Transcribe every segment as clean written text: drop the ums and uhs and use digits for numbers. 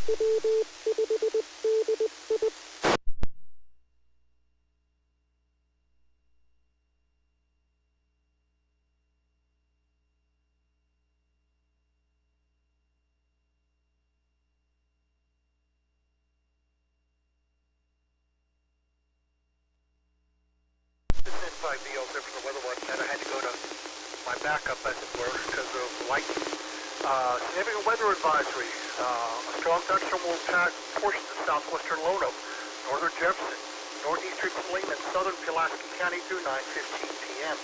N5CG from the weather watch net. I had to go to my backup, as it were, because of lightning. Significant weather advisory. A strong thunderstorm will impact portions of southwestern Lono, northern Jefferson, northeastern Saline, and southern Pulaski County through 9:15 p.m.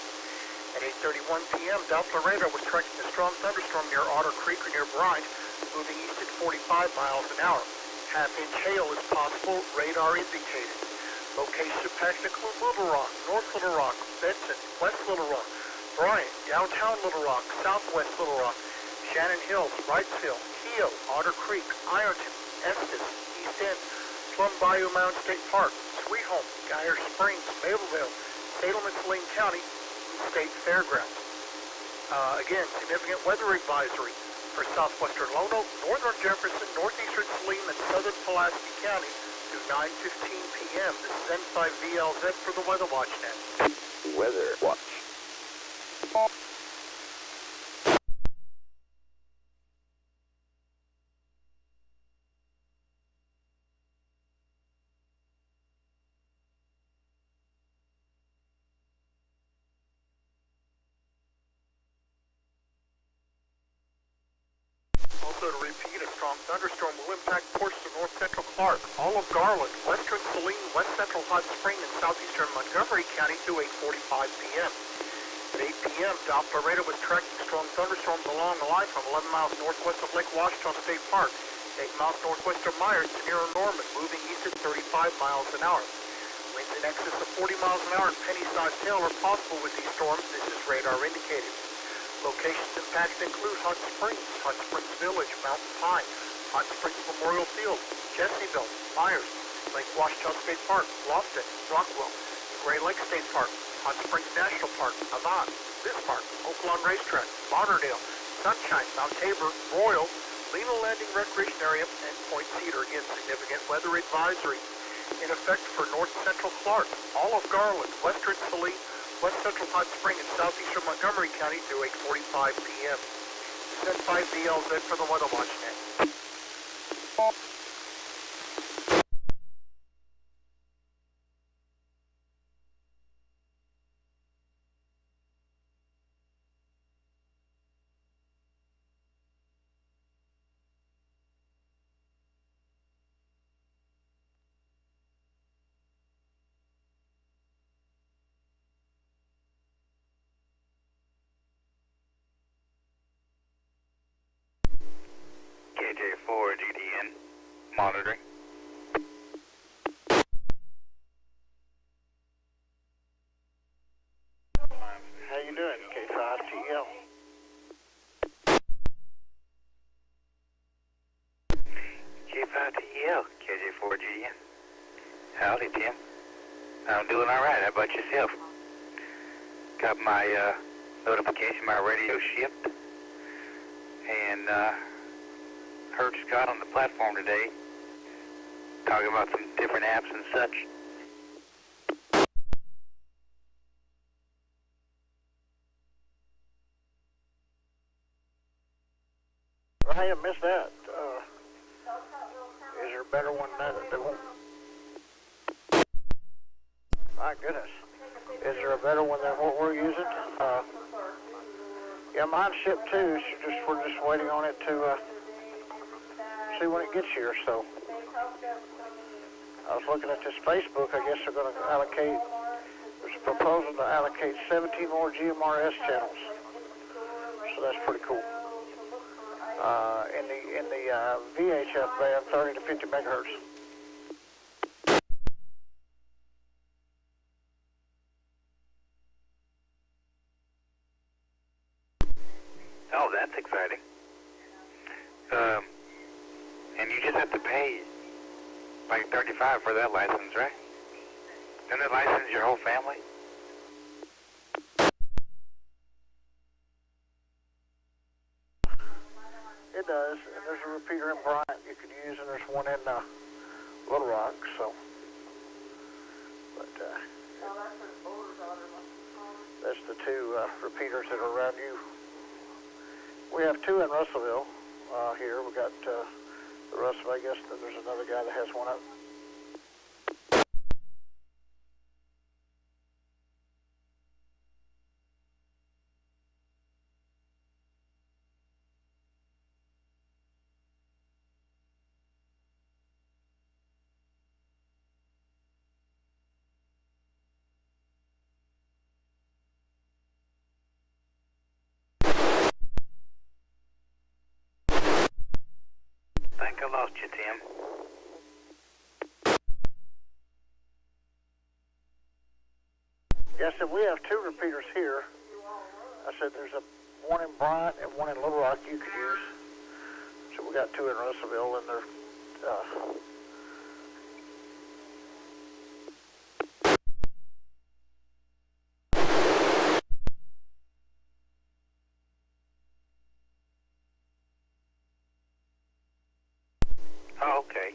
At 8:31 p.m., Doppler radar was tracking a strong thunderstorm near Otter Creek or near Brine, moving east at 45 miles an hour. Half-inch hail is possible, radar indicated. Locations impacted include Little Rock, North Little Rock, Benson, West Little Rock, Bryant, downtown Little Rock, southwest Little Rock, Shannon Hills, Wrightsville, Keogh, Otter Creek, Ironton, Estes, East End, Plum Bayou Mountain State Park, Sweet Home, Geyer Springs, Mableville, Salem and Saline County, State Fairgrounds. Again, significant weather advisory for southwestern Lono, northern Jefferson, northeastern Saline, and southern Pulaski County through 9:15 p.m. This is N5VLZ for the Weather Watch Net. Weather Watch. Also to repeat, a strong thunderstorm will impact portions of north central Clark, all of Garland, western Saline, west central Hot Spring, and southeastern Montgomery County through 8:45 p.m. At 8 p.m., Doppler radar was tracking strong thunderstorms along the line from 11 miles northwest of Lake Washington State Park, 8 miles northwest of Myers to near Norman, moving east at 35 miles an hour. Winds in excess of 40 miles an hour and penny-sized hail are possible with these storms. This is radar indicated. Locations impacted include Hot Springs Village, Mountain Pine, Hot Springs Memorial Field, Jessieville, Myers, Lake Washington State Park, Lofton, Rockwell, Gray Lake State Park, Hot Springs National Park, Avant, Bismarck, Oaklawn Racetrack, Lauderdale, Sunshine, Mount Tabor, Royal, Lena Landing Recreation Area, and Point Cedar. Again, significant weather advisory in effect for north central Clark, all of Garland, western Saline, west central Hot Spring, and southeastern Montgomery County through 8:45 p.m. This is N5VLZ for the Weather Watch Net. KJ4GDN monitoring. How you doing, K5TL? K5TL, KJ4GDN. Howdy, Tim. I'm doing all right. How about yourself? Got my notification, my radio shipped, and heard Scott on the platform today talking about some different apps and such. I have missed that. Is there a better one than that? My goodness. Is there a better one than what we're using? Yeah, mine's shipped too. We're just waiting on it to see when it gets here. So I was looking at this Facebook. I guess they're going to allocate. There's a proposal to allocate 17 more GMRS channels. So that's pretty cool. In the VHF band, 30 to 50 megahertz. Oh, that's exciting. And you just have to pay like $35 for that license, right? Doesn't it license your whole family? It does, and there's a repeater in Bryant you could use, and there's one in Little Rock, so. But that's the two repeaters that are around you. We have two in Russellville here. We got the Russ Vegas, then there's another guy that has one up. I think I lost you, Tim. Yes, and we have two repeaters here. I said there's one in Bryant and one in Little Rock you could use. So we got two in Russellville, and they're Oh, okay.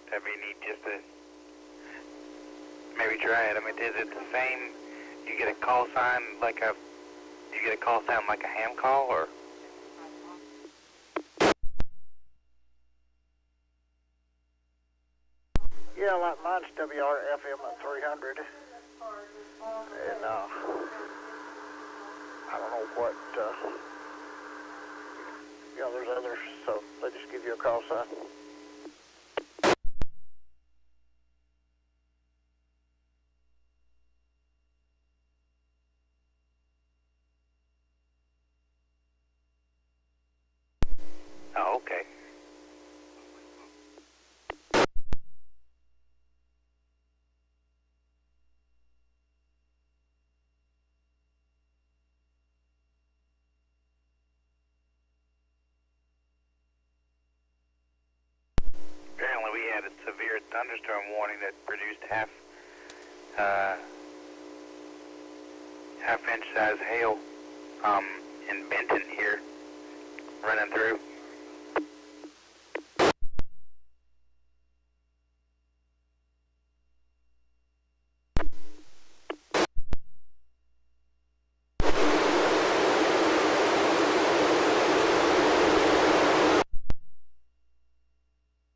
That'd be neat just to maybe try it. I mean, is it the same? You get a call sign like a ham call, or? yeah, like mine's W5FM and 300, and I don't know what. You know, there's others, so they just give you a call sign. Oh, okay. Apparently we had a severe thunderstorm warning that produced half-inch size hail in Benton here, running through.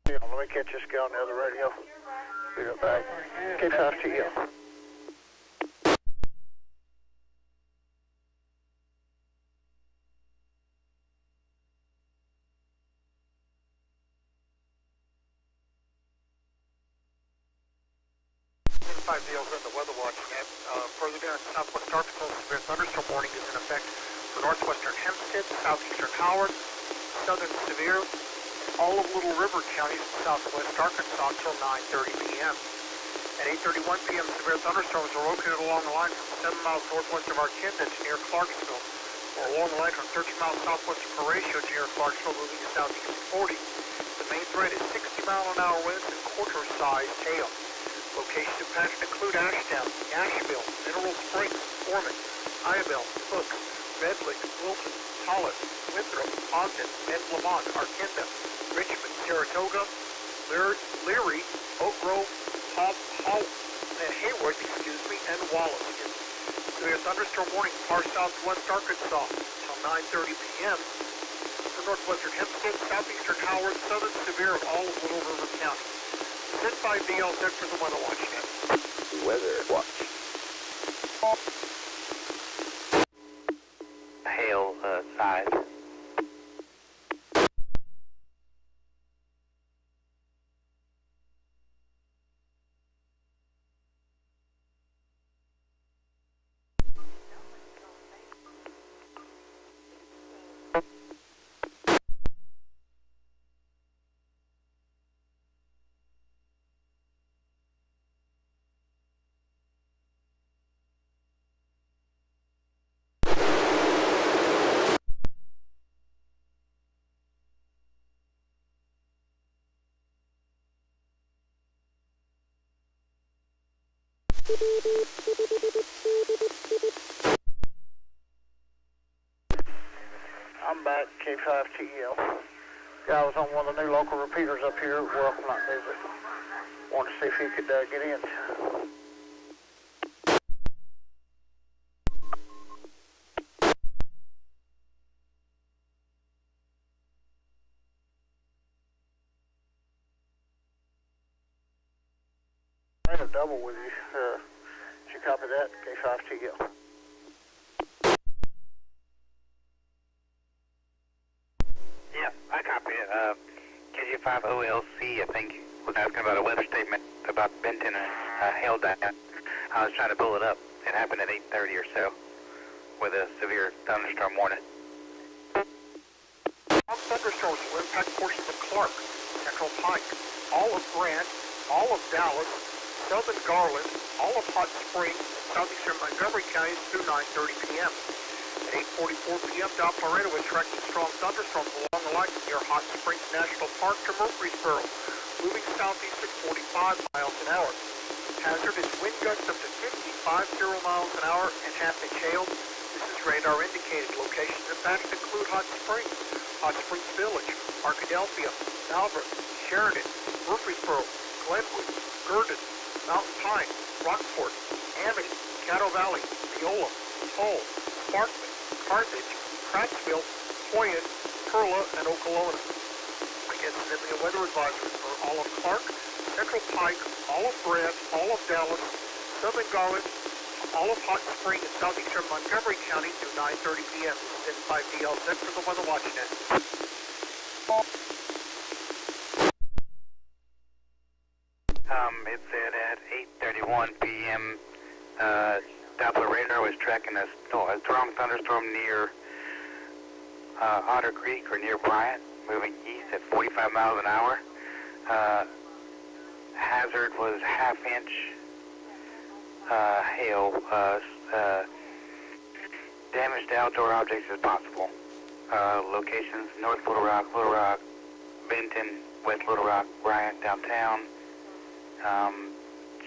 Yeah, let me catch this guy on the other radio. Be right back. K5TL. N5 deals in the weather watch net. Further down in southwest Arkansas, severe thunderstorm warning is in effect for northwestern Hempstead, southeastern Howard, southern Sevier, all of Little River counties in southwest Arkansas until 9:30 p.m. At 8:31 p.m., severe thunderstorms are located along the line from 7 miles northwest of Arkansas to near Clarksville, or along the line from 13 miles southwest of Horatio to near Clarksville, moving to southeast 40. The main threat is 60-mile-an-hour winds and quarter-sized hail. Locations of patches include Ashtown, Asheville, Mineral Springs, Foreman, Iredell, Hook, Redlick, Wilton, Hollis, Winthrop, Ogden, and Lamont, Arkansas, Richmond, Saratoga, Leary, Oak Grove, Hayward, and Wallace. Severe thunderstorm warning far southwest Arkansas until 9:30 p.m. For northwestern Hempstead, southeastern Howard, southern Sevier, of all of Little River County. N5DL set for the weather watch net. Weather watch. Hail size. I'm back, K5TL. Guy was on one of the new local repeaters up here. Well, not new, but wanted to see if he could get in. I had a double with you. Did you copy that? K5TL. Yeah, I copy it. KG5OLC, I think, was asking about a weather statement about Benton hail down. I was trying to pull it up. It happened at 8:30 or so with a severe thunderstorm warning. Thunderstorms will impact portions of Clark, Central Pike, all of Grant, all of Dallas, southern Garland, all of Hot Springs, southeastern Montgomery counties through 9:30 p.m. At 8:44 p.m., Doppler radar was tracking strong thunderstorms along the line near Hot Springs National Park to Murfreesboro, moving southeast at 45 miles an hour. Hazard is wind gusts up to 50 miles an hour and half-inch hail. This is radar indicated. Locations impacted include Hot Springs Village, Arkadelphia, Malvern, Sheridan, Murfreesboro, Glenwood, Gurdon, Mountain Pine, Rockport, Amity, Caddo Valley, Viola, Hull, Sparkman, Carthage, Prattsville, Hoyt, Perla, and Okolona. Against significant weather advisories for all of Clark, Central Pike, all of Grant, all of Dallas, southern Garland, all of Hot Spring, and southeastern Montgomery County through 9:30 p.m. This is N5DLZ for the Weather Watch Net. It said at 8:31 p.m. Doppler radar was tracking a strong thunderstorm near Otter Creek or near Bryant, moving east at 45 miles an hour. Hazard was half-inch hail. Damage to outdoor objects is possible. Locations: North Little Rock, Benton, West Little Rock, Bryant, downtown,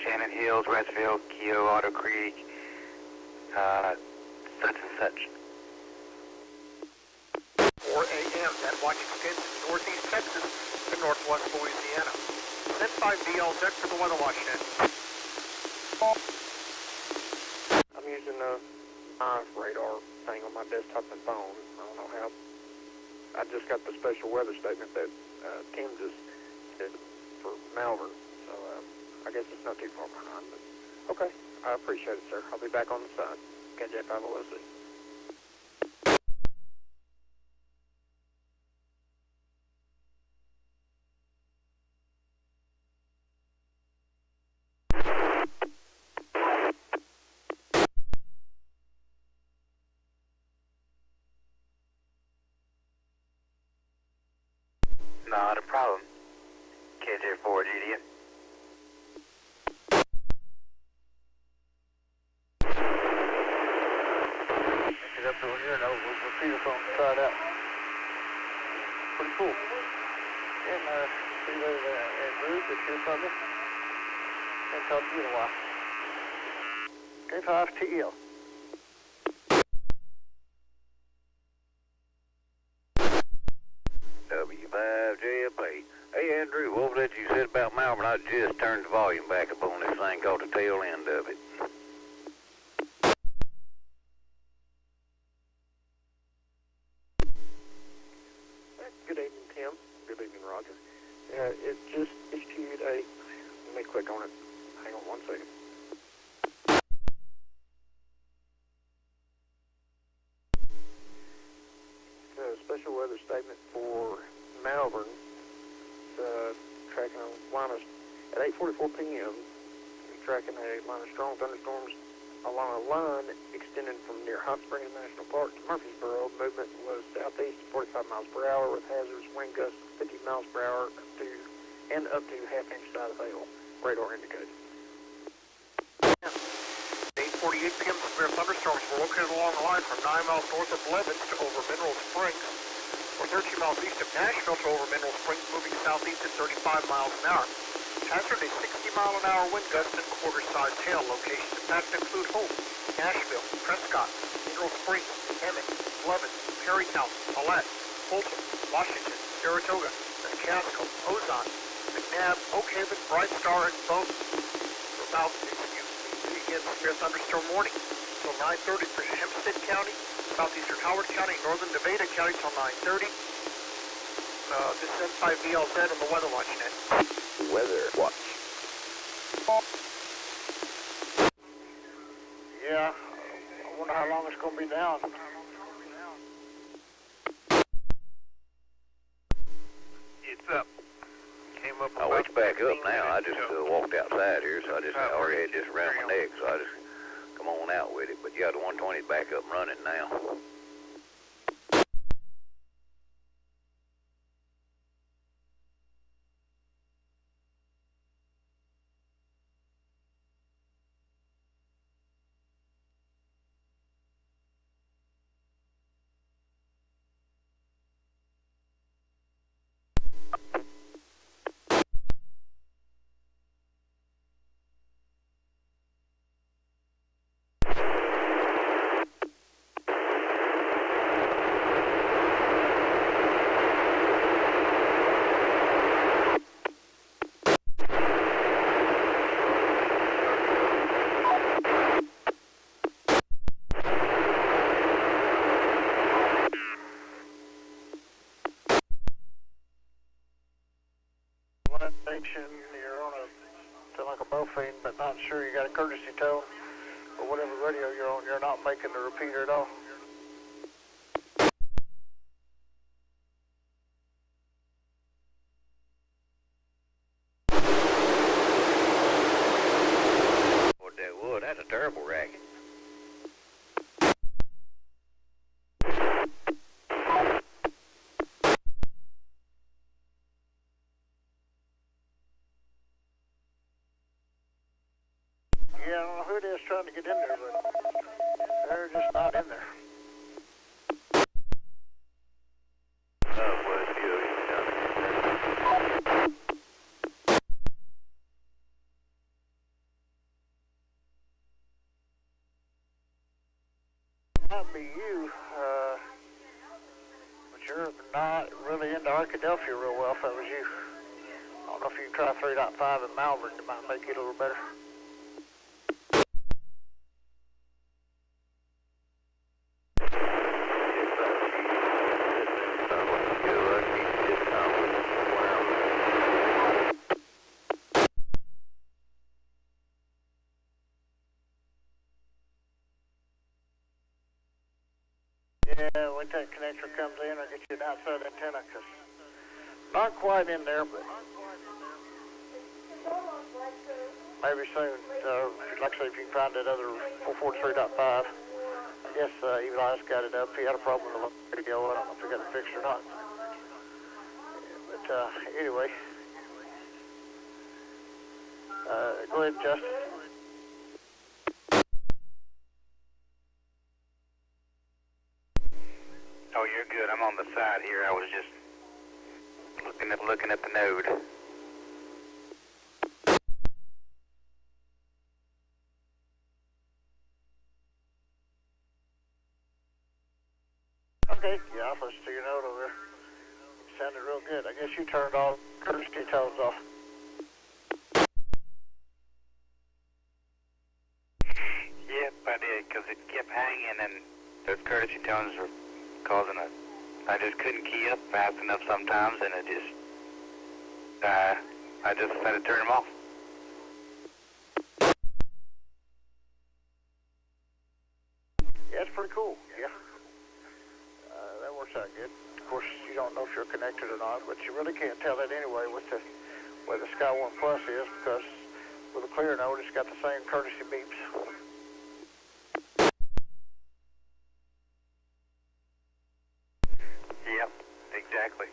Shannon Hills, Westville, Keogh, Otter Creek, such and such. 4 a.m. That watch extends to northeast Texas to northwest Louisiana. N5DLZ for the Weather Watch Net. I'm using a radar thing on my desktop and phone. I don't know how. I just got the special weather statement that Tim just did for Malvern, so I guess it's not too far behind. But okay, I appreciate it, sir. I'll be back on the side. KJ5OLC. Not a problem. KJ4GD. Get up over here and we'll repeater phone try it out. Pretty cool. And see you later there, Andrew. Good to hear from you. Can't talk to you in a while. K5TL. W5DI. Hey, Andrew, what was that you said about Malvern? I just turned the volume back up on this thing called the tail end of it. Good evening, Tim. Good evening, Roger. It just issued a... Let me click on it. Hang on one second. Special weather statement for Malvern. Tracking a line of... At 8:44 p.m., tracking a line of strong thunderstorms along a line extending from near Hot Springs National Park to Murfreesboro. Movement was southeast 45 miles per hour with hazardous wind gusts 50 miles per hour up to half-inch size hail. Radar indicated. 8:48 p.m. severe thunderstorms were located along the line from 9 miles north of Levens to over Mineral Springs, or 13 miles east of Nashville to over Mineral Springs, moving southeast at 35 miles an hour. Hazard is 60-mile-an-hour wind gusts and quarter-sized hail. Locations impacted include Hope, Nashville, Prescott, Mineral Springs, Emmett, Levens, Perrytown, Paulette, Fulton, Washington, Saratoga, McCaskill, Ozone, McNabb, Oak Haven, Bright Star, and Bowden. For about, begin severe thunderstorm warning till 9:30 for Hempstead County, southeastern Howard County, northern Nevada County till 9:30. This is N5VLZ on the Weather Watch net. Weather watch. Yeah, I wonder how long it's going to be down. It's up. Came up. Oh, it's back up now. I just walked outside here, so I already had just around my neck, so I just come on out with it. But yeah, the 120 is back up and running now. You're on like a bowfin, but not sure you got a courtesy tone or whatever radio you're on. You're not making the repeater at all. What that would? That's a terrible racket. Yeah, I don't know who it is trying to get in there, but they're just not in there. Southwest view, Might be you, but you're not really into Arkadelphia real well if that was you. I don't know if you can try 3.5 in Malvern, it might make it a little better. Yeah, when that connector comes in, I'll get you an outside antenna, because not quite in there, but maybe soon. Like I say, if you can find that other 443.5, I guess Eli's got it up. He had a problem with the radio. I don't know if he got it fixed or not. But anyway, go ahead, Justin. Oh, you're good. I'm on the side here. I was just looking at the node. Okay, yeah, I'll listen to your note over there. You sounded real good. I guess you turned all courtesy tones off. Yep, I did, because it kept hanging, and those courtesy tones were causing I just couldn't key up fast enough sometimes, and it just, I just had to turn them off. Yeah, it's pretty cool, yeah. That works out good. Of course, you don't know if you're connected or not, but you really can't tell that anyway with the way the Skywarn Plus is, because with a clear node, it's got the same courtesy beeps. Yep, exactly.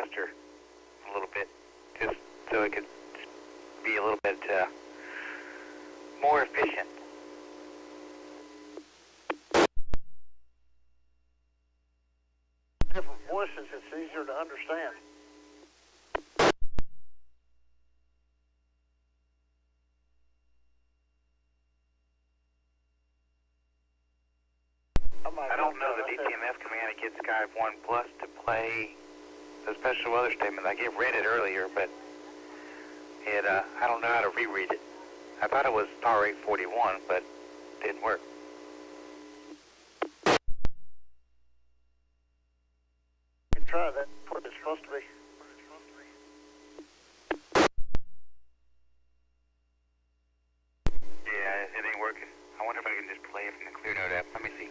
faster a little bit, just so it could be a little bit more efficient. Different voices, it's easier to understand. I don't know the DTMF command to get Skywarn Plus to play the special weather statement. I read it earlier, but I don't know how to reread it. I thought it was star 841, but it didn't work. You can try that, what it's supposed to be. Yeah, it ain't working. I wonder if I can just play it from the Clear Note app. Let me see.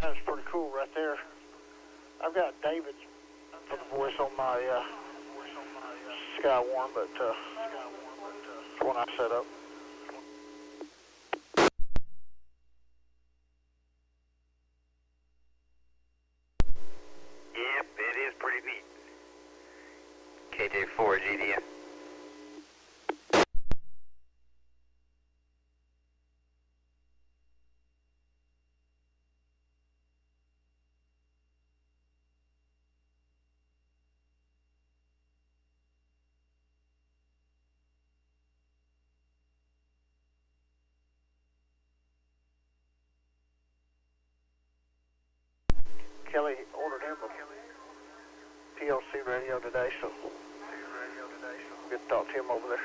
That's pretty cool right there. I've got David's voice on my Skywarn, but it's one I set up. Yep, it is pretty neat. KJ4GDN. Kelly ordered him a PLC radio today, so good to talk to him over there.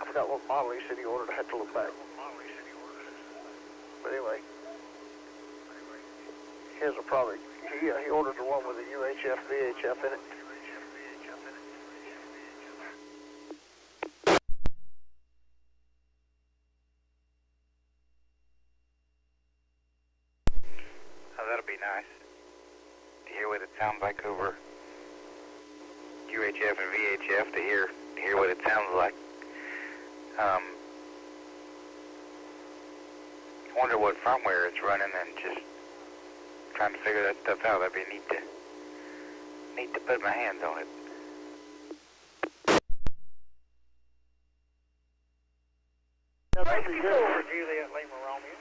I forgot what model he said he ordered. I had to look back. But anyway, his are probably, he ordered the one with the UHF, VHF in it. That'll be nice to hear what it sounds like over UHF and VHF, to hear what it sounds like. I wonder what firmware it's running, and just trying to figure that stuff out. That'd be neat to put my hands on it. Yeah, that'd be good for Juliet Lima Romeo.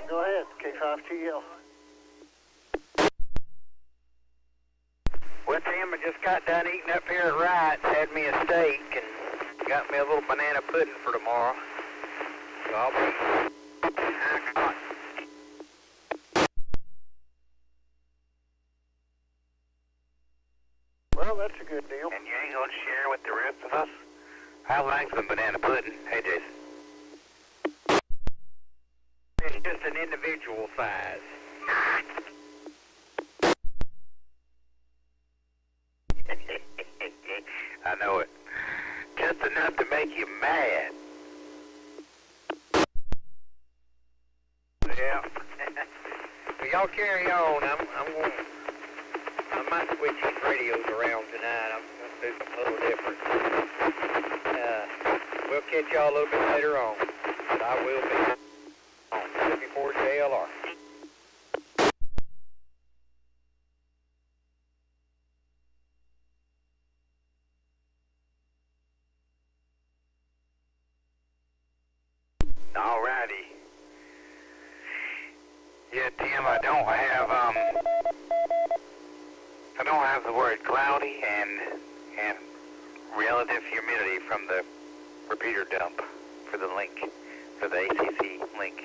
Go ahead, K5TL. Well, Tim, I just got done eating up here at Wright's, had me a steak, and got me a little banana pudding for tomorrow. So I'll be 9 o'clock. Well, that's a good deal. And you ain't gonna share with the rest of us? I like some banana pudding. Hey, Jason. It's just an individual size. y'all carry on. I might switch these radios around tonight. I'm going to do something a little different. We'll catch y'all a little bit later on. But I will be on. Looking forward to ALR. Alrighty. Yeah, Tim, I don't have the word cloudy and relative humidity from the repeater dump for the link, for the ACC link.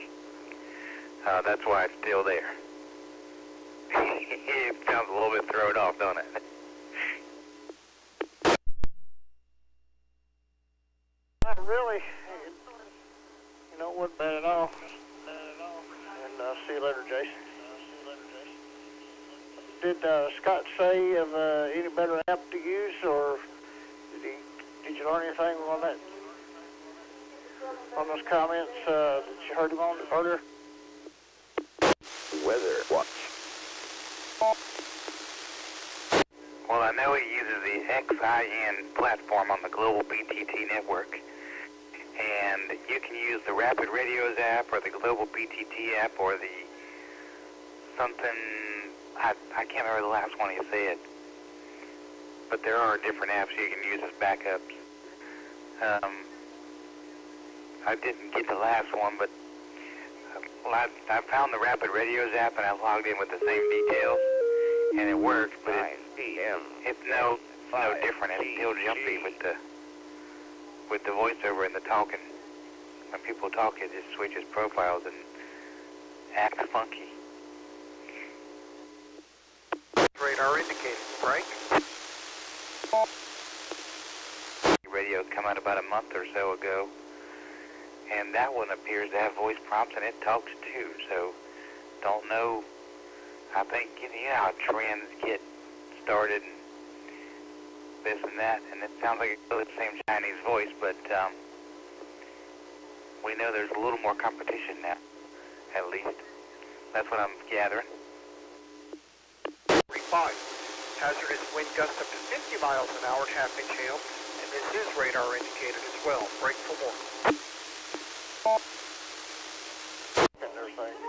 That's why it's still there. It sounds a little bit thrown off, don't it? Not really. You know, it wasn't bad at all. And see you later, Jason. Did Scott say of any better app to use, or did you learn anything on that? On those comments that you heard him on earlier? Weather watch. Well, I know he uses the X.I.N platform on the global BTT network. And you can use the Rapid Radios app or the Global BTT app or the something, I can't remember the last one he said. But there are different apps you can use as backups. I didn't get the last one, but I found the Rapid Radios app and I logged in with the same details. And it worked, but it's no different. It's still jumpy with the voiceover and the talking. When people talk, it just switches profiles and acts funky. Radar indicating, right? Radio's come out about a month or so ago, and that one appears to have voice prompts and it talks too, so don't know. I think, you know how trends get started and this and that, and it sounds like it's still the same Chinese voice, but we know there's a little more competition now, at least. That's what I'm gathering. 35. Hazardous wind gusts up to 50 miles an hour at half-inch hail, and this is radar indicated as well. Break for more. And they're saying,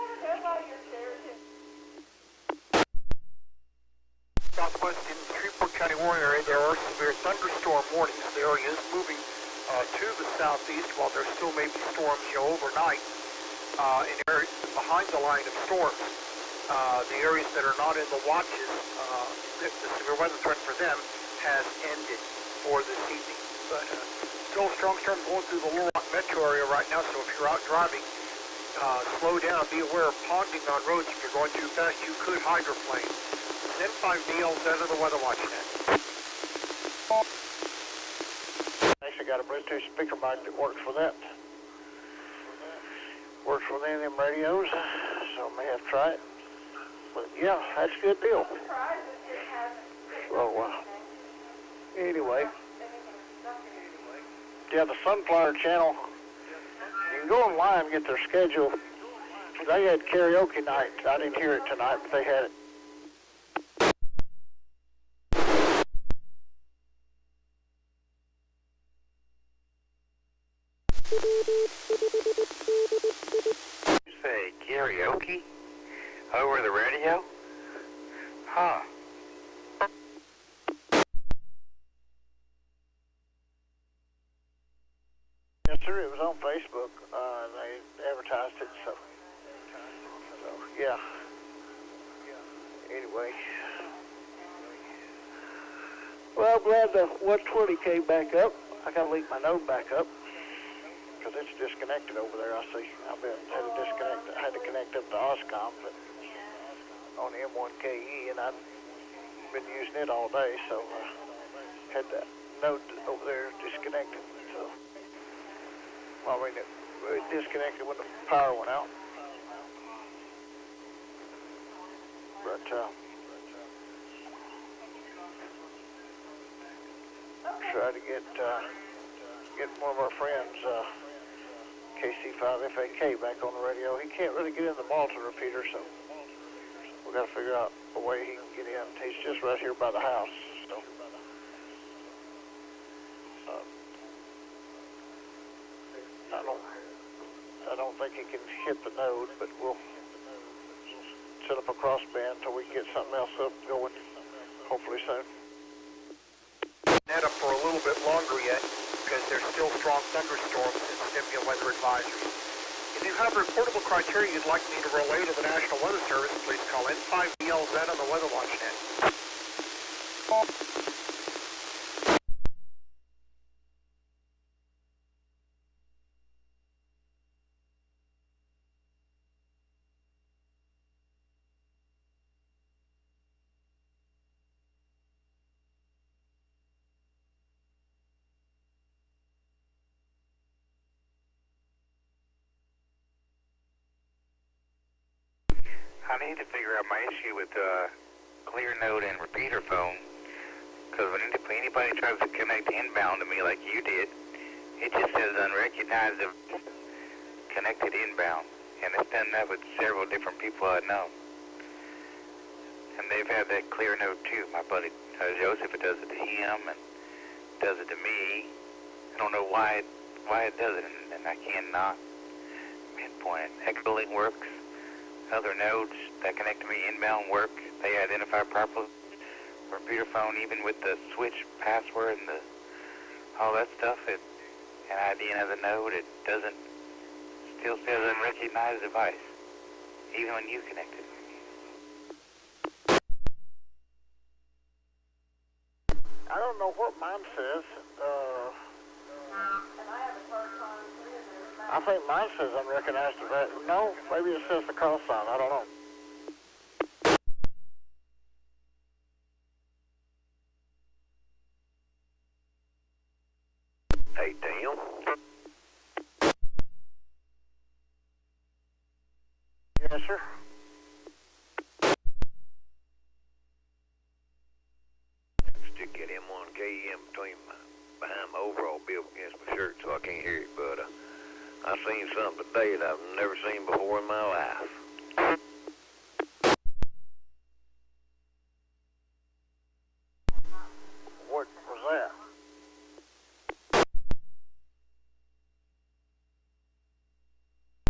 southwest in Shreveport County, Warren area, there are severe thunderstorm warnings. The area is moving to the southeast while there still may be storms overnight in areas behind the line of storms. The areas that are not in the watches, the severe weather threat for them has ended for this evening. But still a strong storm going through the Little Rock metro area right now, so if you're out driving, slow down. Be aware of ponding on roads. If you're going too fast, you could hydroplane. N5CG out of the weather watch net. actually got a Bluetooth speaker mic that works for that. Works with any of them radios, so I may have to try it. But yeah, that's a good deal. So, anyway. Yeah, the Sunflower channel, you can go online and get their schedule. They had karaoke night. I didn't hear it tonight, but they had it. You say karaoke over the radio? Huh. Yes, sir. It was on Facebook. They advertised it, so yeah. Anyway. Well, I'm glad the 120 came back up. I got to link my node back up because it's disconnected over there. I see. I had to connect up to Oscom, but on the M1KE, and I've been using it all day, so had that node over there disconnected. So, well, I mean, it disconnected when the power went out. But try to get one of our friends, KC5FAK, back on the radio. He can't really get in the Malta repeater, so we got to figure out a way he can get in. He's just right here by the house, so. I don't think he can hit the node, but we'll set up a crossband until we get something else up going, hopefully soon. Net up for a little bit longer yet, because there's still strong thunderstorms and significant weather advisories. If you have reportable criteria you'd like me to relay to the National Weather Service, please call N5CG on the Weather Watch net. I need to figure out my issue with clear node and repeater phone, because when anybody tries to connect inbound to me like you did, it just says unrecognized connected inbound, and it's done that with several different people I know, and they've had that clear node too. My buddy Joseph, it does it to him and does it to me. I don't know why it does it, and I cannot pinpoint it. Echolink works. Other nodes that connect to me inbound work. They identify properly. Repeater phone, even with the switch password and all that stuff, and IDN as a node, it doesn't. Still says unrecognized device, even when you connect it. I don't know what mine says. I think mine says unrecognized device. No, maybe it says the call sign. I don't know. Hey, Tim. Yes, sir. Stick that M1 KM behind my overall bill against my shirt so I can't hear it, but I seen something today that I've never seen before in my life. What was that?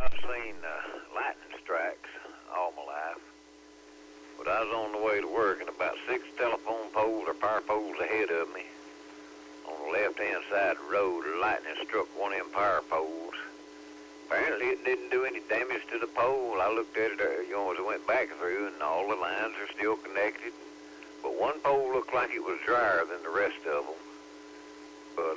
I've seen lightning strikes all my life, but I was on the way to work and about 6 telephone poles or power poles ahead of me. On the left-hand side of the road, the lightning struck one of them power poles. Apparently it didn't do any damage to the pole. I looked at it, as I went back through, and all the lines are still connected. But one pole looked like it was drier than the rest of them. But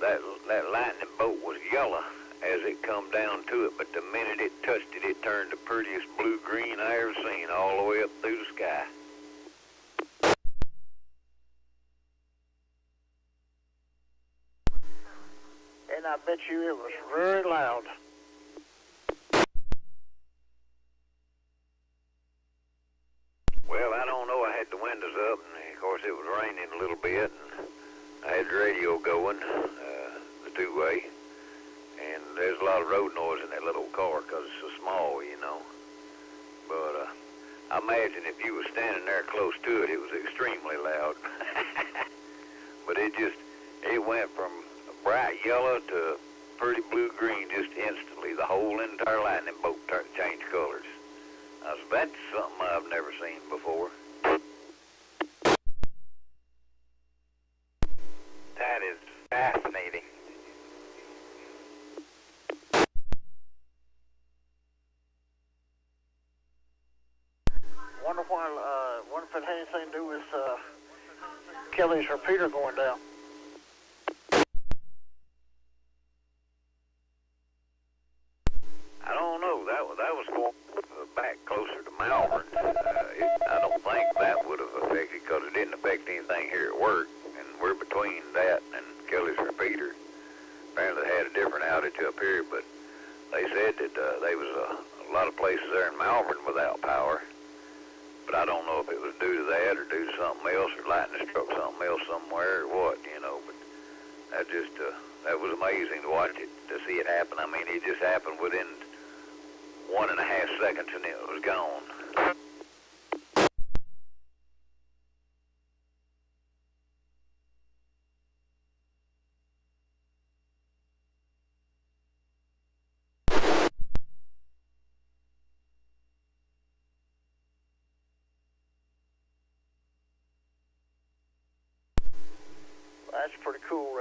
that lightning bolt was yellow as it come down to it. But the minute it touched it, it turned the prettiest blue-green I ever seen all the way up through the sky. And I bet you it was very loud. Well, I don't know. I had the windows up, and of course it was raining a little bit, and I had the radio going, the two-way, and there's a lot of road noise in that little car because it's so small, you know. But I imagine if you were standing there close to it, it was extremely loud. But it went from bright yellow to pretty blue-green just instantly. The whole entire lightning bolt changed colors. I said, that's something I've never seen before. That is fascinating. Wonder if it had anything to do with Kelly's repeater going down. I don't know. That was going back closer to Malvern. I don't think that would have affected, because it didn't affect anything here at work, and we're between that and Kelly's repeater. Apparently they had a different outage up here, but they said that there was a lot of places there in Malvern without power. But I don't know if it was due to that or due to something else, or lightning struck something else somewhere or what, you know. But that was amazing to watch it, to see it happen. I mean, it just happened within 1.5 seconds and it was gone.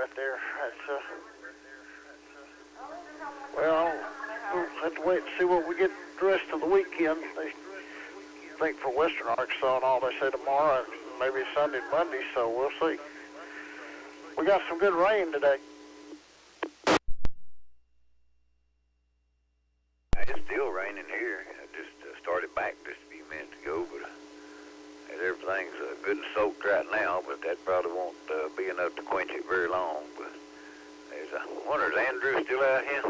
right there. That's, well, we'll have to wait and see what we get the rest of the weekend. They think for western Arkansas and all, they say tomorrow and maybe Sunday and Monday, so we'll see. We got some good rain today. It's still raining here. I just started back just a few minutes ago, but everything's good and soaked right now, but that probably won't be enough to quench it very long. But I wonder, is Andrew still out here?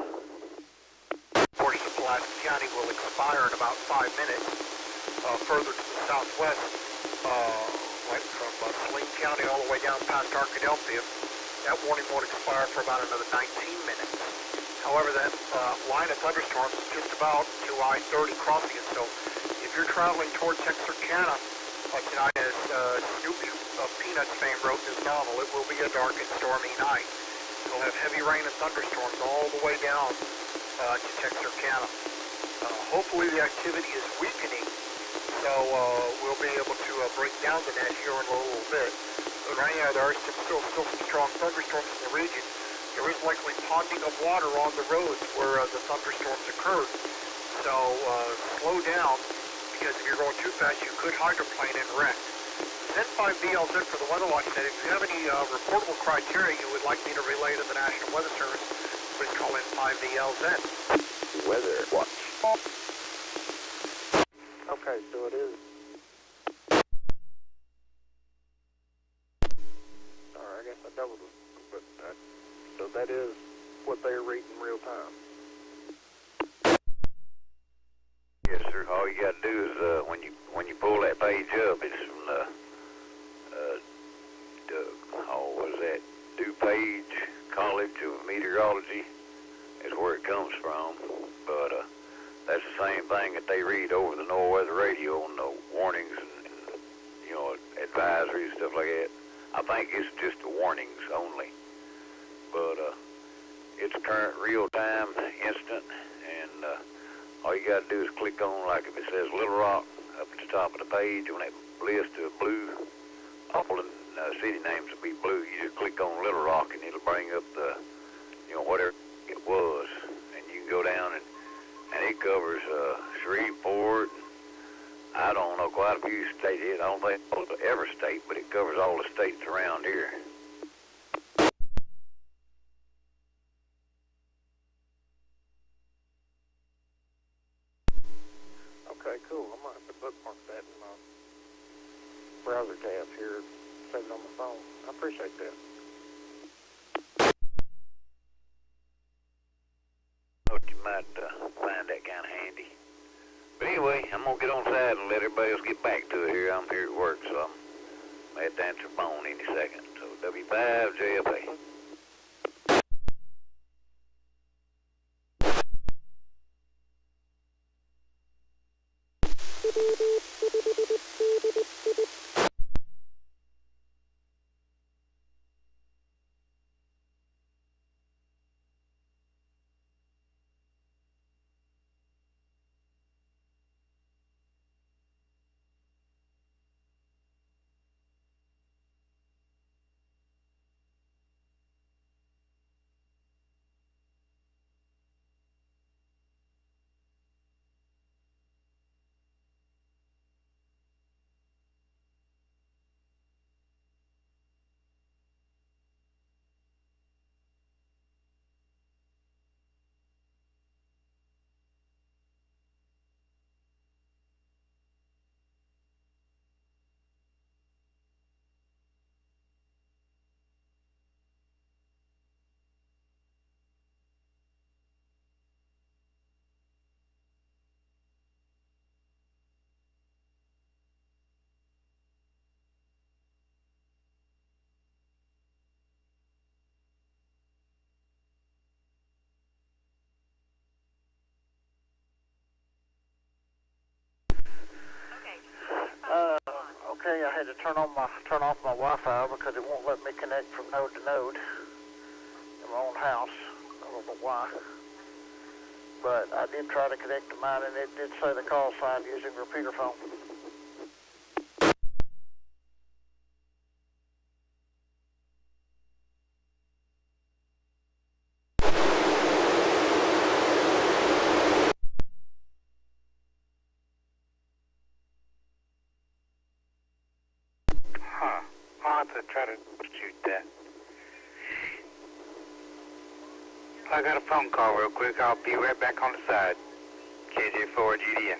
Portion of Pulaski County will expire in about 5 minutes. Further to the southwest, went from Saline County all the way down past Arkadelphia. That warning won't expire for about another 19 minutes. However, that line of thunderstorms is just about to I-30 crossing it, so if you're traveling toward Texarkana tonight, as Snoopy of Peanuts fame wrote in his novel, it will be a dark and stormy night. We'll have heavy rain and thunderstorms all the way down to Texarkana. Hopefully the activity is weakening, so we'll be able to break down the net here in a little bit. But right now there are still some strong thunderstorms in the region. There is likely ponding of water on the roads where the thunderstorms occurred. So slow down, because if you're going too fast, you could hydroplane and wreck. N5BLZ for the Weather Watch Net. If you have any reportable criteria you would like me to relay to the National Weather Service, please call N5BLZ. Weather watch. Okay, so it is. Sorry, I guess I doubled it, but so that is what they're reading real time. Yes, sir. All you got to do is when you pull that page up, it's from the what is that? DuPage College of Meteorology is where it comes from. But that's the same thing that they read over the NOAA weather radio on the warnings and advisories and stuff like that. I think it's just the warnings only. But it's current, real-time, instant, and all you got to do is click on, like if it says Little Rock up at the top of the page, on that list of blue, all the city names will be blue. You just click on Little Rock and it'll bring up the, whatever it was, and you can go down and it covers Shreveport. I don't know, quite a few states. I don't think every state, but it covers all the states around here. Okay, cool. I'm going to have to bookmark that in my browser tab here, save it on my phone. I appreciate that. Thought you might find that kind of handy. But anyway, I'm going to get on side and let everybody else get back to it here. I'm here at work, so I'm going to have to answer the phone any second. So W5JFA. Okay, I had to turn off my Wi-Fi because it won't let me connect from node to node in my own house. I don't know why. But I did try to connect to mine, and it did say the call sign using repeater phone. to try to shoot that. I got a phone call real quick. I'll be right back on the side. KJ4GDN.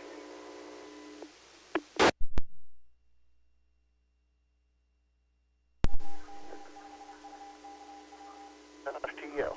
STL.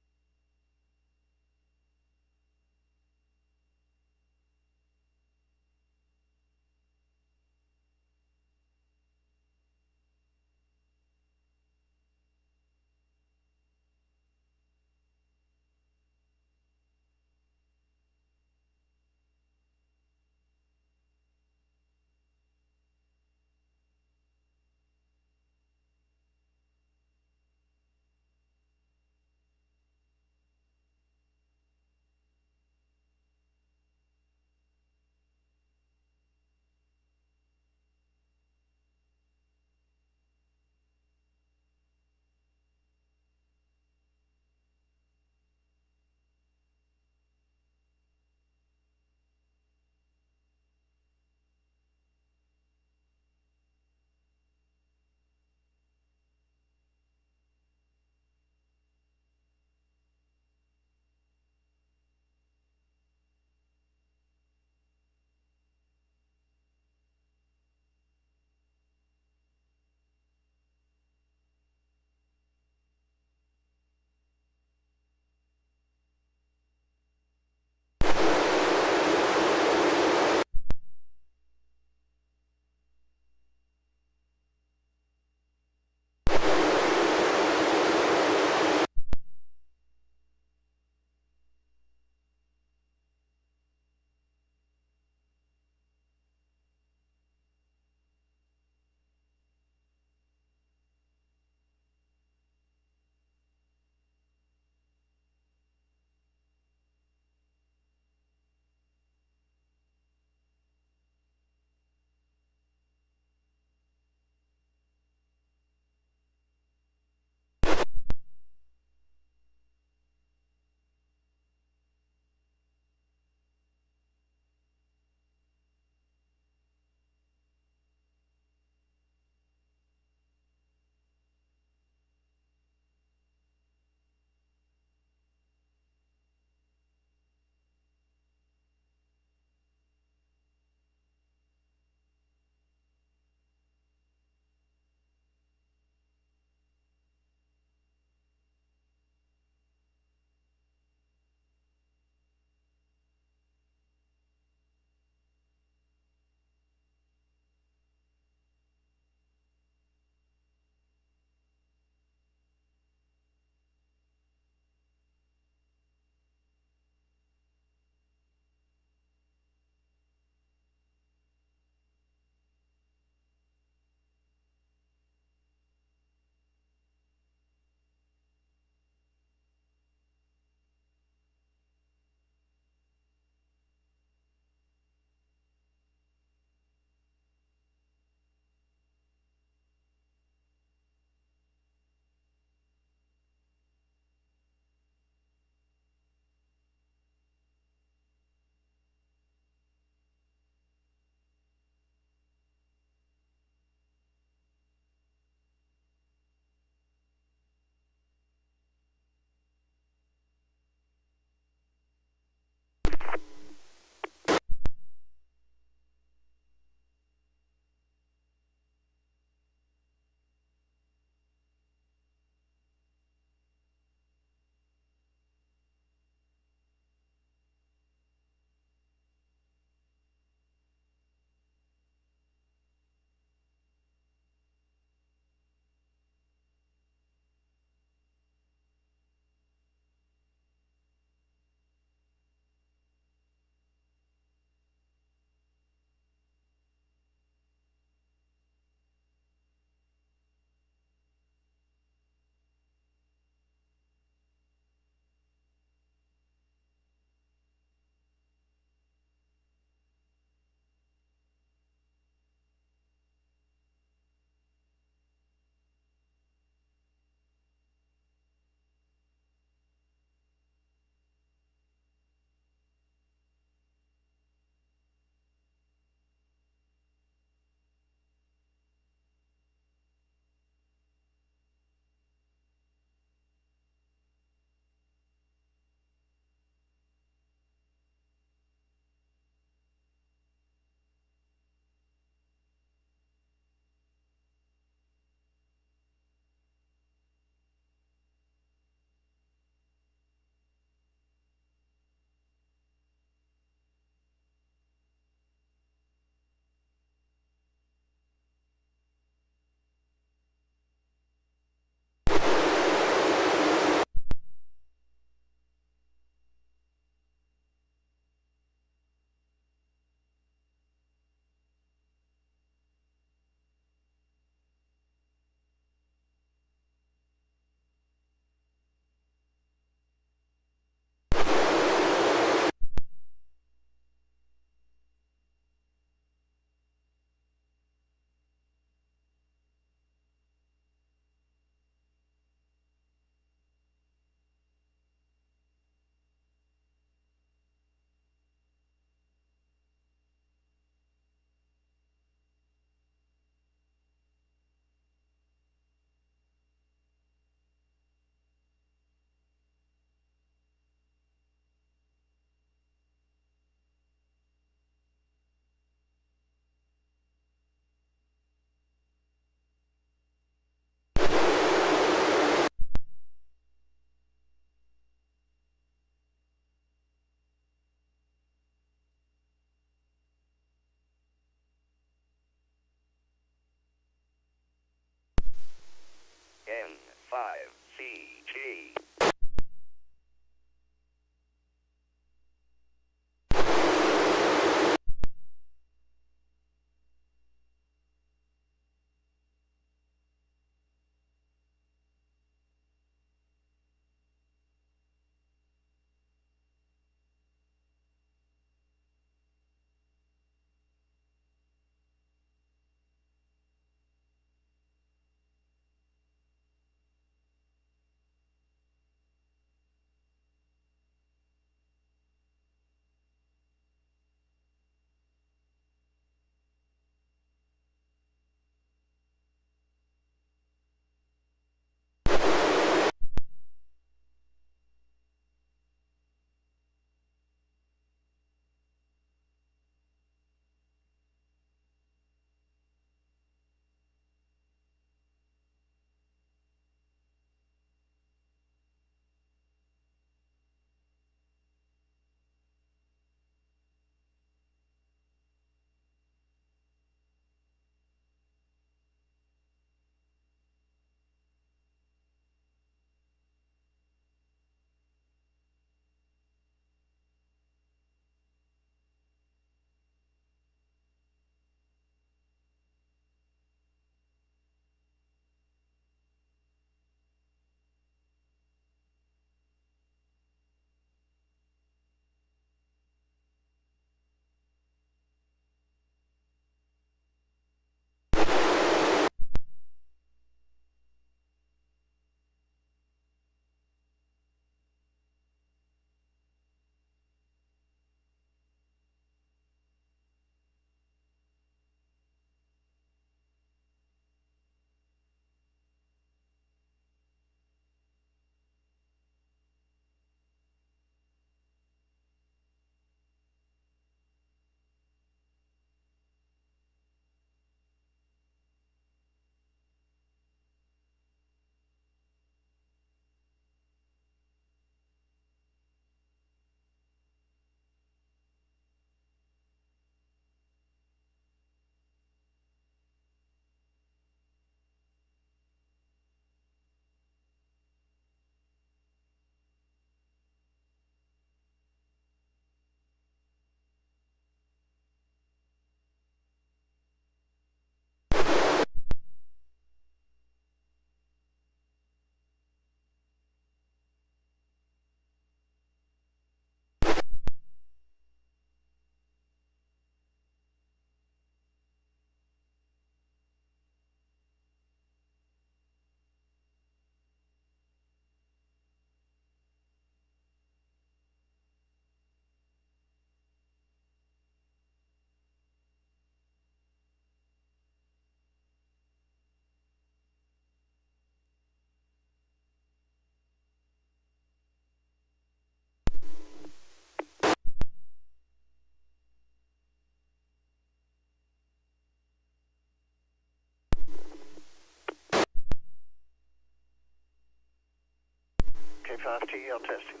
RTL testing.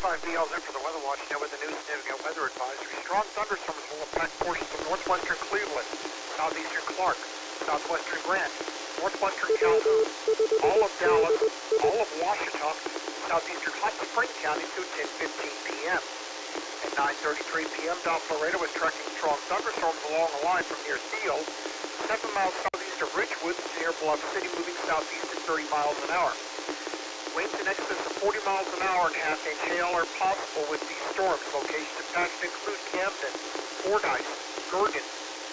N5BL's in for the weather watch now with the new significant weather advisory. Strong thunderstorms will impact portions of northwestern Cleveland, southeastern Clark, southwestern Grant, northwestern Calhoun, all of Dallas, all of Washita, southeastern Hot Spring County through 10:15 p.m. At 9:33 p.m., Doppler radar was tracking strong thunderstorms along a line from near Field, 7 miles southeast of Ridgewood, to near Bluff City, moving southeast at 30 miles an hour. Winds in excess of 40 miles an hour and half-inch hail are possible with these storms. Locations impacted include Camden, Fordyce, Gergen,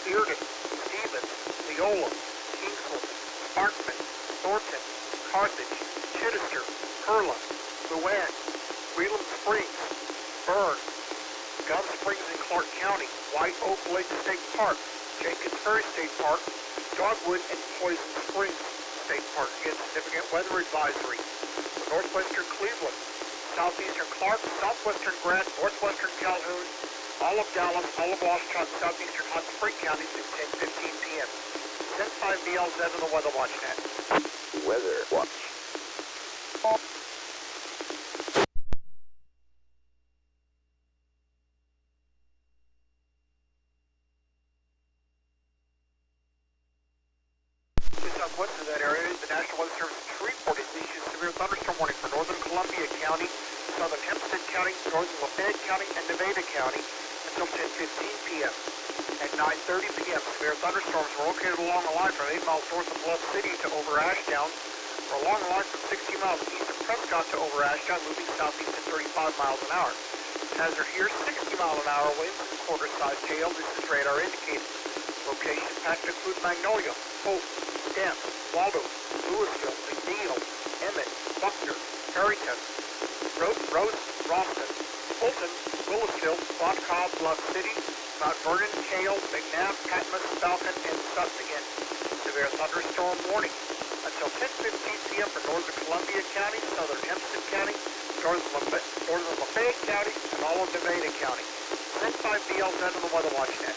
Bearden, Stevens, Leola, Kingsland, Sparkman, Thornton, Carthage, Chittister, Perla, Luann, Wheelam Springs, Bern, Gum Springs in Clark County, White Oak Lake State Park, Jenkins Ferry State Park, Dogwood, and Poison Springs State Park. Again, significant weather advisory. Northwestern Cleveland, southeastern Clark, southwestern Grant, northwestern Calhoun, all of Dallas, all of Washington, southeastern Hot Spring counties at 10:15 p.m. N5BLZ on the Weather Watch net. Weather watch. County until 10:15 p.m. At 9:30 p.m., severe thunderstorms were located along the line from 8 miles north of Bluff City to over Ashdown, or along the line from 60 miles east of Prescott to over Ashdown, moving southeast at 35 miles an hour. Hazard here, 60-mile-an-hour winds, quarter-size gale. This is radar indicated. Locations packed to include Magnolia, Hope, Dent, Waldo, Louisville, McNeil, Emmett, Buckner, Harrington, Rose, Roston, Fulton, Louisville, Fort Cobb, Bluff City, Mount Vernon, Hale, McNabb, Patmos, Falcon, and Sutton again. Severe thunderstorm warning until 10:15 p.m. for northern Columbia County, southern Hempstead County, northern Lafayette County, and all of Nevada County. N5BL's out on the Weather Watch Net.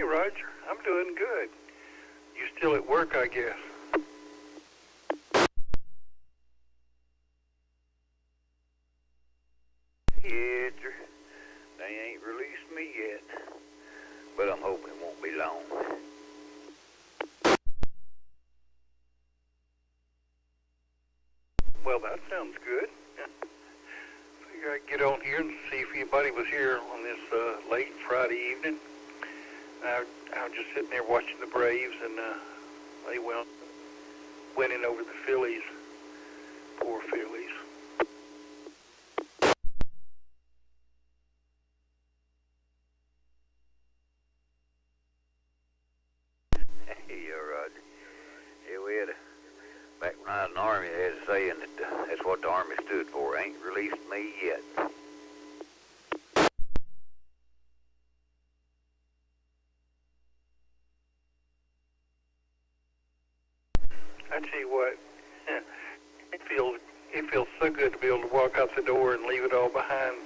Roger. I'm doing good. You still at work, I guess? Yeah, sir. They ain't released me yet, but I'm hoping it won't be long. Well, that sounds good. Figure I'd get on here and see if anybody was here on this late Friday evening. I was just sitting there watching the Braves, and they winning over the Phillies. Poor Phillies. Yeah, Roger. Yeah, we had back when I was in the Army, they had a saying that that's what the Army stood for. Ain't released me yet. I tell you what, it feels so good to be able to walk out the door and leave it all behind.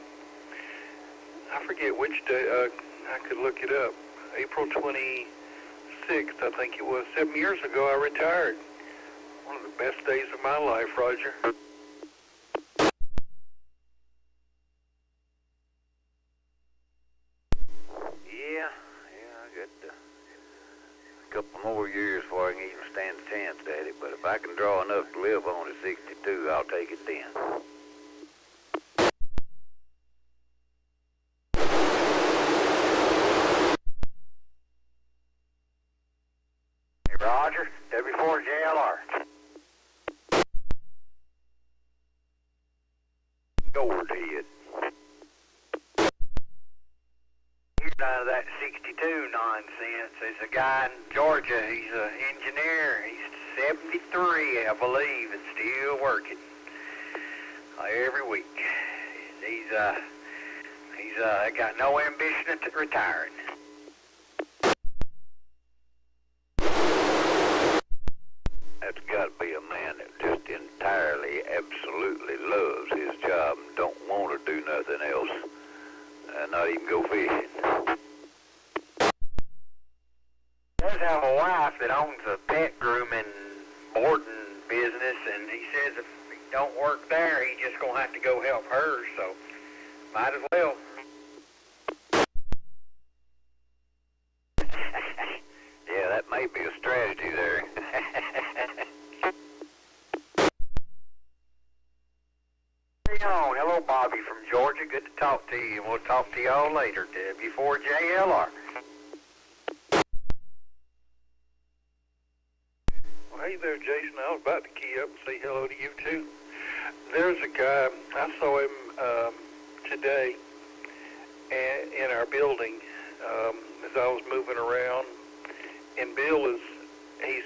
I forget which day. I could look it up. April 26th, I think it was. 7 years ago, I retired. One of the best days of my life, Roger. Yeah, I got a couple more years before I can even stand a chance at it. But if I can draw enough to live on at 62, I'll take it then. Hey, Roger, W5DI. Gold head. Here's none of that 62 nonsense. There's a guy in Georgia. He's an engineer. He's 73, I believe, and still working every week. He's got no ambition at retiring. That's got to be a man that just entirely, absolutely loves his job and don't want to do nothing else, not even go fishing. He does have a wife that owns a pet grooming boarding business, and he says if he don't work there, he's just going to have to go help her, so might as well. Yeah, that may be a strategy there. Hello, Bobby from Georgia. Good to talk to you, and we'll talk to you all later. W5JLR. Well, hey there, Jason. I was about to key up and say hello to you, too. There's a guy, I saw him today in our building as I was moving around. And Bill he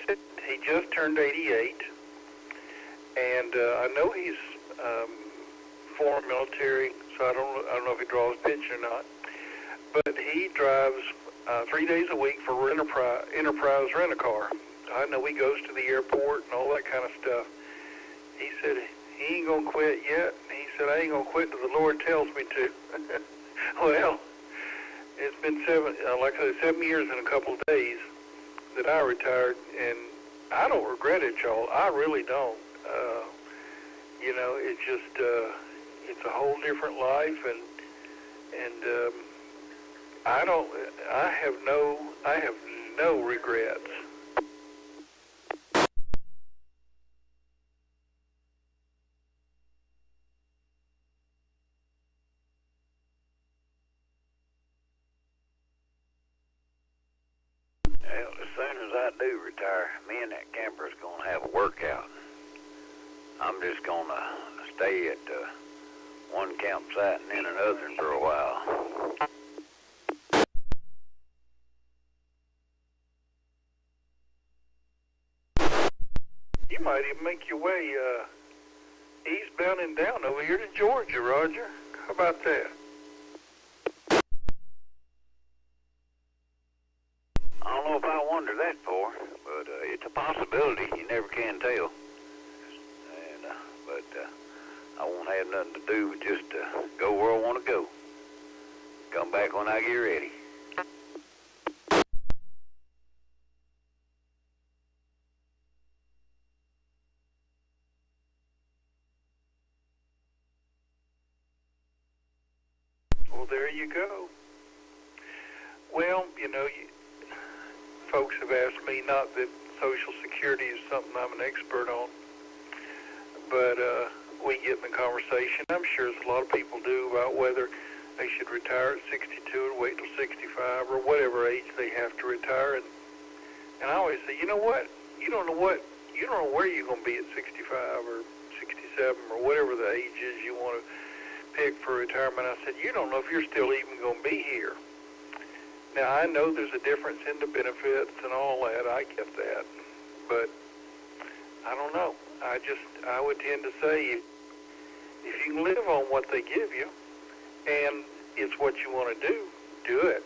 just turned 88. And I know he's foreign military, so I don't know if he draws pitch or not. But he drives 3 days a week for Enterprise Rent-A-Car. I know he goes to the airport and all that kind of stuff. He said he ain't gonna quit yet. He said I ain't gonna quit till the Lord tells me to. Well, it's been 7 years and a couple of days that I retired, and I don't regret it, y'all. I really don't. It's just it's a whole different life, and I have no regrets. Well, as soon as I do retire, me and that camper's going to have a workout. I'm just going to stay at one campsite and then another for a while. You might even make your way eastbound and down over here to Georgia, Roger. How about that? I don't know if I wonder that for, but it's a possibility. You never can tell. But I won't have nothing to do but just go where I want to go. Come back when I get ready. go. Well, folks have asked me, not that Social Security is something I'm an expert on, but we get in the conversation. I'm sure as a lot of people do about whether they should retire at 62 or wait till 65 or whatever age they have to retire. And I always say, you know what? You don't know where you're going to be at 65 or 67 or whatever the age is you want to pick for retirement. I said, you don't know if you're still even going to be here. Now, I know there's a difference in the benefits and all that. I get that. But I don't know. I would tend to say if you can live on what they give you and it's what you want to do it.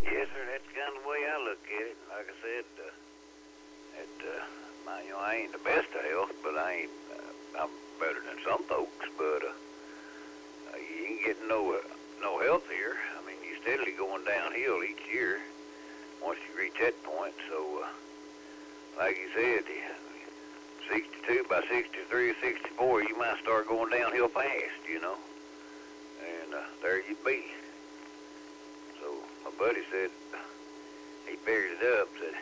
Yes, sir, that's kind of the way I look at it. Like I said, I ain't the best of health, but I'm better than some folks, but you ain't getting no healthier. I mean, you're steadily going downhill each year once you reach that point. So, like you said, 62, by 63 or 64, you might start going downhill fast, and there you'd be. So my buddy said, he figured it up, that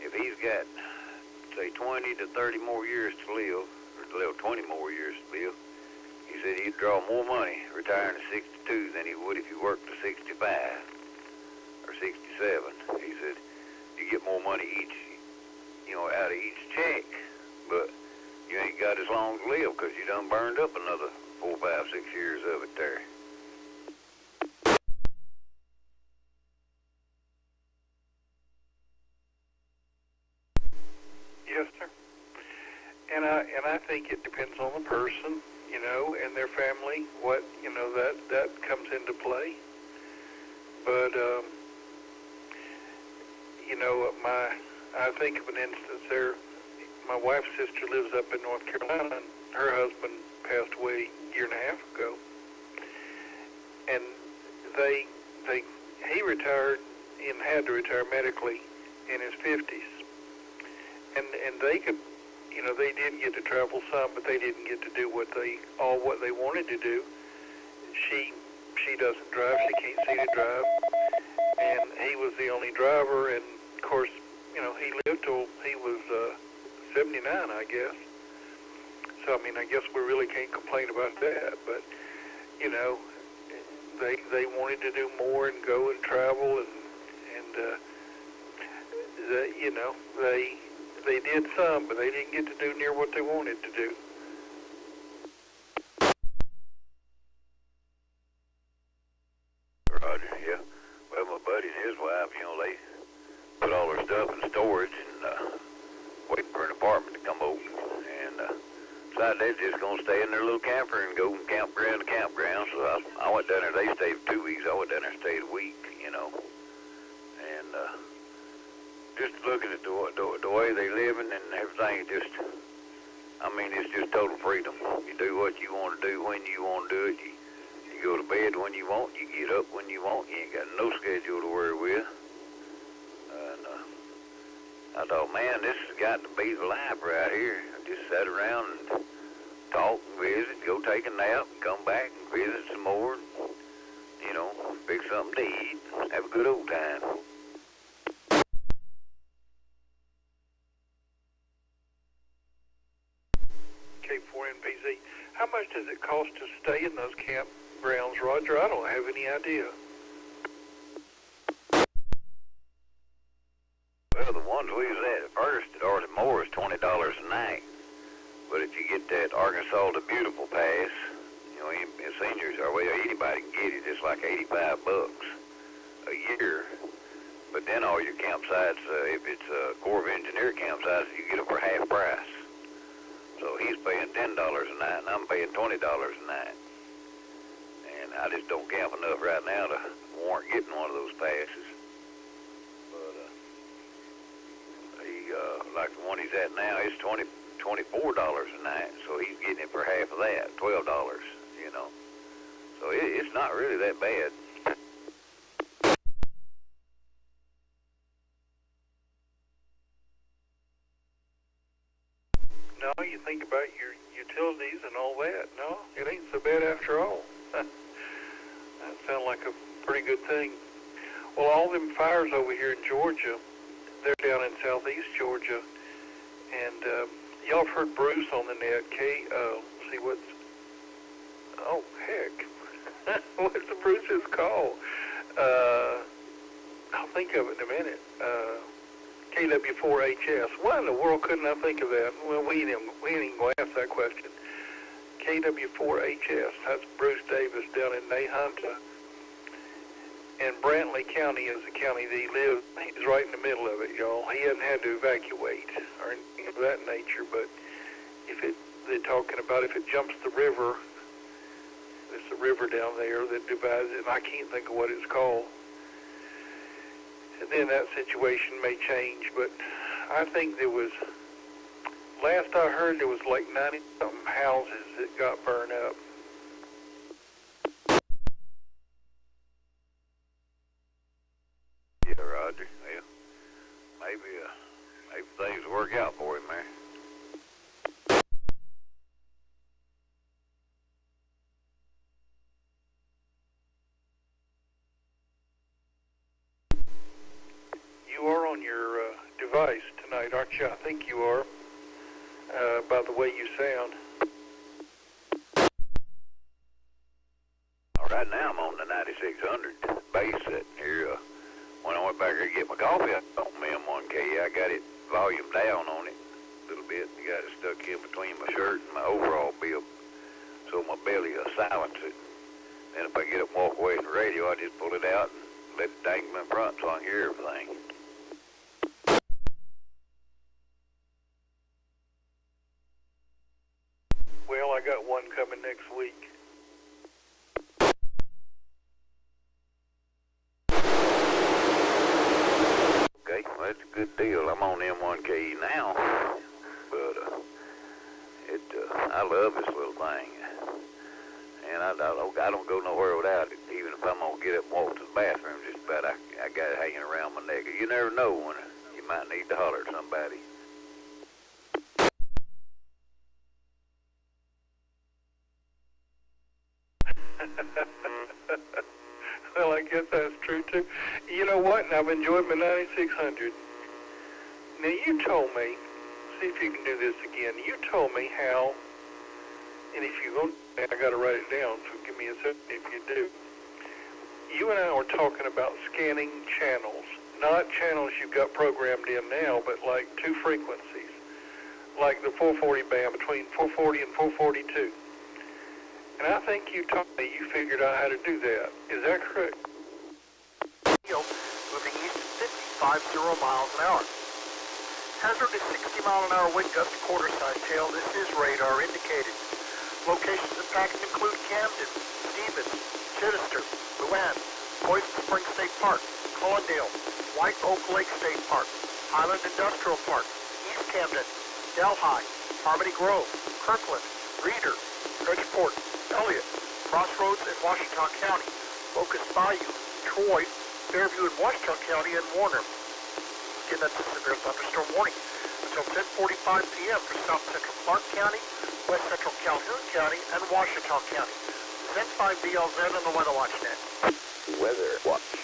if he's got, say, 20 to 30 more years to live, or 20 more years to live, he said he'd draw more money retiring at 62 than he would if he worked to 65 or 67. He said you get more money out of each check, but you ain't got as long to live because you done burned up another 4, 5, 6 years of it there. Yes, sir. And I think it depends on the person, and their family, what, that comes into play. But, I think of an instance there. My wife's sister lives up in North Carolina, and her husband passed away a year and a half ago. And he retired and had to retire medically in his 50s. And they could, they did get to travel some, but they didn't get to do what they wanted to do. She doesn't drive. She can't see to drive. And he was the only driver. And of course, he lived till he was 79, I guess. So, I guess we really can't complain about that. But, they wanted to do more and go and travel, and they did some, but they didn't get to do near what they wanted to do. Roger, yeah. Well, my buddy and his wife, they put all their stuff in storage and waiting for an apartment to come open. And decided they're just going to stay in their little camper and go from campground to campground. So I went down there. They stayed for 2 weeks. I went down there and stayed a week, And just looking at the way they living and everything, it's just total freedom. You do what you want to do when you want to do it. You go to bed when you want. You get up when you want. You ain't got no schedule to worry with. And I thought, man, this has got to be the life right here. I just sat around and talk and visit, go take a nap, and come back and visit some more. Pick something to eat, have a good old time. N5CG. How much does it cost to stay in those campgrounds, Roger? I don't have any idea. Well, the ones we was at first at Artie Moore is $20 a night. But if you get that Arkansas the Beautiful pass, seniors or anybody can get it. It's like $85 a year. But then all your campsites, if it's a Corps of Engineer campsites, you get them for half price. So he's paying $10 a night, and I'm paying $20 a night. And I just don't camp enough right now to warrant getting one of those passes. But like the one he's at now, it's $24 a night, so he's getting it for half of that, $12, So it's not really that bad. you think about your utilities and all that. No, it ain't so bad after all. That sounds like a pretty good thing. Well, all them fires over here in Georgia, they're down in southeast Georgia, and y'all have heard Bruce on the net. See what's, oh heck, what's the Bruce's call? I'll think of it in a minute. KW4HS. Why in the world couldn't I think of that? Well, we ain't even going to ask that question. KW4HS. That's Bruce Davis down in Nahunta. And Brantley County is the county that he lives. He's right in the middle of it, y'all. He hasn't had to evacuate or anything of that nature, but they're talking about if it jumps the river, there's a river down there that divides it, and I can't think of what it's called. And then that situation may change, but I think there was, last I heard, there was like 90-something houses that got burned up. Yeah, Roger. Yeah. Maybe things will work out for him there. You are on your device tonight, aren't you? I think you are, by the way you sound. Right now I'm on the 9600 base set here. When I went back there to get my coffee on my M1K, I got it volume down on it a little bit. I got it stuck in between my shirt and my overall bib, so my belly will silence it. Then if I get up and walk away from the radio, I just pull it out and let it dangle in front so I can hear everything. Well, I got one coming next week. Okay, well, that's a good deal. I'm on M1K now, but I love this little thing, and I don't go nowhere without it. Even if I'm gonna get up and walk to the bathroom, just about I got it hanging around my neck. You never know when you might need to holler at somebody. Well, I guess that's true too. You know what? I've enjoyed my 9600. Now you told me, see if you can do this again. You told me how, and if you go, I got to write it down. So give me a second if you do. You and I were talking about scanning channels, not channels you've got programmed in now, but like two frequencies, like the 440 band between 440 and 442. And I think you told me you figured out how to do that. Is that correct? Moving east at 50 miles an hour. Hazard is 60 mile an hour wind gust quarter-size tail. This is radar indicated. Locations impacted include Camden, Stevens, Chittister, Luann, Poison Springs State Park, Collindale, White Oak Lake State Park, Highland Industrial Park, East Camden, Delhi, Harmony Grove, Kirkland, Reeder, Bridgeport, Elliott, Crossroads in Washita County, Locust Bayou, Troy, Fairview in Washita County, and Warner. Again, that's a severe thunderstorm warning until 10:45 p.m. for South Central Clark County, West Central Calhoun County, and Washita County. N5BLZ on the Weather Watch net. Weather watch.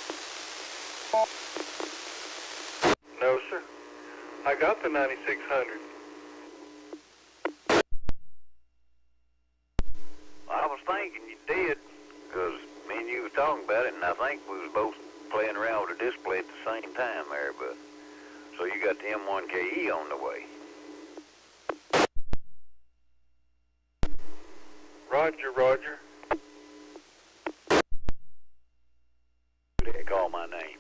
No, sir. I got the 9600. I was thinking you did, because me and you were talking about it, and I think we was both playing around with the display at the same time there, but so you got the M1KE on the way. Roger, Roger. You didn't call my name.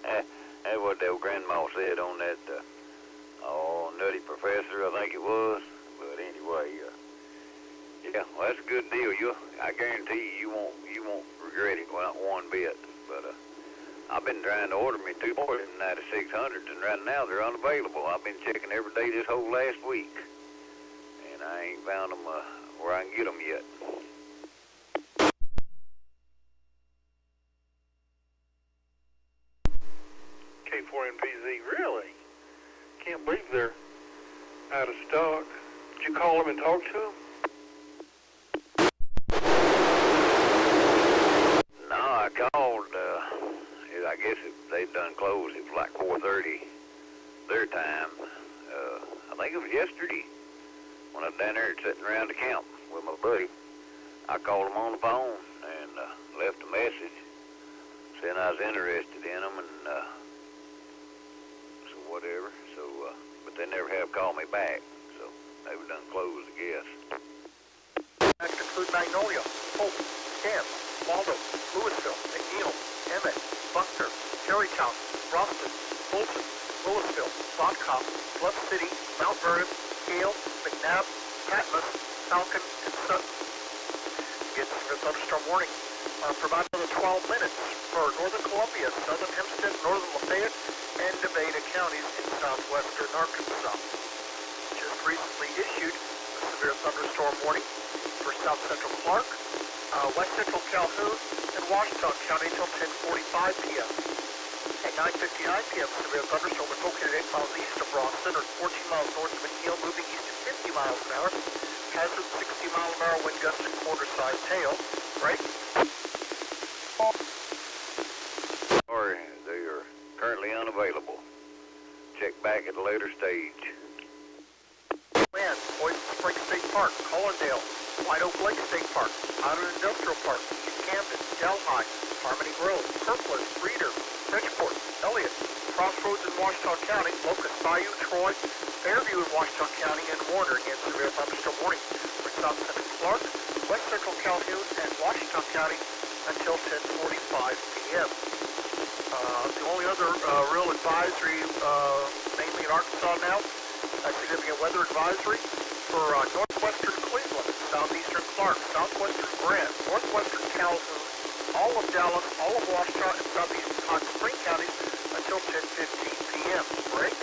That's what the old grandma said on that, nutty professor, I think it was. But anyway, yeah, well, that's a good deal. I guarantee you won't regret it, not one bit. But I've been trying to order me 2 more than 9600s, and right now they're unavailable. I've been checking every day this whole last week, and I ain't found them where I can get them yet. K4NPZ, really? Can't believe they're out of stock. Did you call them and talk to them? No, I called, I guess they'd done closed. It was like 4:30 their time. I think it was yesterday when I was down there sitting around the camp with my buddy. I called them on the phone and left a message saying I was interested in them and so whatever. So, but they never have called me back. So they were done closed, I guess. That include Magnolia, Hope, Camp, Waldo, Louisville, McNeil, Emmett, Buckner, Terrytown, Ruston, Fulton, Louisville, Broadcom, Bluff City, Mount Vernon, Hale, McNabb, Patmos, Falcon, and Sutton. Again, severe thunderstorm warning for about another 12 minutes for northern Columbia, southern Hempstead, northern Lafayette, and Nevada counties in southwestern Arkansas. Just recently issued a severe thunderstorm warning for south central Clark, west central Calhoun, and Washington County until 10:45 p.m. At 9:59 p.m., severe thunderstorm was located 8 miles east of Boston, or 14 miles north of McNeil, moving east at 50 miles an hour. Hazard 60-mile-an-hour wind gusts and quarter-sized hail. Right? Or they are currently unavailable. Check back at a later stage. Land, Poison Springs State Park, Collindale, White Oak Lake State Park, Outer Industrial Park, East Camden, Delhi, Harmony Grove, Kirkland, Reeder, Bridgeport, Elliott, Crossroads in Washita County, Locust Bayou, Troy, Fairview in Washita County, and Warner. Again, severe thunderstorm warning for south central Clark, west central Calhoun, and Washita County until 10:45 p.m. The only other real advisory, mainly in Arkansas now, a significant weather advisory for northwestern Cleveland, southeastern Clark, southwestern Grant, northwestern Calhoun, all of Dallas, all of Washita, and southeastern Hot Spring counties until 10:15 p.m. Break.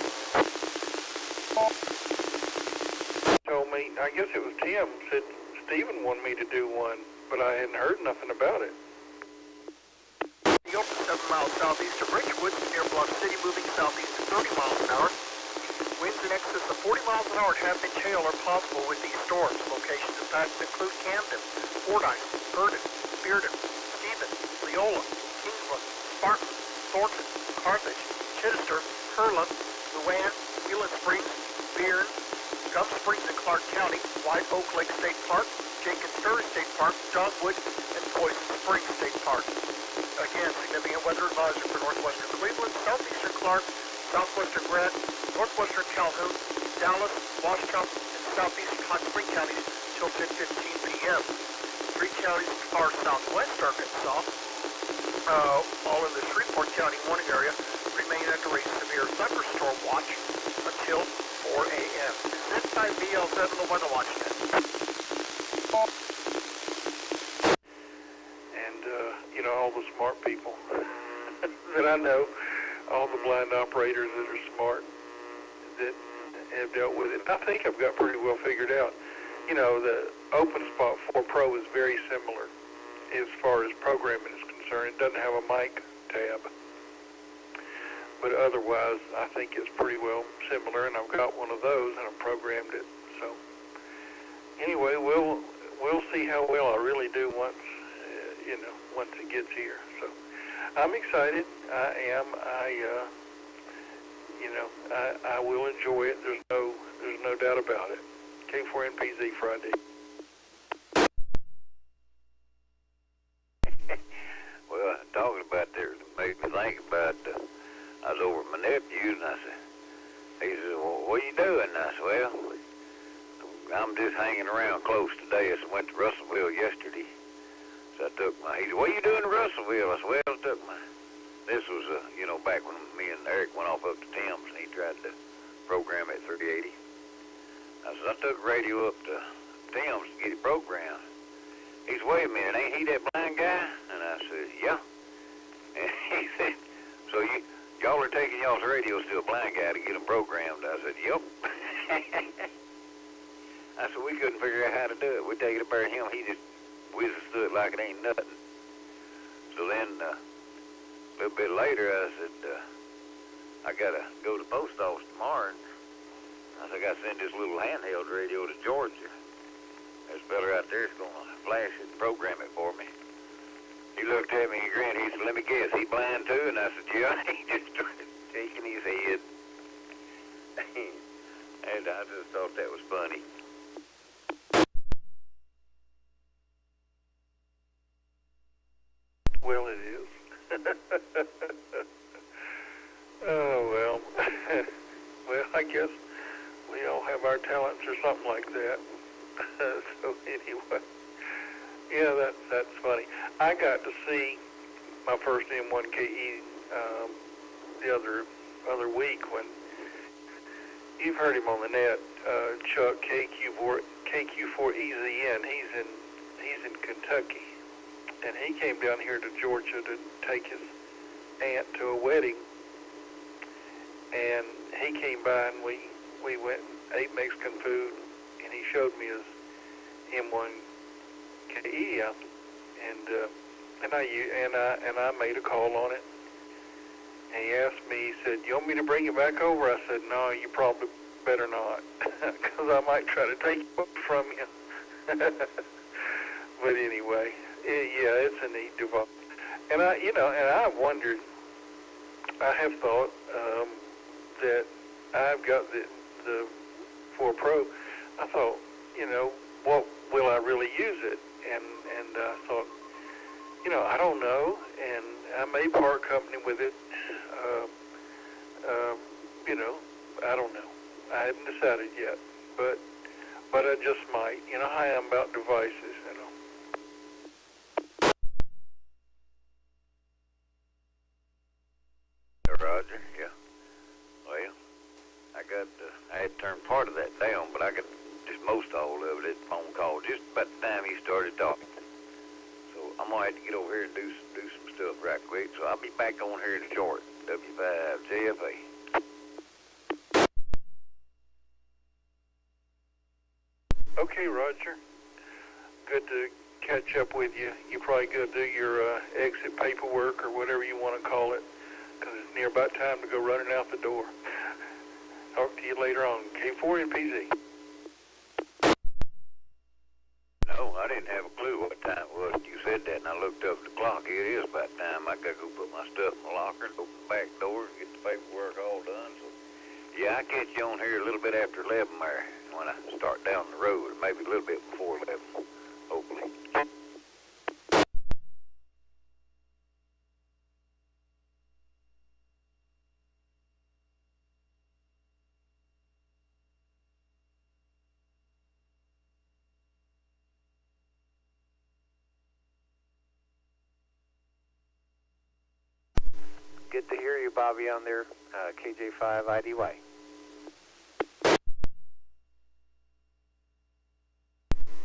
Told me, I guess it was Tim, said Stephen wanted me to do one, but I hadn't heard nothing about it. The open 7 miles southeast of Ridgewood, near Bluff City, moving southeast at 30 miles an hour. Winds in excess of 40 miles an hour at half-inch hail are possible with these storms. Locations impacted include Camden, Fordyce, Verdon, Bearden, Stephen, Leola, Kingsland, Spartan, Thornton, Carthage, Chittister, Herlin, Luann, Wheeling Springs, Bearn, Gulf Springs in Clark County, White Oak Lake State Park, Jenkins Ferry State Park, Dogwood, and Poison Springs State Park. Again, significant weather advisory for northwestern Cleveland, southeastern Clark, southwestern Grant, northwestern Calhoun, Dallas, Washita, and southeastern Hot Spring counties till 10:15 p.m. 3 counties are southwest Arkansas, all in the Shreveport County warning area, remain under a severe thunderstorm watch until 4 a.m. This is N5BL7, the Weather Watch Net. And, all the smart people that I know, all the blind operators that are smart, that have dealt with it. I think I've got pretty well figured out. The OpenSpot 4 Pro is very similar as far as programming is concerned. It doesn't have a mic tab. But otherwise, I think it's pretty well similar, and I've got one of those, and I've programmed it. So, anyway, we'll see how well I really do once it gets here. So, I'm excited. I am. I will enjoy it. There's no doubt about it. K4NPZ Friday. Well, talking about there made me think about, I was over at my nephew's, and he said, well, what are you doing? And I said, well, I'm just hanging around close today. I went to Russellville yesterday. So I took he said, what are you doing in Russellville? I said, well, I took this was, back when me and Eric went off up to Tim's, and he tried to program at 380. I said, I took the radio up to Tim's to get it programmed. He said, wait a minute, ain't he that blind guy? And I said, yeah. And he said, so y'all are taking y'all's radios to a blind guy to get them programmed? I said, yep. I said, we couldn't figure out how to do it. We take it up there to him, he just whizzes through it like it ain't nothing. So then, a little bit later, I said, I got to go to the post office tomorrow. And I said, I got to send this little handheld radio to Georgia. This fella out there is going to flash it and program it for me. He looked at me, he grinned, he said, let me guess, he blind too? And I said, yeah. He just started shaking his head. And I just thought that was funny. Well, it is. Oh, well. Well, I guess we all have our talents or something like that. So anyway, yeah, that's funny. I got to see my first N5CG the other week when you've heard him on the net, Chuck KQ4EZN. He's in Kentucky, and he came down here to Georgia to take his aunt to a wedding. And he came by and we went and ate Mexican food, and he showed me his N5CG, and I made a call on it. And he asked me, he said, "You want me to bring it back over?" I said, "No, you probably better not, because I might try to take it from you." But anyway, yeah, it's a neat device. And I wondered, I have thought that I've got the 4 Pro. I thought, what will I really use it? And I thought, I don't know, and I may part company with it. I don't know. I haven't decided yet, but I just might. You know how I am about devices, Roger, yeah. Well, I had turned part of that down, but I got just most all of it at the phone call just about the time he started talking. So I'm going to have to get over here and do some stuff right quick. So I'll be back on here in a short. W5DI. Okay, Roger. Good to catch up with you. You probably go do your exit paperwork or whatever you want to call it, because it's near about time to go running out the door. Talk to you later on. K4 and PZ. No, I didn't have a clue what time it was. You said that, and I looked up at the clock. It is about time. I got to go put my stuff in my locker and open the back door and get the paperwork all done. So, yeah, I'll catch you on here a little bit after 11 there when I start down the road, or maybe a little bit before 11, hopefully. Good to hear you, Bobby, on there, KJ5DI.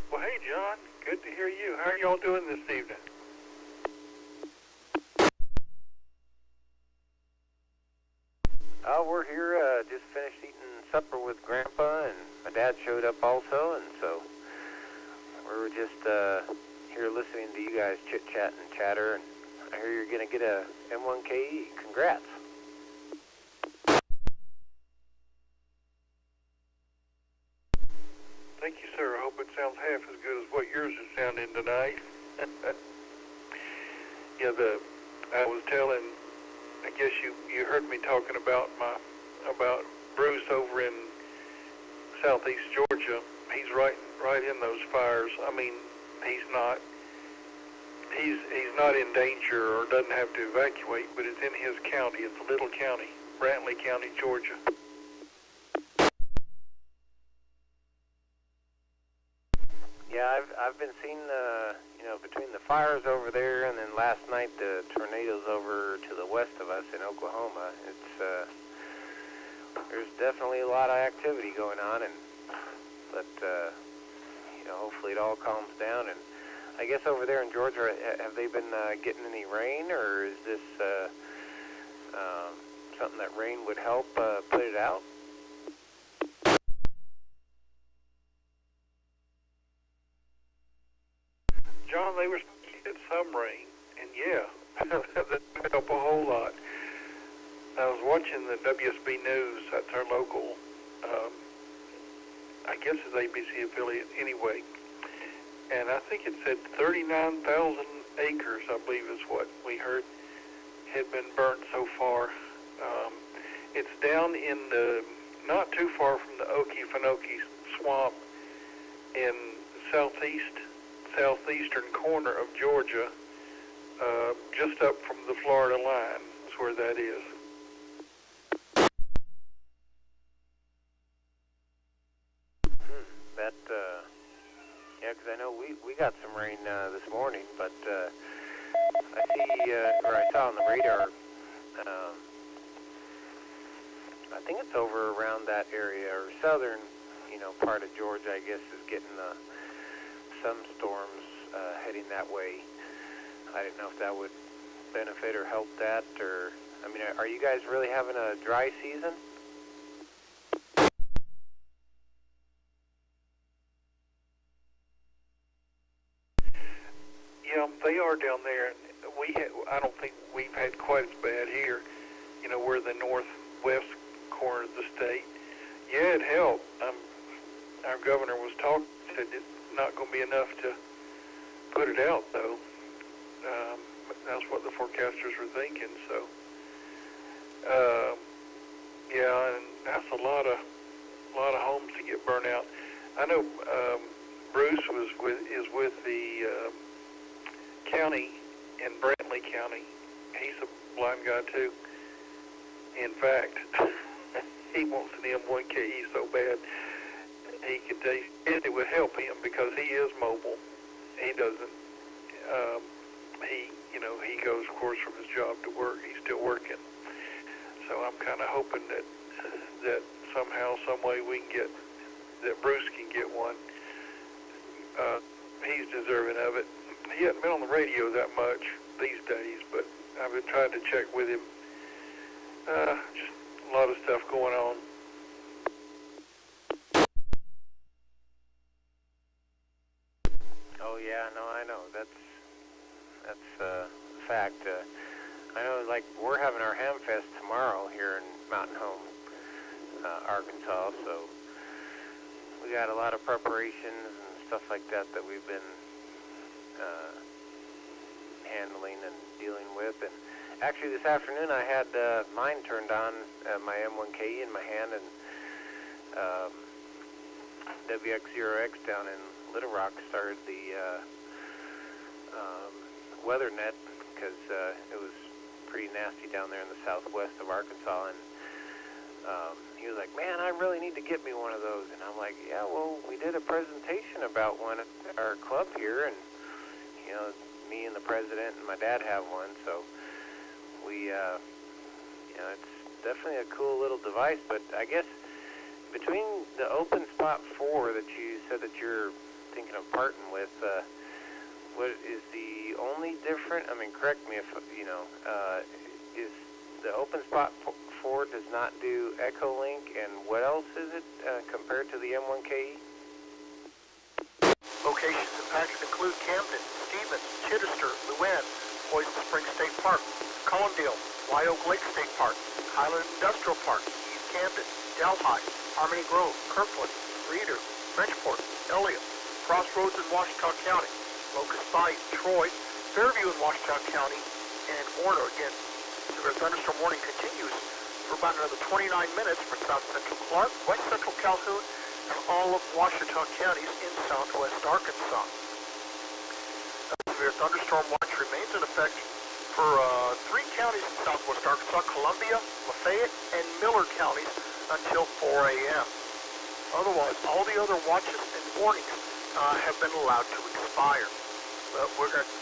Well, hey, John. Good to hear you. How are y'all doing this evening? Oh, we're here, just finished eating supper with Grandpa, and my dad showed up also, and so we were just here listening to you guys chit-chat and chatter, and I hear you're going to get a N5CG. Congrats. Thank you, sir. I hope it sounds half as good as what yours is sounding tonight. Yeah, I was telling, I guess you heard me talking about Bruce over in southeast Georgia. He's right in those fires. I mean, he's not in danger or doesn't have to evacuate, but it's in his county. It's a little county, Brantley County, Georgia. Yeah, I've been seeing between the fires over there and then last night the tornadoes over to the west of us in Oklahoma. It's there's definitely a lot of activity going on, but hopefully it all calms down. And I guess over there in Georgia, have they been getting any rain, or is this something that rain would help put it out? John, they were supposed to get some rain, and yeah, that would help a whole lot. I was watching the WSB News, that's our local guess it's ABC affiliate anyway. And I think it said 39,000 acres, I believe is what we heard, had been burnt so far. It's down in the, not too far from the Okefenokee swamp in southeastern corner of Georgia, just up from the Florida line is where that is. Yeah, because I know we got some rain this morning, but I see, or I saw on the radar, I think it's over around that area, or southern, part of Georgia, I guess, is getting some storms heading that way. I didn't know if that would benefit or help that, or, I mean, are you guys really having a dry season? Yeah, they are down there, and I don't think we've had quite as bad here. We're the northwest corner of the state. Yeah, it helped. Our governor was talking, said it's not going to be enough to put it out, though. That's what the forecasters were thinking. So, yeah, and that's a lot of homes to get burnt out. I know Bruce is with the county in Brantley County. He's a blind guy too. In fact, he wants an M1KE so bad. He could say it would help him because he is mobile. He doesn't. He goes, of course, from his job to work. He's still working. So I'm kind of hoping that somehow, some way, that Bruce can get one. He's deserving of it. He hasn't been on the radio that much these days, but I've been trying to check with him. Just a lot of stuff going on. Oh yeah, no, I know. That's a fact. I know, like, we're having our Ham Fest tomorrow here in Mountain Home, Arkansas, so we got a lot of preparations and stuff like that we've been handling and dealing with. And actually this afternoon I had mine turned on, my M1KE in my hand, and WX0X down in Little Rock started the weather net because it was pretty nasty down there in the southwest of Arkansas, and he was like, man, I really need to get me one of those. And I'm like, yeah, well, we did a presentation about one at our club here, and me and the president and my dad have one, so we it's definitely a cool little device. But I guess between the open spot 4 that you said that you're thinking of parting with, what is the only different? I mean, correct me if is the open spot 4 does not do Echolink, and what else is it compared to the M1KE? Locations impacted include Camden, Stevens, Chittister, Luann, Poison Springs State Park, Collindale, White Oak Lake State Park, Highland Industrial Park, East Camden, Delhi, Harmony Grove, Kirkland, Reeder, Frenchport, Elliott, Crossroads in Washita County, Locust Bight, Troy, Fairview in Washita County, and Warner. Again, severe thunderstorm warning continues for about another 29 minutes for South Central Clark, West Central Calhoun, and all of Washita counties in southwest Arkansas. Severe thunderstorm watch remains in effect for 3 counties in southwest Arkansas, Columbia, Lafayette, and Miller counties until 4 a.m. Otherwise, all the other watches and warnings have been allowed to expire. But we're going to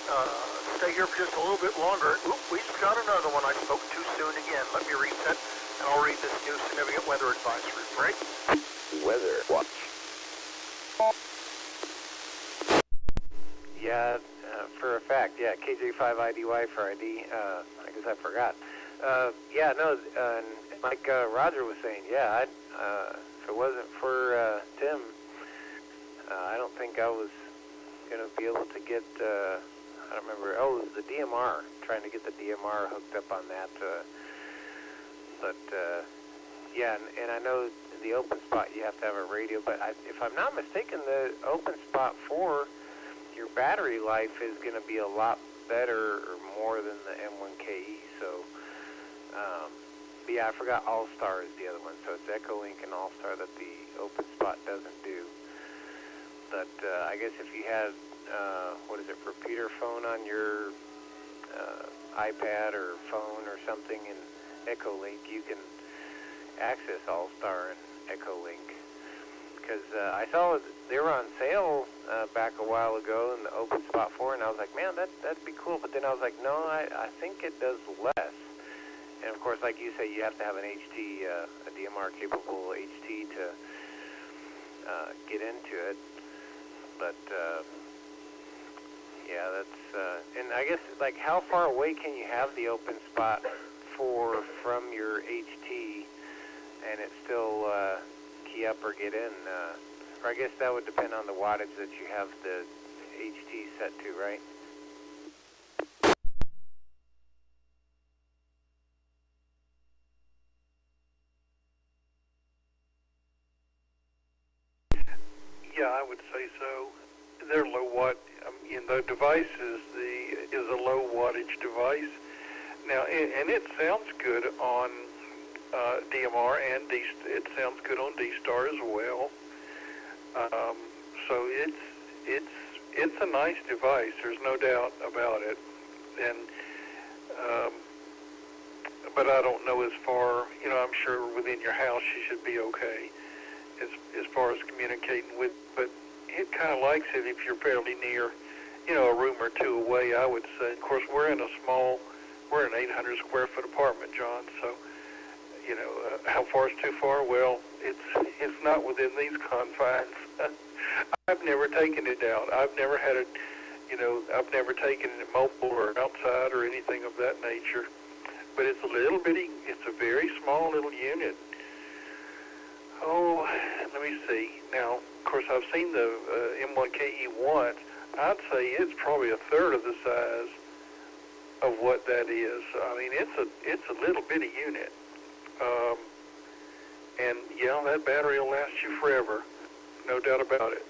stay here for just a little bit longer. Oop, we just got another one. I spoke too soon again. Let me reset, and I'll read this new significant weather advisory. Break. Weather watch. Yeah, for a fact, yeah, KG5DI for ID. I guess I forgot. Yeah, no, like Roger was saying, yeah, if it wasn't for Tim, I don't think I was going to be able to get, I don't remember, it was the DMR, trying to get the DMR hooked up on that. But Yeah, and I know the open spot you have to have a radio, but if I'm not mistaken, the open spot for your battery life is going to be a lot better or more than the M1KE. So, but yeah, I forgot All-Star is the other one. So it's Echolink and All-Star that the open spot doesn't do. But I guess if you had, repeater phone on your iPad or phone or something in Echolink, you can access All-Star and Echolink. Because I saw they were on sale back a while ago in the open spot 4, and I was like, man, that'd be cool. But then I was like, no, I think it does less. And of course, like you say, you have to have an HT, a DMR-capable HT to get into it. But yeah, that's and I guess, like, how far away can you have the open spot from your HT and it still key up or get in? Or I guess that would depend on the wattage that you have the HT set to, right? Yeah, I would say so. They're low watt. The device is a low wattage device. Now, and it sounds good on DMR, and it sounds good on D-Star as well. So it's a nice device. There's no doubt about it. And but I don't know as far. I'm sure within your house you should be okay as far as communicating with. But it kind of likes it if you're fairly near, a room or two away, I would say. Of course, we're an 800 square foot apartment, John, so, how far is too far? Well, it's not within these confines. I've never taken it out. I've never had it, I've never taken it mobile or outside or anything of that nature. But it's it's a very small little unit. Oh, let me see. Now, of course, I've seen the M1KE once. I'd say it's probably a third of the size of what that is. I mean, it's a little bitty unit. And, that battery will last you forever. No doubt about it.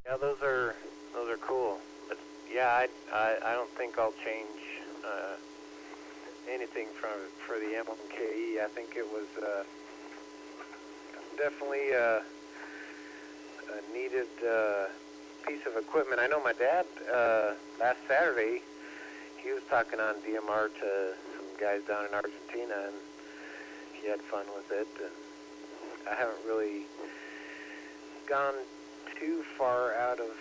Yeah, those are cool. But yeah, I don't think I'll change anything for the M1KE. I think it was definitely a needed piece of equipment. I know my dad last Saturday, he was talking on DMR to some guys down in Argentina, and he had fun with it. And I haven't really gone too far out of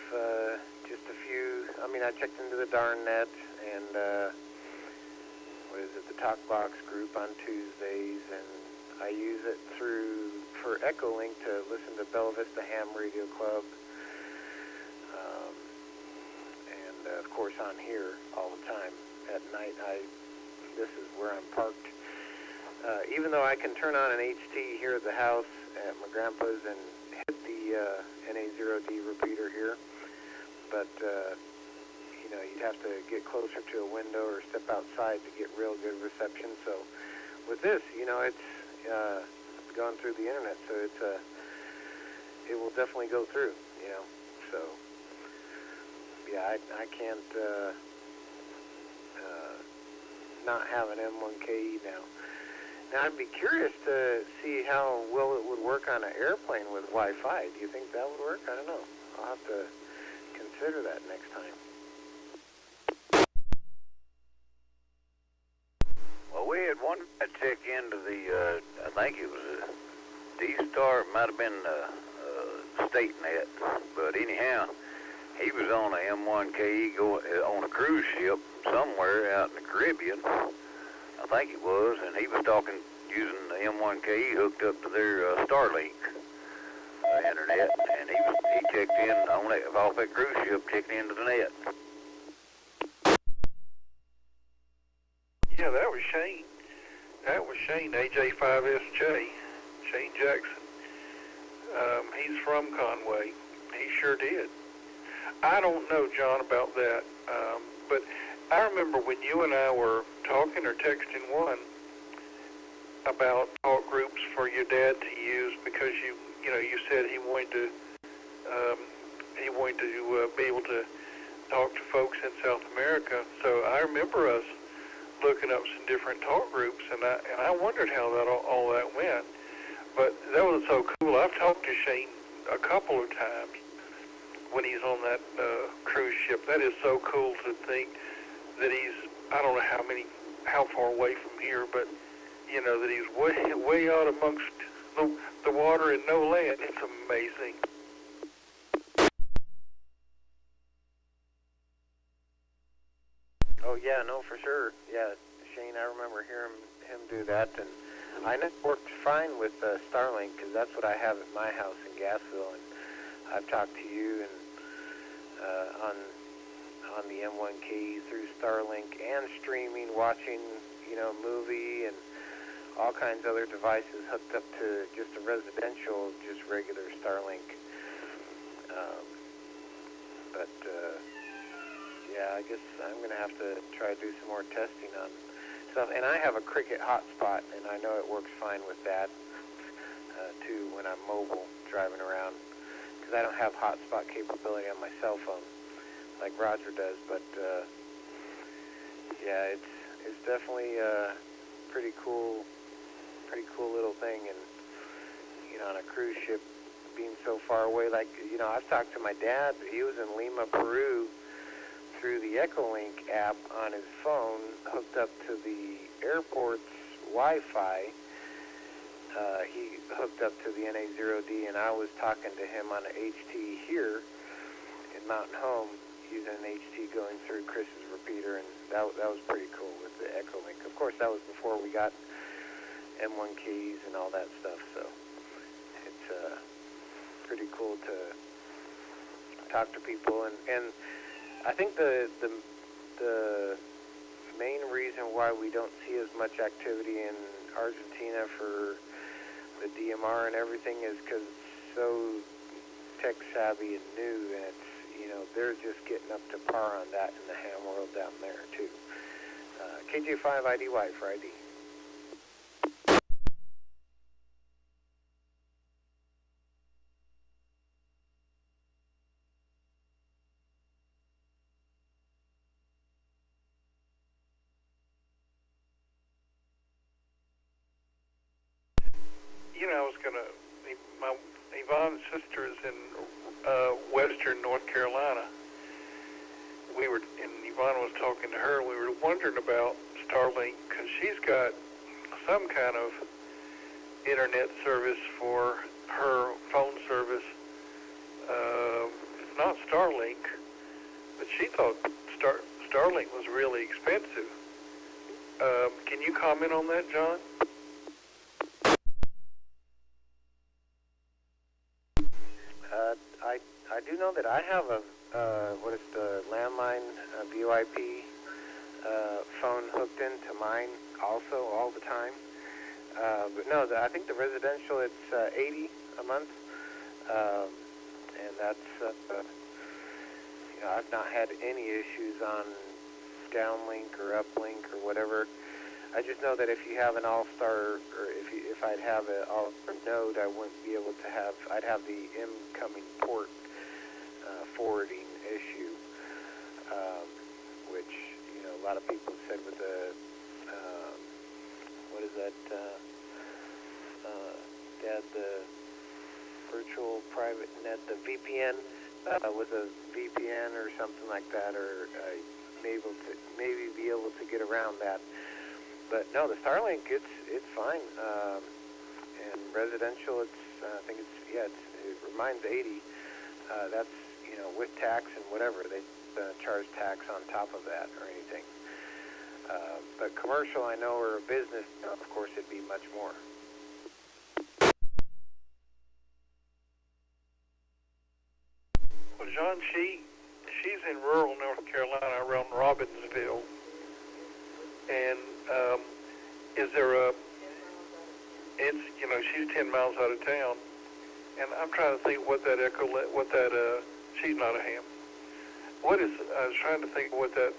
just a few. I mean, I checked into the DARNet and the TalkBox group on Tuesdays, and I use it for Echolink to listen to Bella Vista Ham Radio Club, and of course on here all the time at night. This is where I'm parked. Even though I can turn on an HT here at the house at my grandpa's and hit the NA0D repeater here, but you'd have to get closer to a window or step outside to get real good reception. So with this, it's gone through the internet, so it will definitely go through, So yeah, I can't not have an M1KE now. Now, I'd be curious to see how well it would work on an airplane with Wi-Fi. Do you think that would work? I don't know. I'll have to consider that next time. Well, we had one guy check into the, I think it was a D-Star, it might have been State Net, but anyhow, he was on a M1KE on a cruise ship somewhere out in the Caribbean, I think it was, and he was talking using the M1KE hooked up to their Starlink internet, and he checked in on that, off that cruise ship, checked into the net. Yeah, that was Shane. That was Shane, AJ5SJ, Shane Jackson. He's from Conway. He sure did. I don't know, John, about that. But I remember when you and I were talking or texting one about talk groups for your dad to use because you said he wanted to be able to talk to folks in South America. So I remember us looking up some different talk groups, and I wondered how that all that went. But that was so cool. I've talked to Shane a couple of times when he's on that cruise ship. That is so cool to think that he's, I don't know how far away from here, but that he's way out amongst the water and no land. It's amazing. Oh yeah, no, for sure. Yeah, Shane, I remember hearing him do that, and I know it worked fine with Starlink because that's what I have at my house in Gassville, and I've talked to you and on the M1K through Starlink and streaming, watching movie and all kinds of other devices hooked up to just a residential, just regular Starlink. Yeah, I guess I'm going to have to try to do some more testing on stuff. And I have a Cricket hotspot, and I know it works fine with that, too, when I'm mobile, driving around. Because I don't have hotspot capability on my cell phone like Roger does. But, yeah, it's definitely a pretty cool little thing. And, on a cruise ship, being so far away, like, I've talked to my dad. He was in Lima, Peru, through the Echolink app on his phone, hooked up to the airport's Wi-Fi. He hooked up to the NA0D, and I was talking to him on an HT here in Mountain Home, using an HT going through Chris's repeater, and that was pretty cool with the Echolink. Of course, that was before we got M1Ks and all that stuff, so it's pretty cool to talk to people, and I think the main reason why we don't see as much activity in Argentina for the DMR and everything is because it's so tech savvy and new, and it's they're just getting up to par on that in the ham world down there too. KG5DI for ID. Yvonne's sister is in western North Carolina. Yvonne was talking to her, and we were wondering about Starlink because she's got some kind of internet service for her phone service. It's not Starlink, but she thought Starlink was really expensive. Can you comment on that, John? I do know that I have a the landline VoIP phone hooked into mine also all the time. But no, I think the residential it's $80 a month, and that's I've not had any issues on downlink or uplink or whatever. I just know that if you have an all-star, or if I'd have an all-star node, I wouldn't be able to have, I'd have the incoming port forwarding issue, which, a lot of people said with the, what is that, Dad, the virtual private net, the VPN, with a VPN or something like that, or maybe be able to get around that. But no, the Starlink, it's fine. And residential, I think it reminds 80. That's, with tax and whatever, they charge tax on top of that or anything. But commercial, I know, or a business, of course, it'd be much more. Well, John, she's in rural North Carolina around Robbinsville. And is there she's 10 miles out of town, and I'm trying to think what that she's not a ham. what is, I was trying to think of what that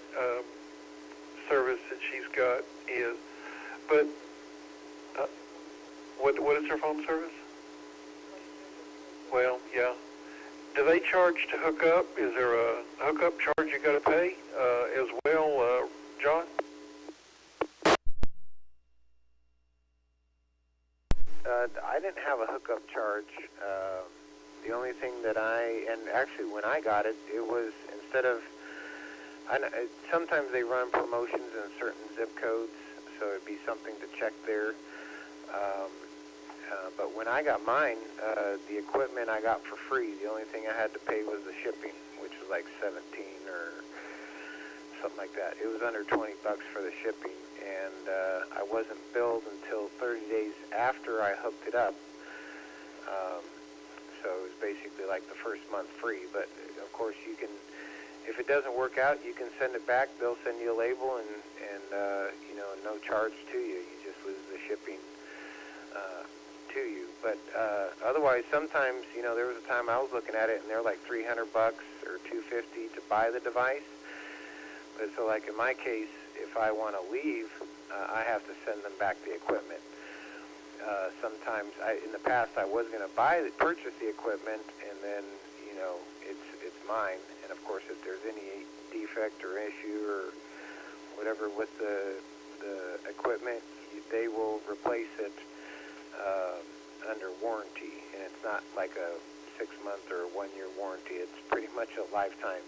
service that she's got is, but what is her phone service? Well, yeah. Do they charge to hook up? Is there a hookup charge you got to pay as well, John? I didn't have a hookup charge. The only thing that and actually when I got it, it was instead of, sometimes they run promotions in certain zip codes, so it'd be something to check there. But when I got mine, the equipment I got for free. The only thing I had to pay was the shipping, which was like $17 or something like that. It was under $20 for the shipping, and I wasn't billed until 30 days after I hooked it up. So it was basically like the first month free. But of course, you can, if it doesn't work out, you can send it back. They'll send you a label and you know, no charge to you. You just lose the shipping to you. But otherwise, sometimes, you know, there was a time I was looking at it and they're like $300 or $250 to buy the device. But so like in my case, if I want to leave, I have to send them back the equipment. Sometimes, in the past, I was going to purchase the equipment, and then, you know, it's mine. And of course, if there's any defect or issue or whatever with the equipment, they will replace it under warranty. And it's not like a 6-month or 1-year warranty. It's pretty much a lifetime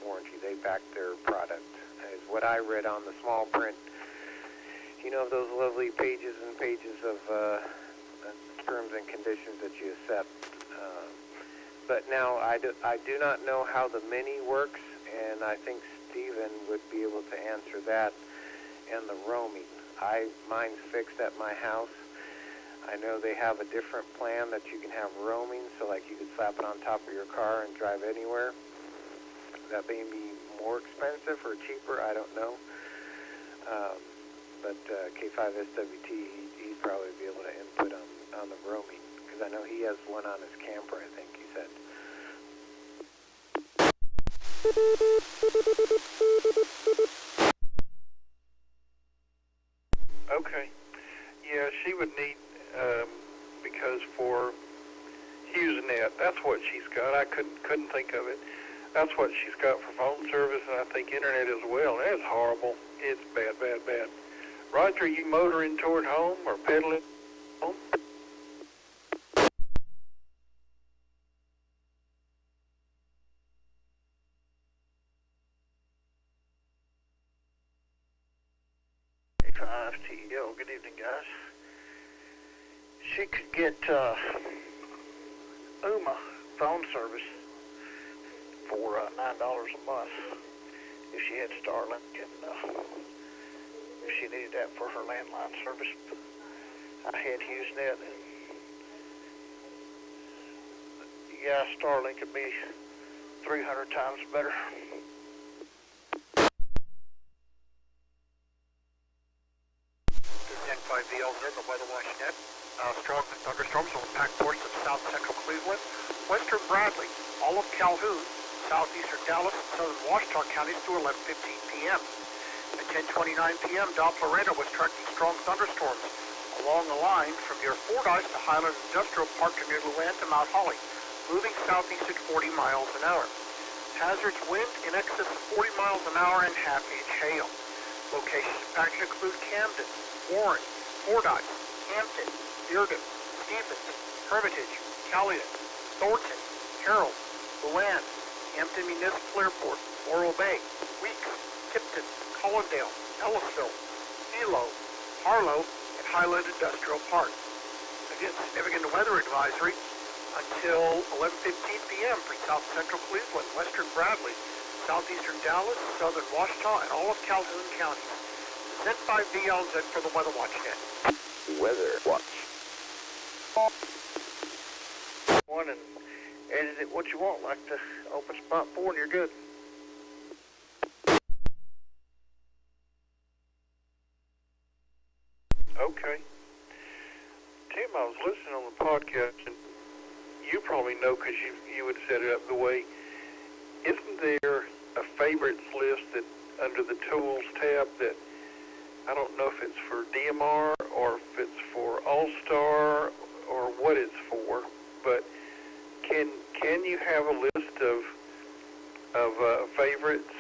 warranty. They back their product, is what I read on the small print. You know, those lovely pages and pages of terms and conditions that you accept. But now I do not know how the Mini works, and I think Stephen would be able to answer that, and the roaming. Mine's fixed at my house. I know they have a different plan that you can have roaming, so like you could slap it on top of your car and drive anywhere. That may be more expensive or cheaper, I don't know. But K5SWT, he'd probably be able to input on the roaming, because I know he has one on his camper, I think he said. Okay. Yeah, she would need, because for HughesNet, that's what she's got. I couldn't think of it. That's what she's got for phone service, and I think internet as well. And it's horrible. It's bad, bad, bad. Roger, you motoring toward home or pedaling home? A5TL, good evening, guys. She could get UMA phone service for $9 a month if she had Starlink, and if she needed that for her landline service. I had HughesNet, and yeah, Starlink could be 300 times better. This is N5CG, the Weather Watch Net. Strong thunderstorms will impact portions of south central Cleveland, western Bradley, all of Calhoun, southeastern Dallas, and southern Washita counties through 11:15 p.m. At 10:29 p.m., Doppler radar was tracking strong thunderstorms along the line from near Fordyce to Highland Industrial Park to near Luann to Mount Holly, moving southeast at 40 miles an hour. Hazards wind in excess of 40 miles an hour and half-inch hail. Locations impacted include Camden, Warren, Fordyce, Hampton, Dearden, Stevens, Hermitage, Calumet, Thornton, Carroll, Luann, Hampton Municipal Airport, Laurel Bay, Weeks, Tipton, Collindale, Ellisville, Hilo, Harlow, and Highland Industrial Park. Again, significant weather advisory until 11:15 p.m. for south central Cleveland, western Bradley, southeastern Dallas, southern Washita, and all of Calhoun County. N5CG for the Weather Watch Net. Weather Watch. One and edit it what you want, like the open spot 4, and you're good. Okay. Tim, I was listening on the podcast, and you probably know because you would set it up the way isn't there a favorites list that under the tools tab that I don't know if it's for DMR or if it's for All-Star or what it's for, but can you have a list of favorites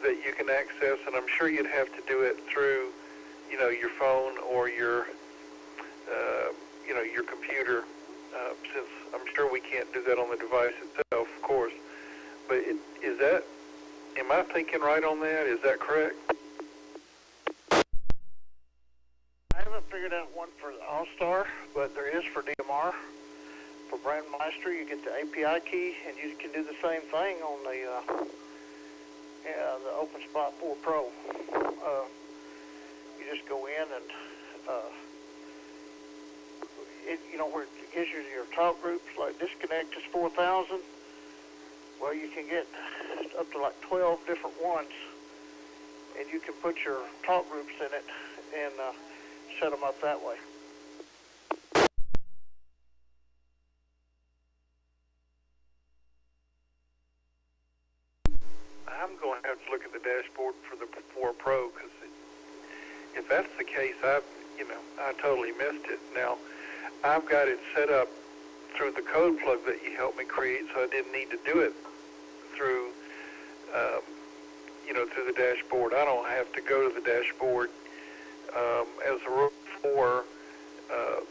that you can access? And I'm sure you'd have to do it through, your phone or your computer, since I'm sure we can't do that on the device itself, of course. But am I thinking right on that? Is that correct? I haven't figured out one for the All-Star, but there is for DMR. For Brandmeister, you get the API key, and you can do the same thing on the OpenSpot 4 Pro. You just go in and where it gives you your talk groups, like disconnect is 4,000. Well, you can get up to like 12 different ones, and you can put your talk groups in it and set them up that way. I'm going to have to look at the dashboard for the 4 Pro, because if that's the case, I totally missed it. Now, I've got it set up through the code plug that you helped me create, so I didn't need to do it through, through the dashboard. I don't have to go to the dashboard as a rule for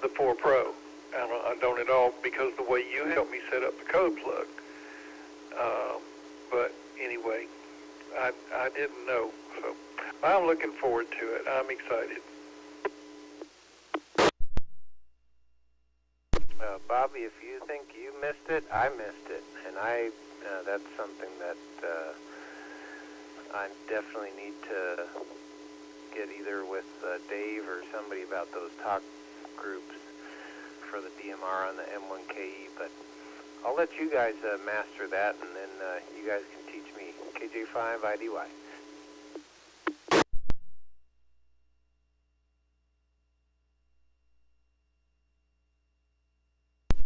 the 4 Pro. I don't at all, because the way you helped me set up the code plug. But anyway, I didn't know, so I'm looking forward to it. I'm excited. Bobby, if you think you missed it, I missed it, and that's something that I definitely need to get either with Dave or somebody about those talk groups for the DMR on the M1KE, but I'll let you guys master that, and then you guys can teach me KG5DI.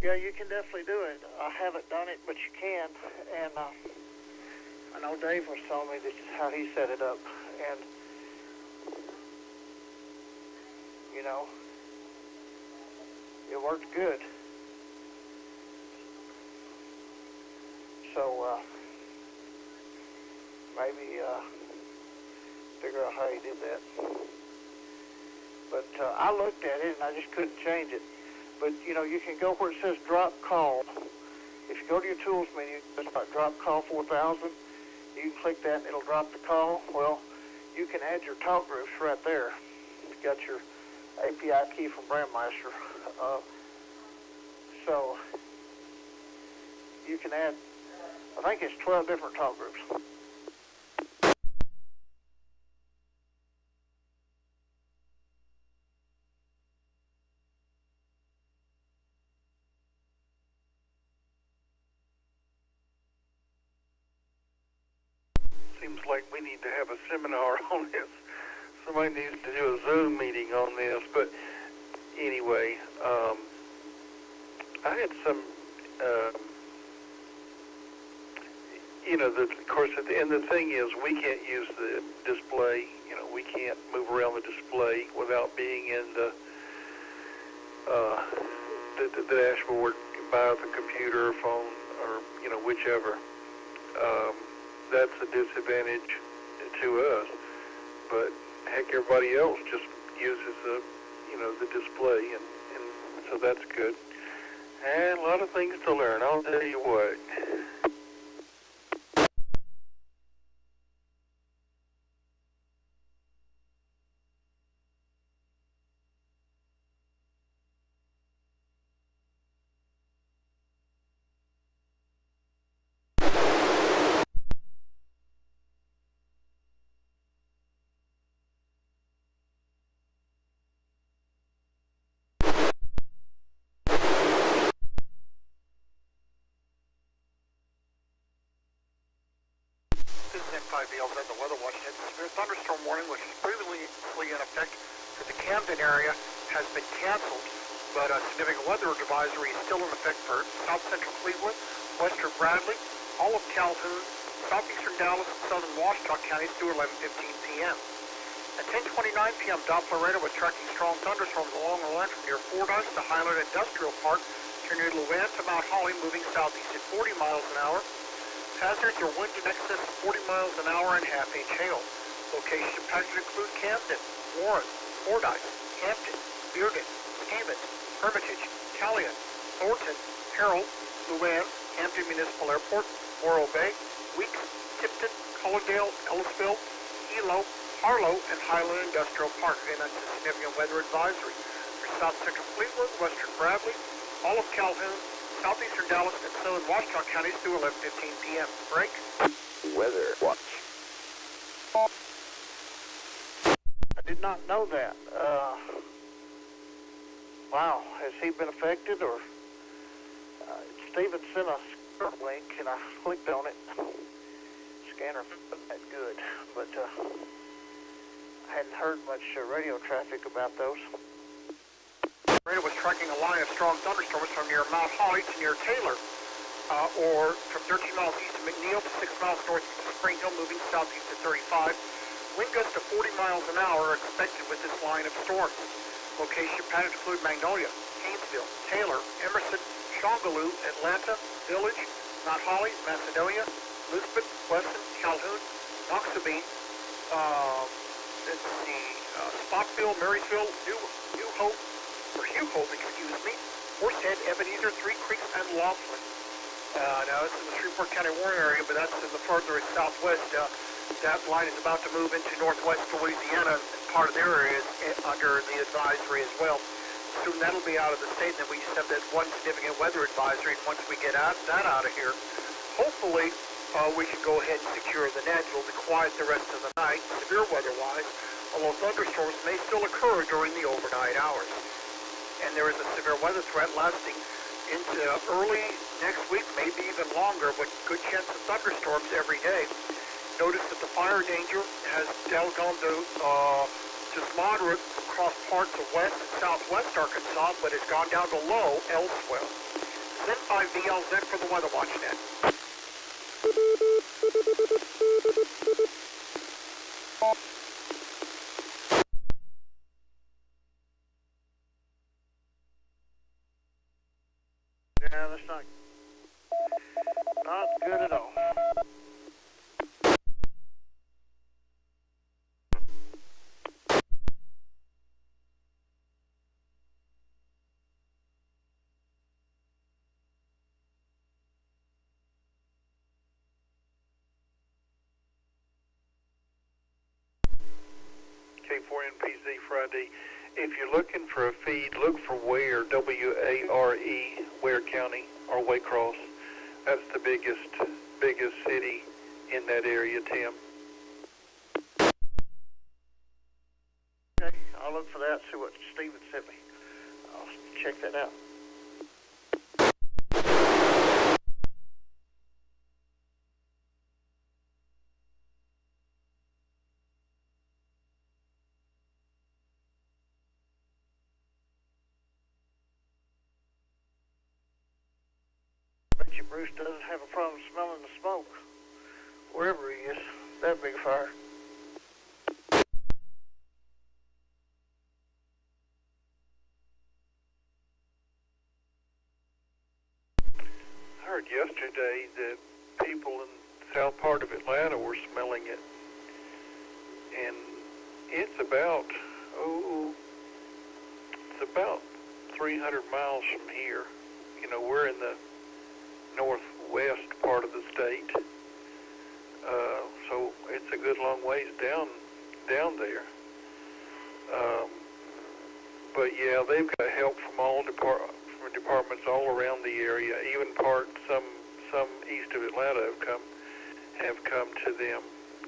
Yeah, you can definitely do it. I haven't done it, but you can. And I know Dave was telling me this is how he set it up. And, it worked good. So, maybe figure out how he did that. But I looked at it, and I just couldn't change it. But, you can go where it says drop call. If you go to your tools menu, it's about drop call 4000. You can click that and it'll drop the call. Well, you can add your talk groups right there. You've got your API key from Brandmeister. So you can add, I think it's 12 different talk groups. Seems like we need to have a seminar on this. Somebody needs to do a Zoom meeting on this. But anyway, I had some, of course, and the thing is, we can't use the display. We can't move around the display without being in the dashboard by the computer or phone or, whichever. That's a disadvantage to us, but heck, everybody else just uses the display, and so that's good. And a lot of things to learn, I'll tell you what. Over there, the weather watch had a severe thunderstorm warning, which is previously in effect for the Camden area, has been canceled, but a significant weather advisory is still in effect for south central Cleveland, western Bradley, all of Calhoun, southeastern Dallas, and southern Washita counties through 11:15 p.m. At 10:29 p.m., Doppler radar was tracking strong thunderstorms along the line from near Fordyce to Highland Industrial Park to near Luann to Mount Holly, moving southeast at 40 miles an hour. Hazards are winds in excess of 40 miles an hour and half-inch hail. Locations of hazards include Camden, Warren, Fordyce, Hampton, Bearden, Stevens, Hermitage, Callion, Thornton, Harold, Luann, Hampton Municipal Airport, Morro Bay, Weeks, Tipton, Cullendale, Ellisville, Hilo, Harlow, and Highland Industrial Park. Again, that's a significant weather advisory for south central Cleveland, western Bradley, all of Calhoun, southeastern Dallas, and southern Washita counties through 11:15 p.m. Break. Weather watch. I did not know that. Wow, has he been affected, or Steven sent a scanner link and I clicked on it. Scanner wasn't that good, but I hadn't heard much radio traffic about those. Radar was tracking a line of strong thunderstorms from near Mount Holly to near Taylor, or from 13 miles east of McNeil to 6 miles northeast of Spring Hill, moving southeast at 35. Wind gusts of 40 miles an hour are expected with this line of storms. Location patterns include Magnolia, Haynesville, Taylor, Emerson, Shongaloo, Atlanta, Village, Mount Holly, Macedonia, Elizabeth, Weston, Calhoun, Noxubine, Spotsville, Marysville, New Hope, Horsehead, Ebenezer, Three Creeks, and Laughlin. Now, this is the Shreveport County Warren area, but that's in the furthest southwest. That line is about to move into northwest Louisiana, and part of their area is under the advisory as well. Soon that'll be out of the state, and then we just have that one significant weather advisory, and once we get that out of here, hopefully we can go ahead and secure the net. It'll be quiet the rest of the night, severe weather-wise, although thunderstorms may still occur during the overnight hours. And there is a severe weather threat lasting into early next week, maybe even longer, with good chance of thunderstorms every day. Notice that the fire danger has gone to just moderate across parts of west and southwest Arkansas, but has gone down to low elsewhere. N5CG for the Weather Watch Net. Yeah, that's not good at all. K4NPZ Friday. If you're looking for a feed, look for Ware, W-A-R-E, Ware County, or Waycross. That's the biggest city in that area, Tim. Okay, I'll look for that, see what Steven sent me. I'll check that out. Bruce doesn't have a problem smelling the smoke wherever he is. That big fire. I heard yesterday that people in the south part of Atlanta were smelling it. And it's about 300 miles from here. You know, we're in the northwest part of the state, so it's a good long ways down there. But yeah, they've got help from all departments all around the area. Even some east of Atlanta have come to them.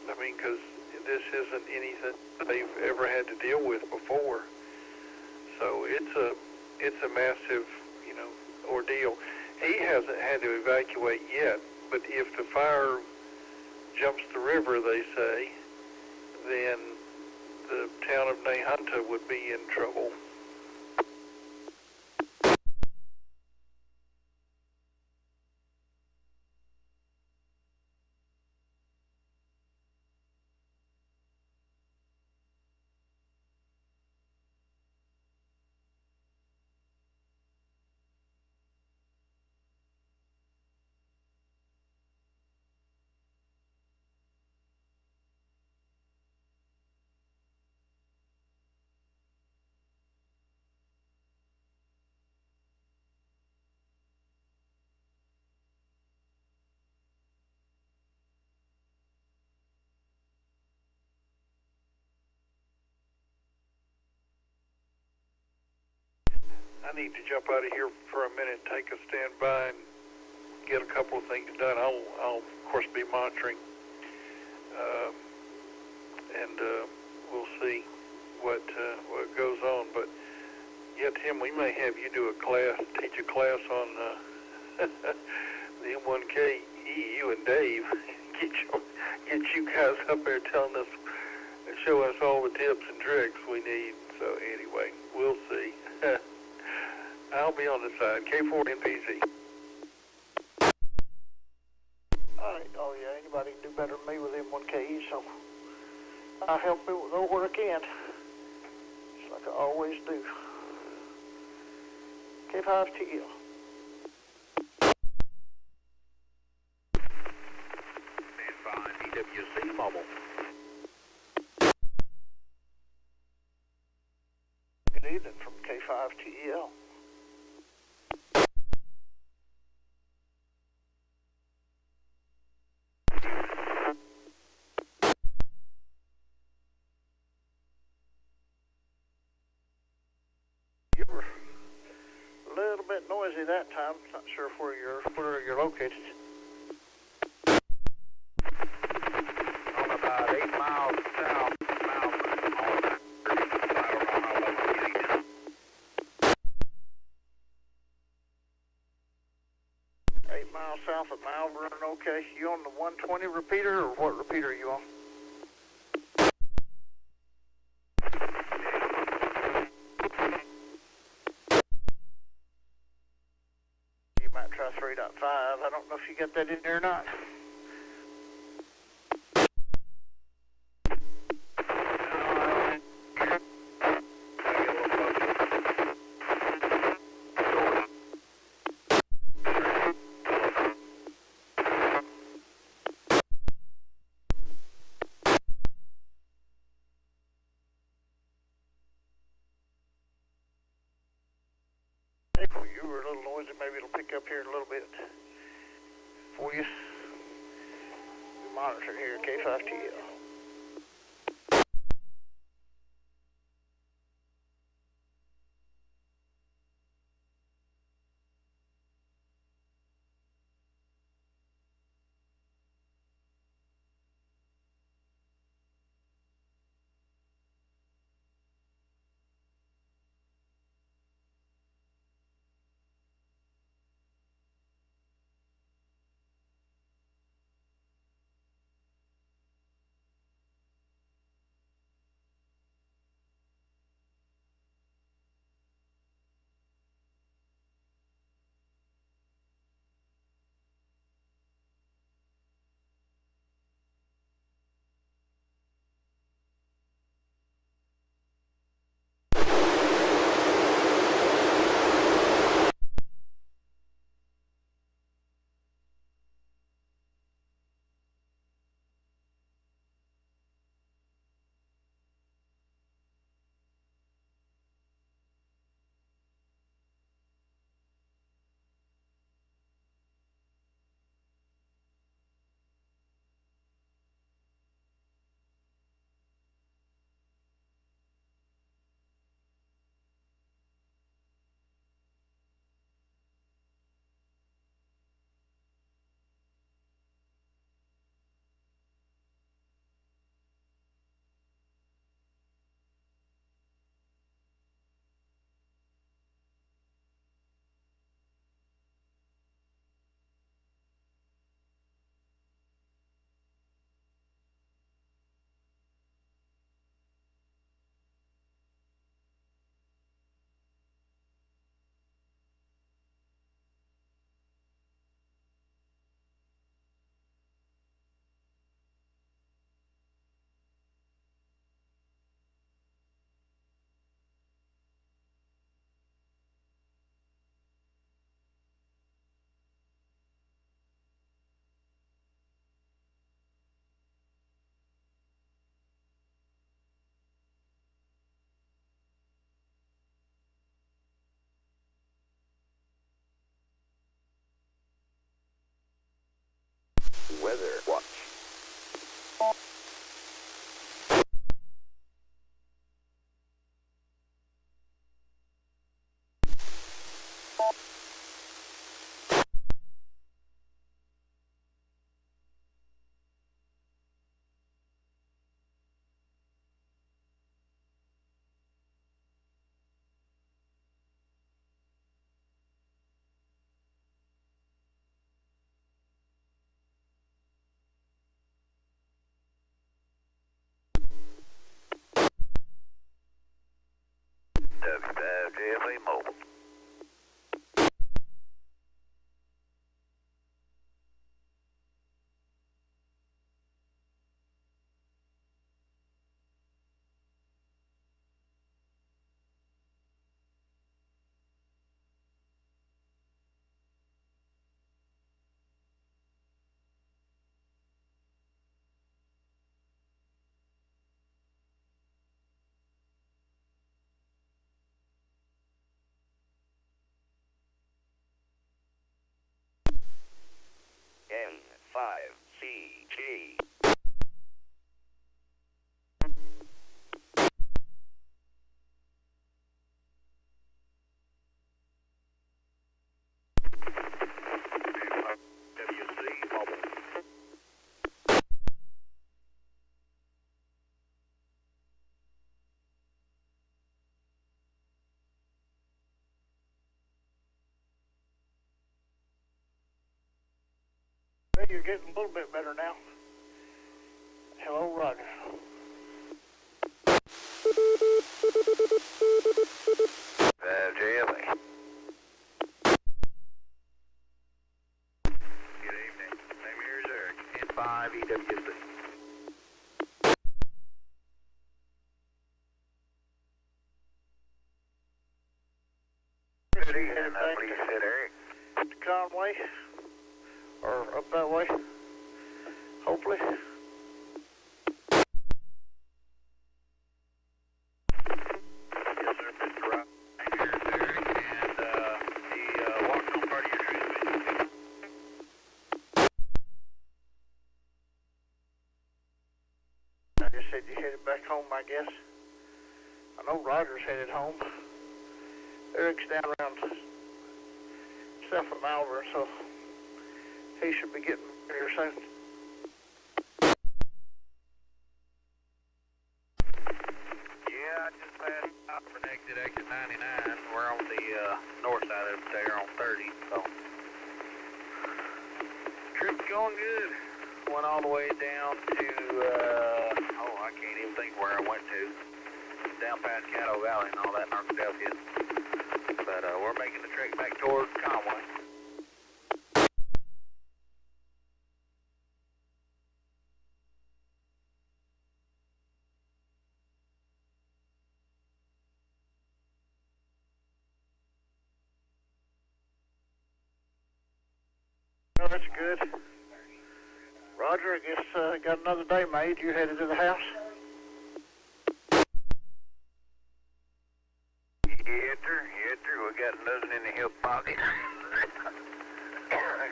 I mean, because this isn't anything they've ever had to deal with before. So it's a massive, ordeal. He hasn't had to evacuate yet, but if the fire jumps the river, they say, then the town of Nahunta would be in trouble. I need to jump out of here for a minute, take a standby, and get a couple of things done. I'll of course be monitoring, and we'll see what goes on. But yeah, Tim, we may have you do a class, teach a class on the M1KE. You and Dave get you guys up there telling us, show us all the tips and tricks we need. So anyway, we'll see. I'll be on the side. K4NPZ. All right. Oh, yeah, anybody can do better than me with M1KE, so I'll help it where I can, just like I always do. K5TL. N5CG mobile. Good evening from K5TL. You were a little bit noisy that time. Not sure where you're located. I'm about 8 miles south, South of Malvern, okay. You on the 120 repeater, or what repeater are you on? You might try 3.5. I don't know if you got that in there or not. You were a little noisy. Maybe it'll pick up here in a little bit for you. We monitor here, K5TL. Well, you're getting a little bit better now. Hello, Roger. Jelly. Good evening. Name here is Eric. N5EWC. Good evening. Please sit, Eric. To Conway, or up that way, hopefully. Yes, sir. Mr. Rock. Here is Eric, and the walk-on part of your transmission. I just said you headed back home, I guess. I know Roger's headed home. Eric's down around south of Malvern, so he should be getting here soon. Yeah, I just passed out for exit 99. We're on the north side of there on 30, so trip's going good. Went all the way down to, I can't even think where I went to. Down past Caddo Valley and all that in Arkadelphia. But we're making the trek back toward Conway. Well, that's good. Roger, I guess got another day made. You headed to the house? Yes, sir. Yes, sir. We got nothing in the hip pocket.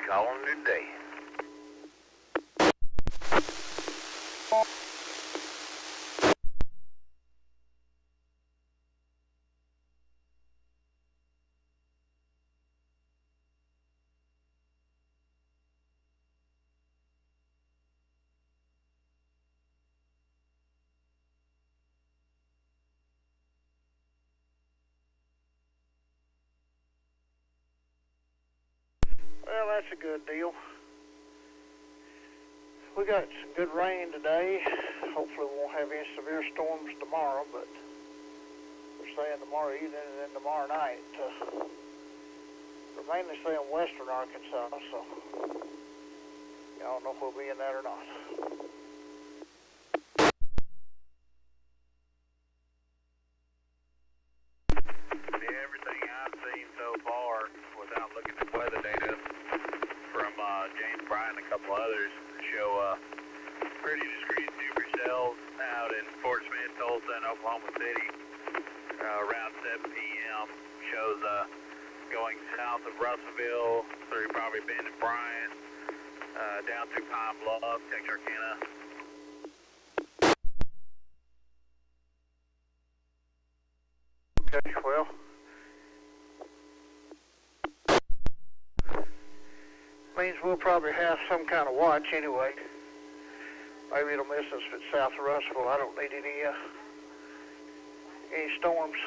Calling it a day. Well, that's a good deal. We got some good rain today. Hopefully we won't have any severe storms tomorrow, but we're saying tomorrow evening and then tomorrow night. We're mainly saying western Arkansas, so I don't know if we'll be in that or not. Everything I've seen so far, without looking at weather data from James Bryan and a couple others, show pretty discrete supercells out in Fort Smith, Tulsa, and Oklahoma City around 7 p.m. Shows going south of Russellville through probably Bend and Bryant, down through Pine Bluff, Texarkana. Okay, well, means we'll probably have some kind of watch anyway. Maybe it'll miss us if it's south of Russellville. I don't need any storms.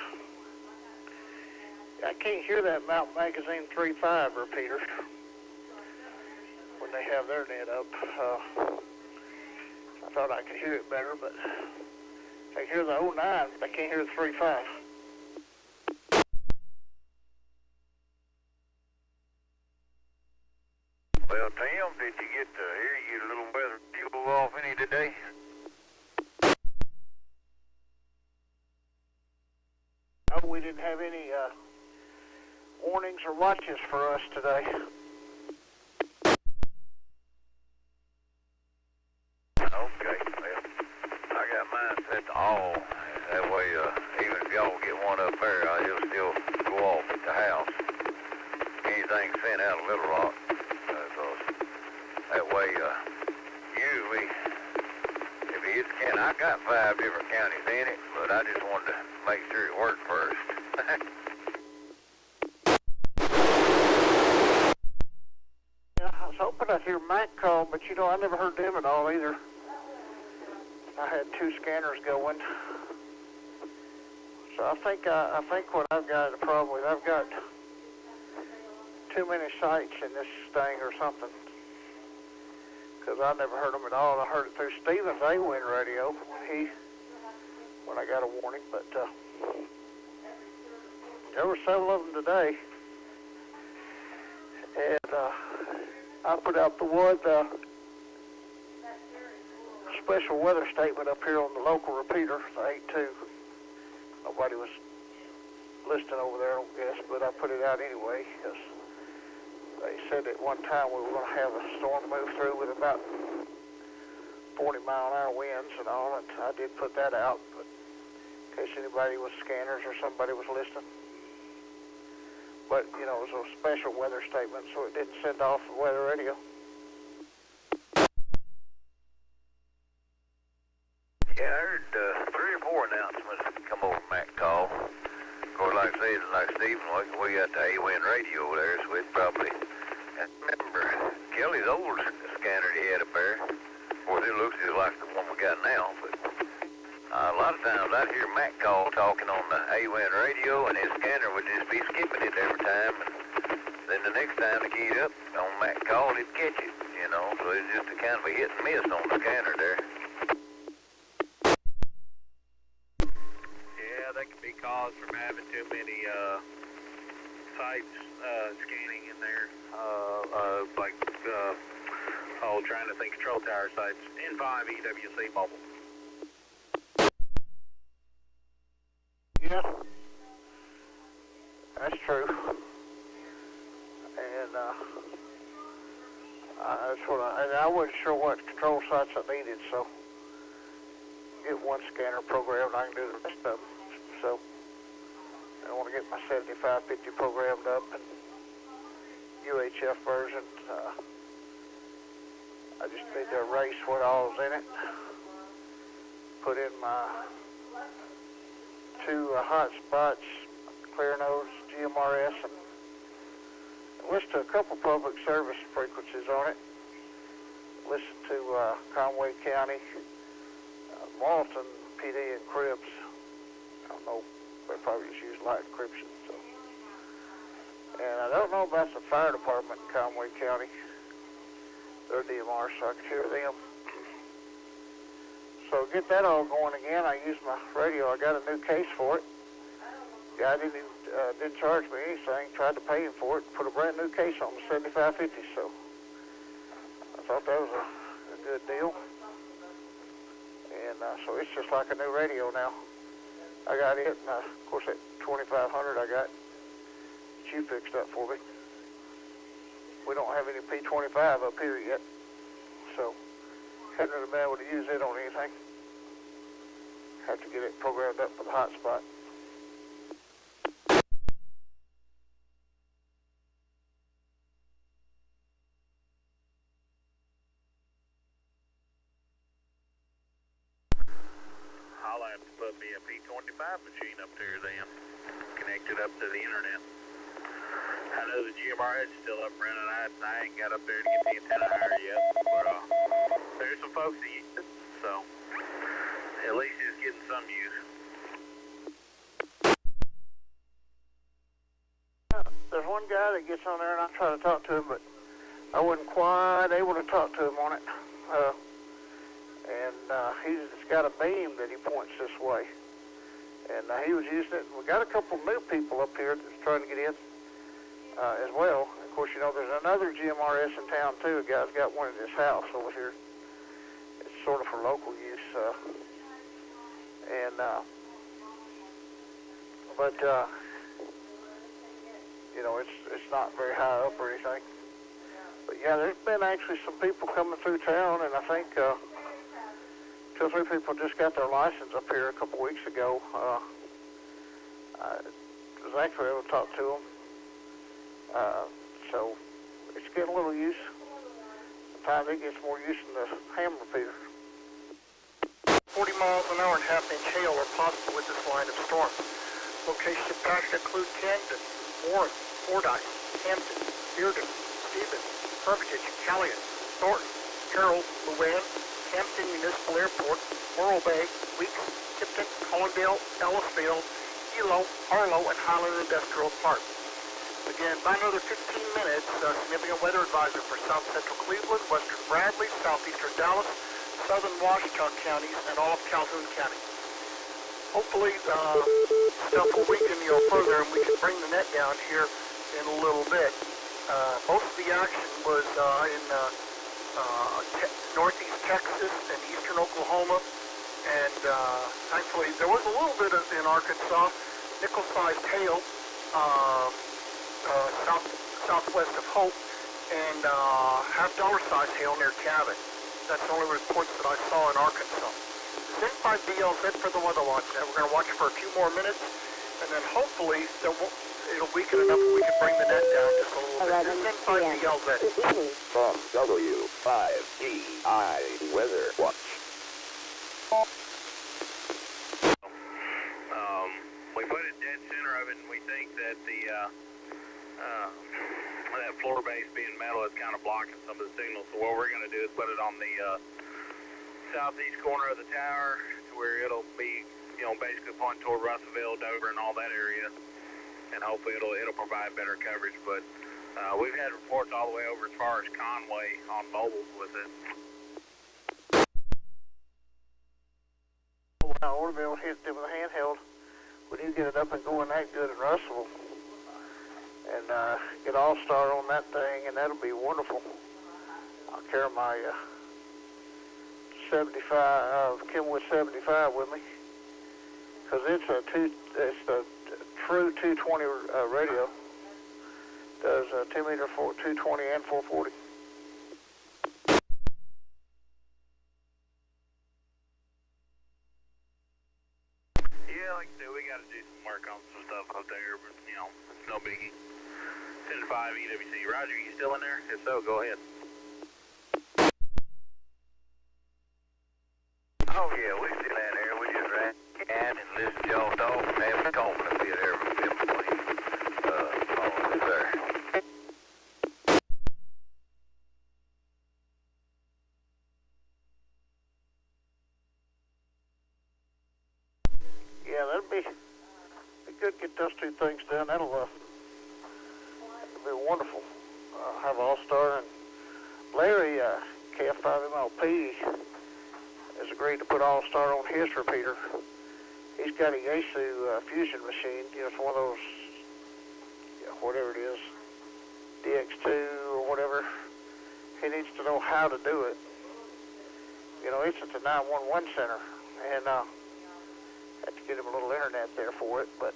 I can't hear that Mountain Magazine 3.5 repeater when they have their net up. I thought I could hear it better, but I can hear the 09, but I can't hear the 3.5. Well, Tim, did you get to hear you a little weather fuel off any today? No, we didn't have any warnings or watches for us today. Okay, well, I got mine set to all. That way, even if y'all get one up there, it'll still go off at the house. Anything sent out a little lot. That way, usually, if it's can, I got 5 different counties in it, but I just wanted to make sure it worked first. Yeah, I was hoping I'd hear Mac call, but you know, I never heard them at all either. I had 2 scanners going. So I think what I've got the problem with, I've got too many sites in this thing or something. because I never heard them at all. I heard it through Stephen's A5FM radio when I got a warning, but there were several of them today. And I put out the one special weather statement up here on the local repeater, the 8.2. Nobody was listening over there, I don't guess, but I put it out anyway because they said at one time we were going to have a storm move through with about 40-mile-an-hour winds and all, and I did put that out, but in case anybody with scanners or somebody was listening. But, you know, it was a special weather statement, so it didn't send off the weather radio. Yeah, I heard 3 or 4 announcements come over Mac call. Of course, like I said, like Stephen, we got the A5FM radio over there, so it probably... I remember Kelly's old scanner he had up there. Of course, it looks just like the one we got now, but a lot of times I'd hear Mac call talking on the A5FM radio, and his scanner would just be skipping it every time, and then the next time he keyed up on Mac call, he'd catch it, you know, so it's just a kind of a hit and miss on the scanner there. Yeah, that could be caused from having too many sites scanning in there. Trying to think control tower sites. N5EWC mobile. Yeah, that's true. And that's what I wasn't sure what control sites I needed, so get one scanner programmed, I can do the rest of them. So I want to get my 7550 programmed up and UHF version. I just need to erase what all's in it. Put in my 2 hotspots, clear nodes, GMRS, and listen to a couple public service frequencies on it. Listen to Conway County, Marlton, PD, and Cribs. I don't know, they probably just use light encryption. So. And I don't know about the fire department in Conway County. Their DMR, so I could hear them. So get that all going again. I used my radio. I got a new case for it. Guy didn't charge me anything. Tried to pay him for it. Put a brand new case on the 7550. So I thought that was a good deal. And so it's just like a new radio now. I got it. And, of course, that 2500 I got that you fixed up for me. We don't have any P25 up here yet, so hadn't really been able to use it on anything. Have to get it programmed up for the hotspot. I'll have to put me a P25 machine up there then, connected up to the internet. I know the GMRS is still up running. I ain't got up there to get the antenna higher yet, but there's some folks that use it, so at least it's getting some use. There's one guy that gets on there, and I try to talk to him, but I wasn't quite able to talk to him on it. He's got a beam that he points this way, and he was using it. We got a couple new people up here that's trying to get in. As well. Of course, you know, there's another GMRS in town, too. A guy's got one at his house over here. It's sort of for local use. You know, it's not very high up or anything. But, yeah, there's been actually some people coming through town, and I think 2 or 3 people just got their license up here a couple weeks ago. I was actually able to talk to them. So it's getting a little use. Sometimes it gets more use than the ham repeater. 40 miles an hour and half-inch hail are possible with this line of storm. Locations impacted include Camden, Warren, Fordyce, Hampton, Bearden, Stevens, Hermitage, Callion, Thornton, Carroll, Luann, Hampton Municipal Airport, Morro Bay, Weeks, Tipton, Collindale, Ellisville, Hilo, Harlow, and Highland Industrial Park. Again, by another 15 minutes, significant weather advisory for south central Cleveland, western Bradley, southeastern Dallas, southern Washita counties, and all of Calhoun County. Hopefully, stuff will weaken further, and we can bring the net down here in a little bit. Most of the action was in northeast Texas and eastern Oklahoma, and thankfully there was a little bit in Arkansas, nickel-sized hail, southwest of Hope, and half-dollar-sized hail near Cabot. That's the only reports that I saw in Arkansas. This is N5DI set for the weather watch. Now we're going to watch it for a few more minutes, and then hopefully it'll weaken enough that we can bring the net down just a little bit. This is N5DI set. From W5DI Weather Watch. We put it dead center of it, and we think that that floor base being metal is kind of blocking some of the signals. So what we're going to do is put it on the southeast corner of the tower, to where it'll be, basically pointing toward Russellville, Dover, and all that area, and hopefully it'll provide better coverage. But we've had reports all the way over as far as Conway on mobiles with it. Now, Orville hit it with a handheld. We need to get it up and going that good in Russellville, and get All-Star on that thing, and that'll be wonderful. I'll carry my 75 Kenwood 75 with me, because it's a true 220 radio. Does 2 meter for 220 and 440. Yeah, like I said, we got to do some work on some stuff out there, but it's no biggie. 10-5 EWC. Roger, you still in there? If so, go ahead. Oh yeah, we still in there. We just ran and listen to y'all talk and have a confidence in there in between. Following there. Yeah, that'd be good to get those two things done. That'll be wonderful. Have All-Star, and Larry, KF5MLP, has agreed to put All-Star on his repeater. He's got a Yaesu fusion machine. It's one of those, whatever it is, DX2 or whatever. He needs to know how to do it. It's at the 911 center, and have to get him a little internet there for it, but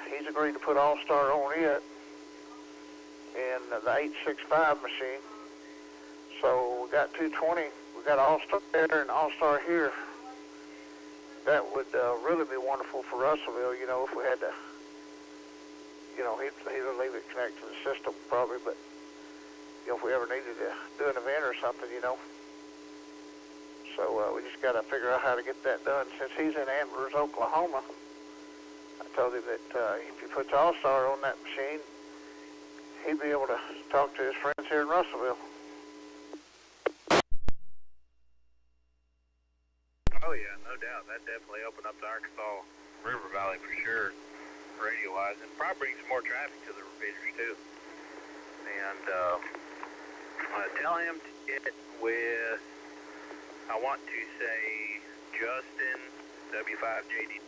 he's agreed to put All-Star on it and the 865 machine. So we got 220, we got All-Star there and All-Star here. That would really be wonderful for Russellville, if we had to, he'd leave it connected to the system probably, but, if we ever needed to do an event or something, So we just got to figure out how to get that done. Since he's in Ambers, Oklahoma, I told him that if he puts All-Star on that machine, he'd be able to talk to his friends here in Russellville. Oh yeah, no doubt. That definitely opened up the Arkansas River Valley for sure, radio-wise, and probably bring some more traffic to the repeaters too. And tell him to get with, I want to say, Justin, W5JD,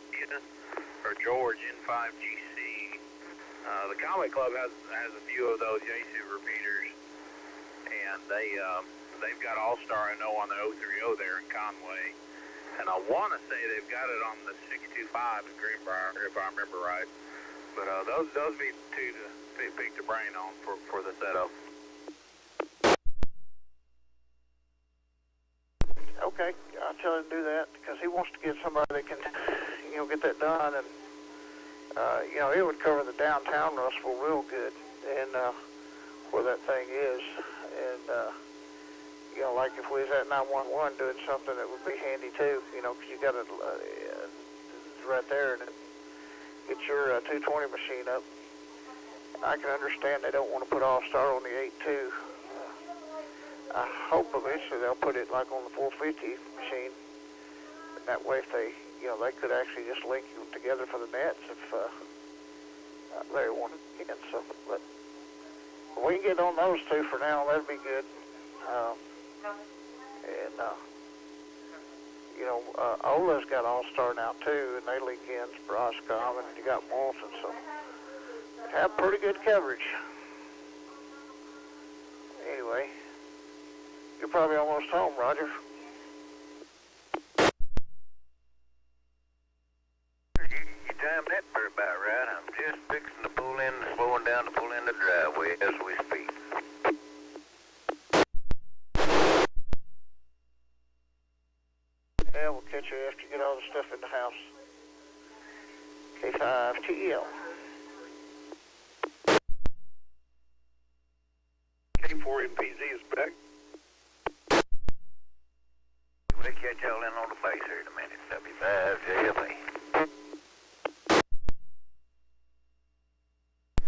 or George, N5CG. The Conway Club has a few of those Yaesu repeaters, and they've got All-Star, I know, on the 030 there in Conway. And I want to say they've got it on the 625 in Greenbrier, if I remember right. But those be two to pick the brain on for the setup. Okay, I'll tell him to do that, because he wants to get somebody that can, get that done, and, it would cover the downtown Russellville real good, and where that thing is, and, like if we was at 911 doing something, that would be handy too, because you got it right there, and get your 220 machine up. I can understand they don't want to put All-Star on the 82. I hope eventually they'll put it like on the 450 machine. And that way, if they, they could actually just link them together for the nets. If Larry wanted again. So, but if we can get on those two for now, that'd be good. Ola's got All-Star now too, and they link in for Oscom, and you got Walton, so have pretty good coverage. Anyway, you're probably almost home, Roger. You timed that for about right. I'm just fixing to pull in, slowing down to pull in the driveway as we speak. Yeah, we'll catch you after you get all the stuff in the house. K5TL. K4NPZ is back. We'll catch y'all in on the base here in a minute. W5DI.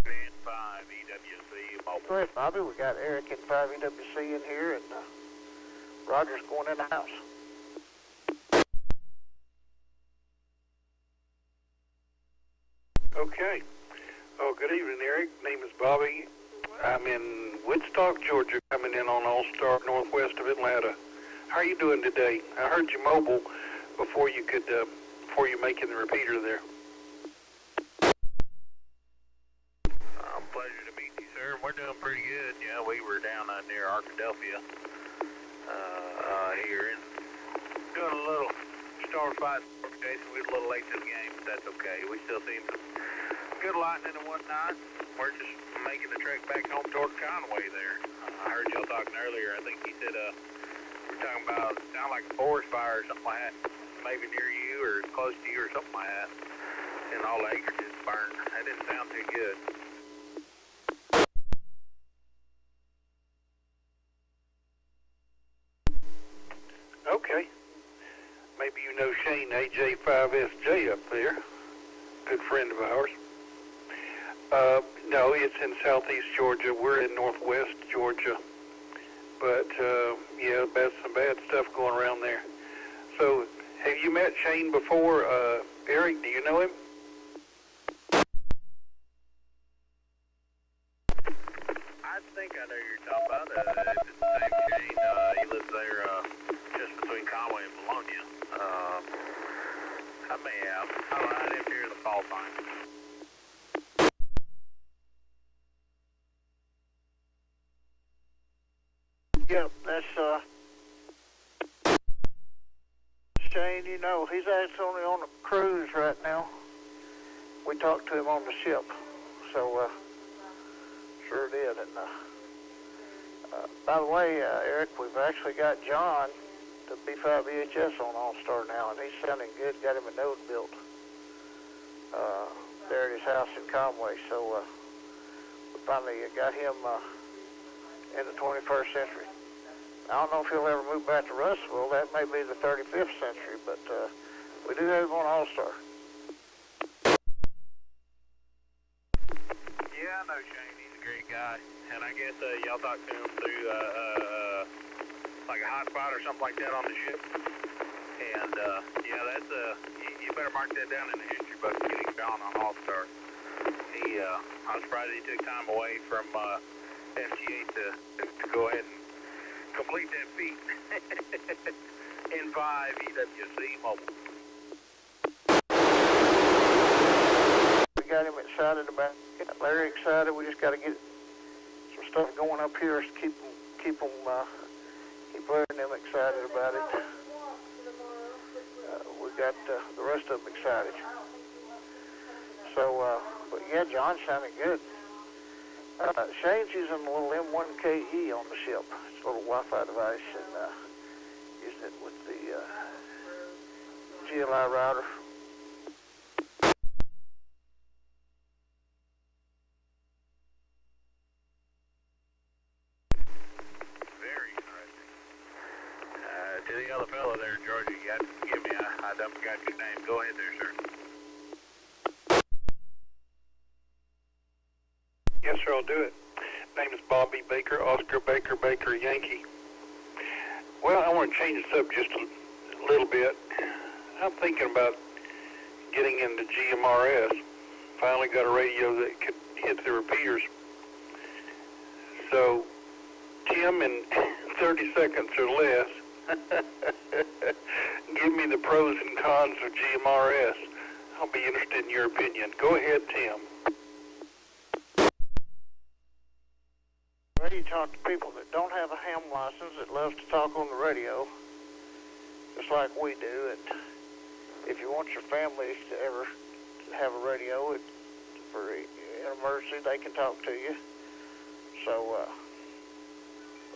N5EWC mobile. Go ahead, Bobby. We got Eric and N5EWC in here, and Roger's going in the house. Okay. Oh, good evening, Eric. Name is Bobby. I'm in Woodstock, Georgia, coming in on All-Star northwest of Atlanta. How are you doing today? I heard you mobile before you making the repeater there. Pleasure to meet you, sir. We're doing pretty good. Yeah, we were down near Arkadelphia here and doing a little Star 5 Jason. We were a little late to the game, but that's okay. We still seen some good lightning and whatnot. We're just making the trek back home toward Conway there. I heard y'all talking earlier. I think he said we're talking about sound like a forest fire or something like that, maybe near you or close to you or something like that. And all the acreage is burned. That didn't sound too good. Okay. Maybe you know Shane AJ5SJ up there. Good friend of ours. No, it's in southeast Georgia. We're in northwest Georgia. But, yeah, some bad stuff going around there. So, have you met Shane before? Eric, do you know him? I think I know who you're talking about. It's the same Shane. He lives there just between Conway and Bologna. I may have. I didn't hear the fall time. Yep, that's Shane. You know, he's actually on a cruise right now. We talked to him on the ship, so sure did. And by the way, Eric, we've actually got John, the B5EHS, on All-Star now, and he's sounding good. Got him a node built there at his house in Conway. So we finally got him in the 21st century. I don't know if he'll ever move back to Russellville. That may be the 35th century, but we do have him on All-Star. Yeah, I know Shane. He's a great guy. And I guess y'all talked to him through like a hotspot or something like that on the ship. And yeah, that's you better mark that down in the history book, getting John on All-Star. I was surprised he took time away from FG8 to go ahead and complete that feat. N5EWC mobile. We got him excited about it. Larry excited. We just got to get some stuff going up here to keep Larry and them excited about it. We got the rest of them excited. So, but yeah, John sounded good. Shane's using a little N5CG on the ship. It's a little Wi-Fi device, and using it with the GLI router. Very interesting. To the other fellow there, Georgia, you got to forgive me. I done forgot your name. Go ahead there, sir. Yes, sir, I'll do it. Name is Bobby Baker, Oscar Baker, Baker, Yankee. Well, I want to change the subject just a little bit. I'm thinking about getting into GMRS finally got a radio that could hit the repeaters. So, Tim, in 30 seconds or less, give me the pros and cons of GMRS. I'll be interested in your opinion. Go ahead, Tim. Well, you talk to people that don't have a ham license that loves to talk on the radio, just like we do. And if you want your family to ever have a radio, for an emergency, they can talk to you. So,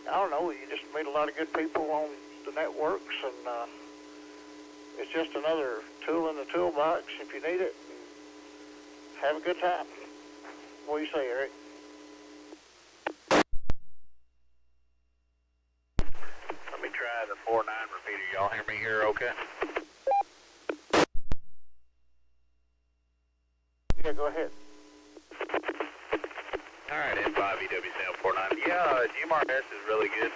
I don't know, you just meet a lot of good people on the networks, and it's just another tool in the toolbox if you need it. Have a good time. What do you say, Eric? Let me try the 4-9 repeater. Y'all hear me here okay? Yeah, go ahead. All right, N5CG 49. Yeah, GMRS is really good.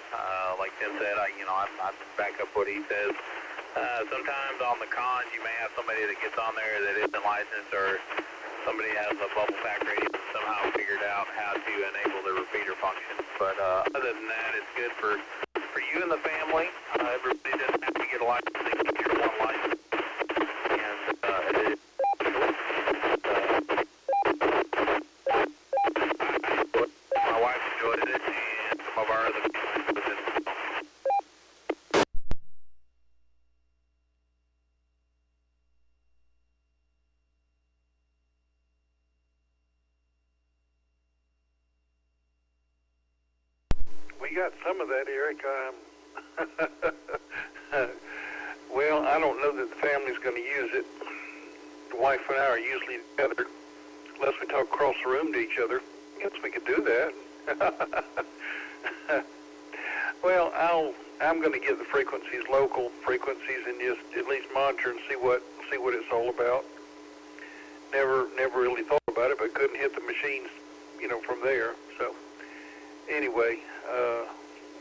Like Tim said, I back up what he says. Sometimes on the cons, you may have somebody that gets on there that isn't licensed, or somebody has a bubble pack radio and somehow figured out how to enable the repeater function. But other than that, it's good for you and the family. Everybody doesn't have to get a license. They can get one license. And it is. My wife enjoyed it, and some of our other family enjoyed it. We got some of that, Eric. Well, I don't know that the family's going to use it. The wife and I are usually together, unless we talk across the room to each other. I guess we could do that. Well, I'm going to get the frequencies, local frequencies, and just at least monitor and see what it's all about. Never really thought about it, but couldn't hit the machines, from there. So anyway,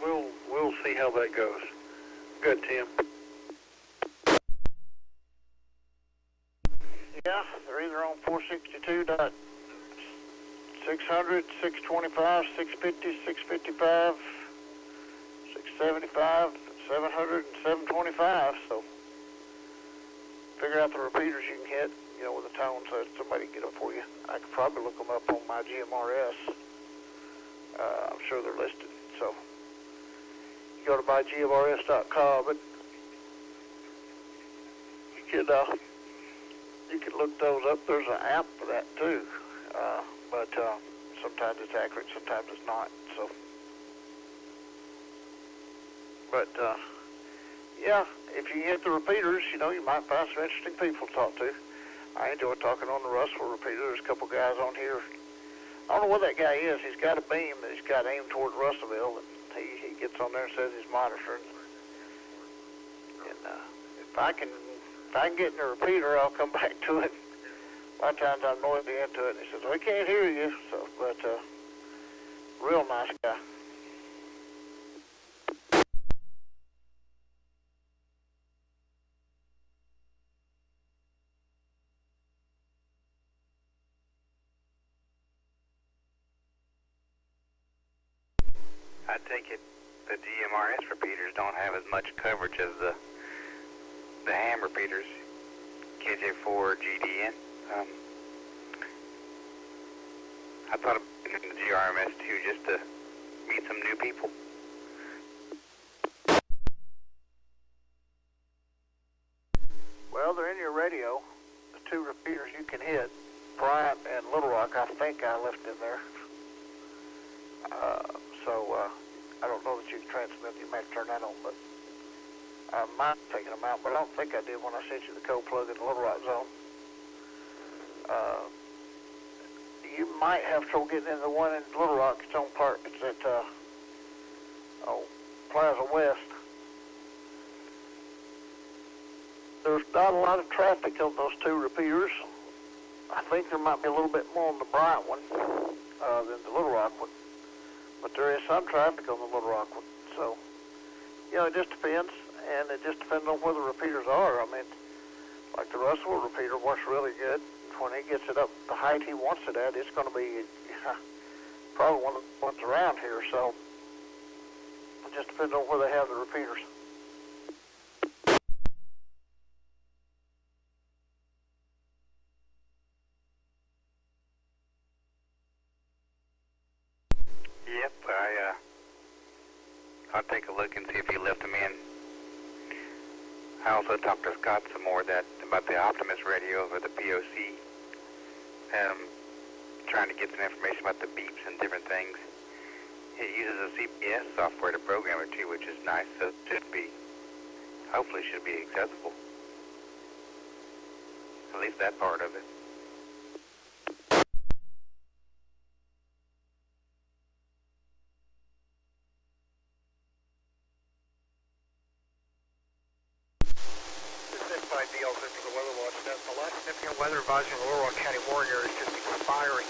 we'll see how that goes. Good, Tim. Yeah, they're either on 462.600, 625, 650, 655, 675, 700, and 725. So figure out the repeaters you can hit, with a tone so somebody can get them for you. I could probably look them up on my GMRS. I'm sure they're listed. So you go to mygmrs.com, and you can look those up. There's an app for that too, but sometimes it's accurate, sometimes it's not. So, but yeah, if you hit the repeaters, you might find some interesting people to talk to. I enjoy talking on the Russell repeater. There's a couple guys on here. I don't know what that guy is. He's got a beam that he's got aimed toward Russellville, and he gets on there and says he's monitoring. And if I can get in the repeater, I'll come back to it. A lot of times I'm noisy into it, and he says, "We can't hear you." So, but real nice guy. I take it the GMRS repeaters don't have as much coverage as the ham repeaters, KJ4 GDN. I thought of being in the GRMS too, just to meet some new people. Well, they're in your radio. The two repeaters you can hit, Bryant and Little Rock, I think I left in there. So I don't know that you can transmit. You may have to turn that on, but I might have taken them out, but I don't think I did when I sent you the code plug in the Little Rock zone. You might have trouble getting in the one in Little Rock. It's on part. It's at Plaza West. There's not a lot of traffic on those two repeaters. I think there might be a little bit more on the Bryant one than the Little Rock one. But there is some traffic on the Little Rock one. So, it just depends. And it just depends on where the repeaters are. I mean, like the Russell repeater works really good. when he gets it up the height he wants it at, it's going to be probably one of the ones around here. So it just depends on where they have the repeaters. Yep, I'll take a look and see if he left them in. I also talked to Scott some more about the Optimus radio over the POC. Trying to get some information about the beeps and different things. It uses a CPS software to program it too, which is nice, so it hopefully should be accessible. At least that part of it. For the weather watch net. The last significant weather advisory in the Little Rock County Warren area is just expiring.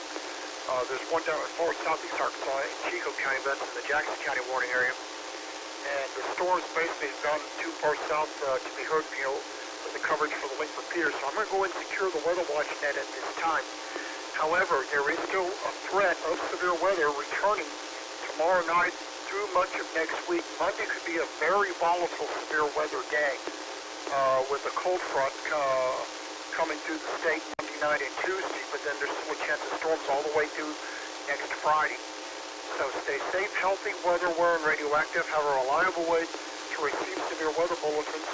There's one down in far southeast Arkansas in Chico County, but that's in the Jackson County warning area. And the storm's basically gone too far south to be heard, with the coverage for the link repeater. So I'm going to go and secure the weather watch net at this time. However, there is still a threat of severe weather returning tomorrow night through much of next week. Monday could be a very volatile severe weather day. With a cold front coming through the state Monday night and Tuesday, but then there's still a chance of storms all the way through next Friday. So stay safe, healthy, weather-aware, and radioactive. Have a reliable way to receive severe weather bulletins,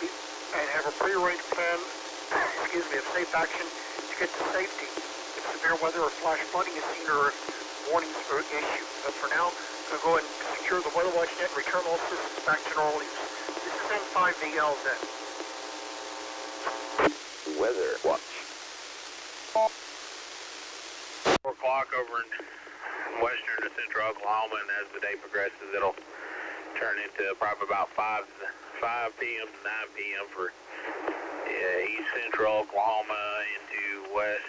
and have a prearranged plan, of safe action to get to safety if severe weather or flash flooding is seen or if warnings are issued. But for now, we'll go ahead and secure the weather watch net and return all systems back to normal use. This is N5VL then. Weather watch. 4 o'clock over in western to central Oklahoma, and as the day progresses, it'll turn into probably about 5 p.m. to 9 p.m. for east central Oklahoma into west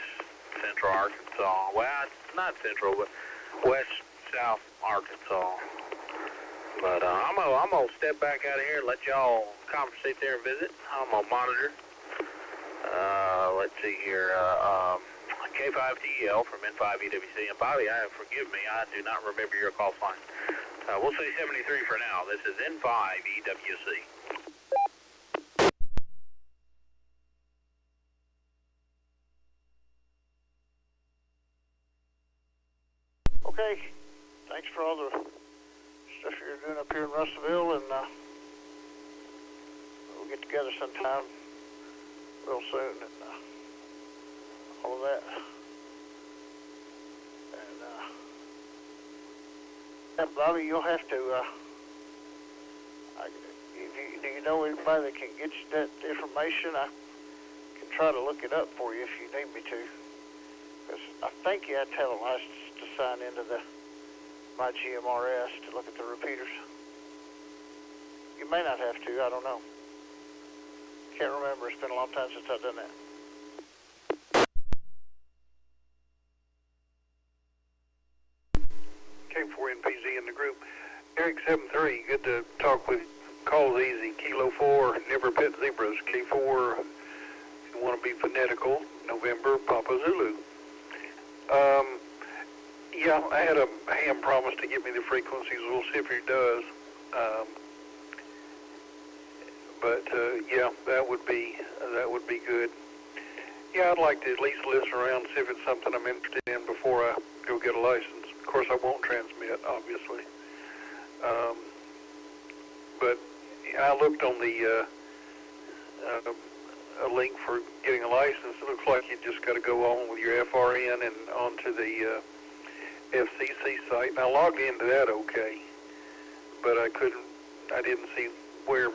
central Arkansas. Well, not central, but west south Arkansas. But I'm gonna step back out of here and let y'all conversate there and visit. I'm gonna monitor. Let's see here. K5DL from N5EWC. And Bobby, forgive me, I do not remember your call sign. We'll say 73 for now. This is N5EWC. Okay. Thanks for all the stuff you're doing up here in Russellville, and we'll get together sometime real soon, and all of that. And Bobby, you'll have to. Do you know anybody that can get you that information? I can try to look it up for you if you need me to. Because I think you have to have a license to sign into my GMRS to look at the repeaters. You may not have to, I don't know. Can't remember, it's been a long time since I've done that. K4NPZ in the group. Eric 73, good to talk with. Call's easy. Kilo 4, never pet zebras. K4, if you want to be phonetical, November, Papa Zulu. Yeah, I had a ham promise to give me the frequencies. We'll see if he does. Yeah, that would be good. Yeah, I'd like to at least listen around, see if it's something I'm interested in before I go get a license. Of course, I won't transmit, obviously. But I looked on the a link for getting a license. It looks like you just got to go on with your FRN and onto the FCC site. And I logged into that okay, but I didn't see where,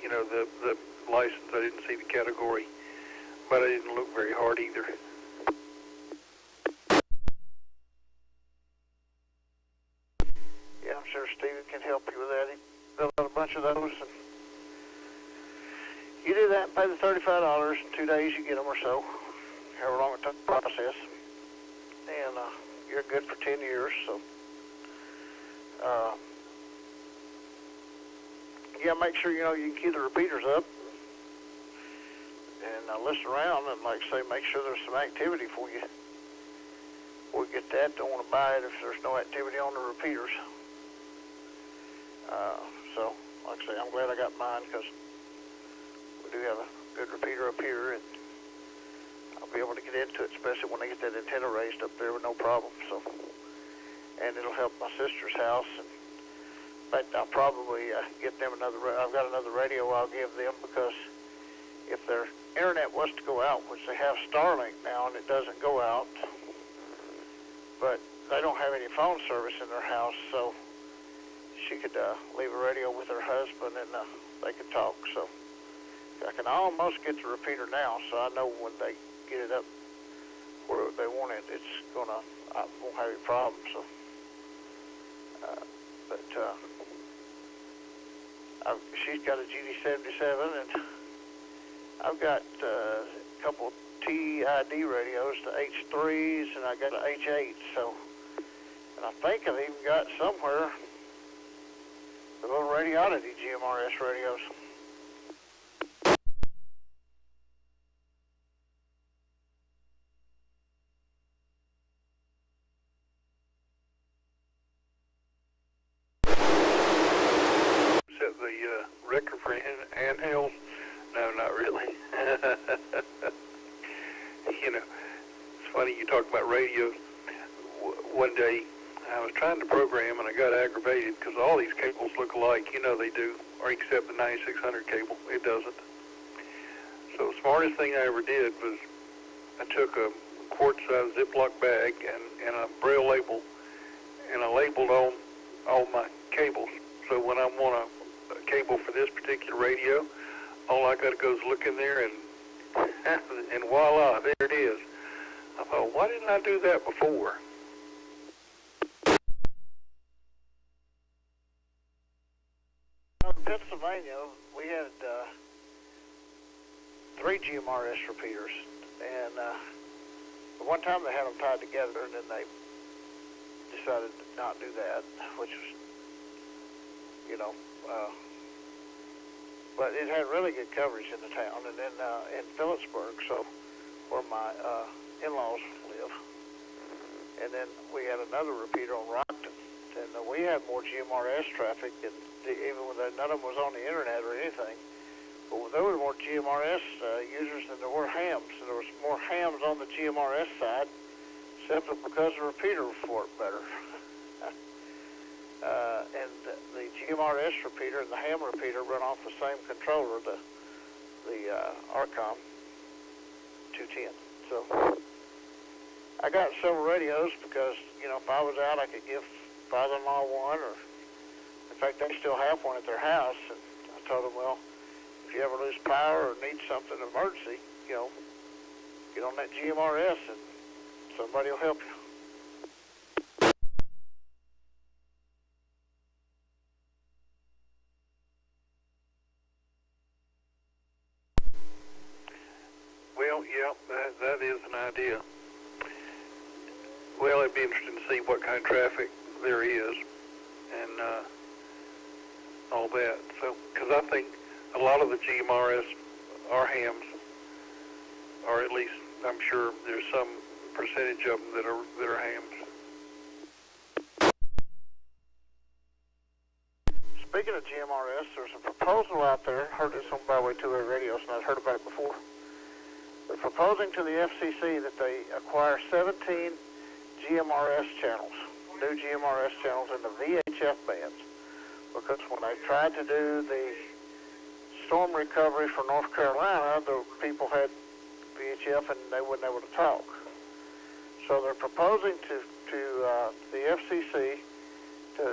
the license. I didn't see the category, but I didn't look very hard either. Yeah, I'm sure Steven can help you with that. He built out a bunch of those, and you do that and pay the $35. In 2 days you get them or so, however long it took to process, and you're good for 10 years. So, yeah, make sure you can keep the repeaters up. and listen around and, like say, make sure there's some activity for you. We'll get that. Don't want to buy it if there's no activity on the repeaters. So, like I say, I'm glad I got mine because we do have a good repeater up here, and I'll be able to get into it, especially when they get that antenna raised up there with no problem. So, and it'll help my sister's house. And in fact, I'll probably get them another. I've got another radio I'll give them because if their internet was to go out, which they have Starlink now, and it doesn't go out, but they don't have any phone service in their house, so she could leave a radio with her husband and they could talk. So I can almost get the repeater now, so I know when they get it up where they want it, I won't have any problems. So, she's got a GD77, and I've got a couple TID radios, the H3s, and I got an H8. So, and I think I've even got somewhere the little Radiolity GMRS radios. Set the record for handheld? No, not really. You know, it's funny you talk about radios. One day I was trying to program and I got aggravated because all these cables look alike. You know they do, or except the 9600 cable. It doesn't. So the smartest thing I ever did was I took a quart-sized Ziploc bag and a Braille label, and I labeled all my cables. So when I want a cable for this particular radio, all I got to go is look in there and voila, there it is. I thought, why didn't I do that before? In Pennsylvania, we had 3 GMRS repeaters, and at one time they had them tied together, and then they decided to not do that, which was, you know, but it had really good coverage in the town, and then in Phillipsburg, so where my in-laws live, and then we had another repeater on Rockton, and we had more GMRS traffic, and even when none of them was on the internet or anything, but there were more GMRS users than there were hams, and there was more hams on the GMRS side, simply because the repeater worked better. And the GMRS repeater and the ham repeater run off the same controller, the A5FM 210. So I got several radios because, you know, if I was out, I could give father-in-law one, or in fact, they still have one at their house. And I told them, well, if you ever lose power or need something emergency, you know, get on that GMRS and somebody will help you. Well, yeah, that is an idea. Well, it'd be interesting to see what kind of traffic there is and all that. So, because I think a lot of the GMRS are hams, or at least I'm sure there's some percentage of them that are hams. Speaking of GMRS, there's a proposal out there. I heard this on Byway 2A radios, and I've heard about it before. They're proposing to the FCC that they acquire 17 GMRS channels, new GMRS channels in the VHF bands, because when they tried to do the storm recovery for North Carolina, the people had VHF and they wasn't able to talk. So they're proposing to the FCC to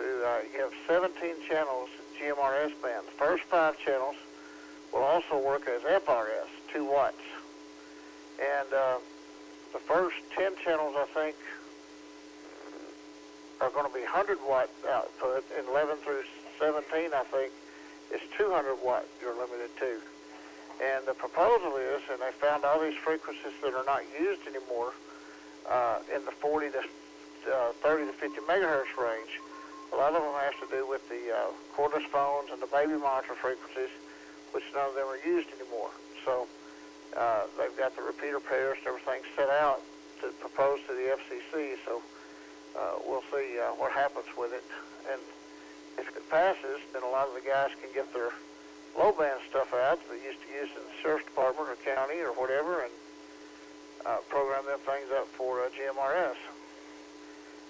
give 17 channels GMRS band. The first 5 channels will also work as FRS, 2 watts. And the first 10 channels, I think, are going to be 100-watt output, and 11 through 17, I think, is 200-watt you're limited to. And the proposal is, and they found all these frequencies that are not used anymore in the 40 to 30 to 50 megahertz range. A lot of them have to do with the cordless phones and the baby monitor frequencies, which none of them are used anymore. So got the repeater pairs and everything set out to propose to the FCC. So we'll see what happens with it. And if it passes, then a lot of the guys can get their low band stuff out that they used to use in the sheriff's department or county or whatever, and program them things up for GMRS.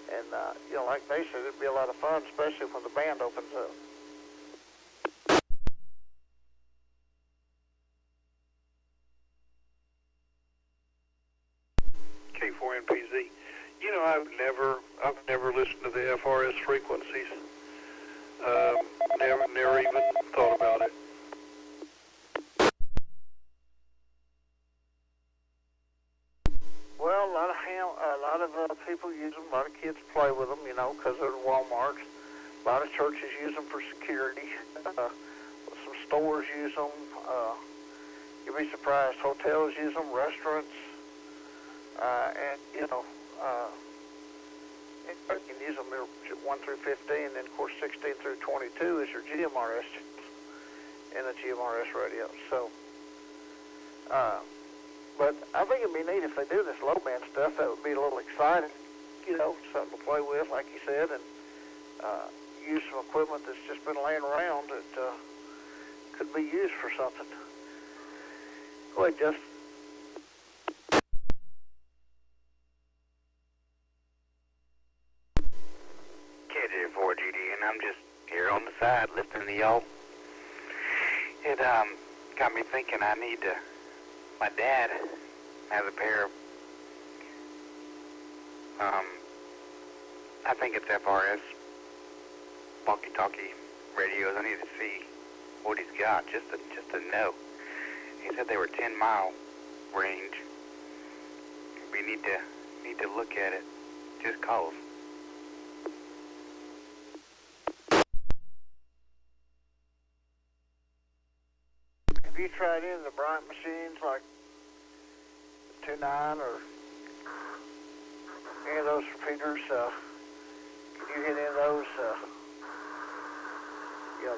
And you know, like they said, it'd be a lot of fun, especially when the band opens up. K4NPZ. You know, I've never listened to the FRS frequencies. Never even thought about it. Well, a lot of people use them. A lot of kids play with them, you know, because they're Walmarts. A lot of churches use them for security. Some stores use them. You'd be surprised. Hotels use them. Restaurants, and you know, you can use them 1 through 15, and then of course 16 through 22 is your GMRS in the GMRS radio. So. But I think it'd be neat if they do this low band stuff. That would be a little exciting, you know, something to play with, like you said, and use some equipment that's just been laying around that could be used for something. Go ahead, Jeff. KG5DPK, and I'm just here on the side listening to y'all. It got me thinking I need to. My dad has a pair of, I think it's FRS walkie-talkie radios. I need to see what he's got, just to know. He said they were 10-mile range. We need to look at it. Just cause. Have you tried any of the Bryant machines like 2.9 or any of those repeaters? Can you hit any of those? You know,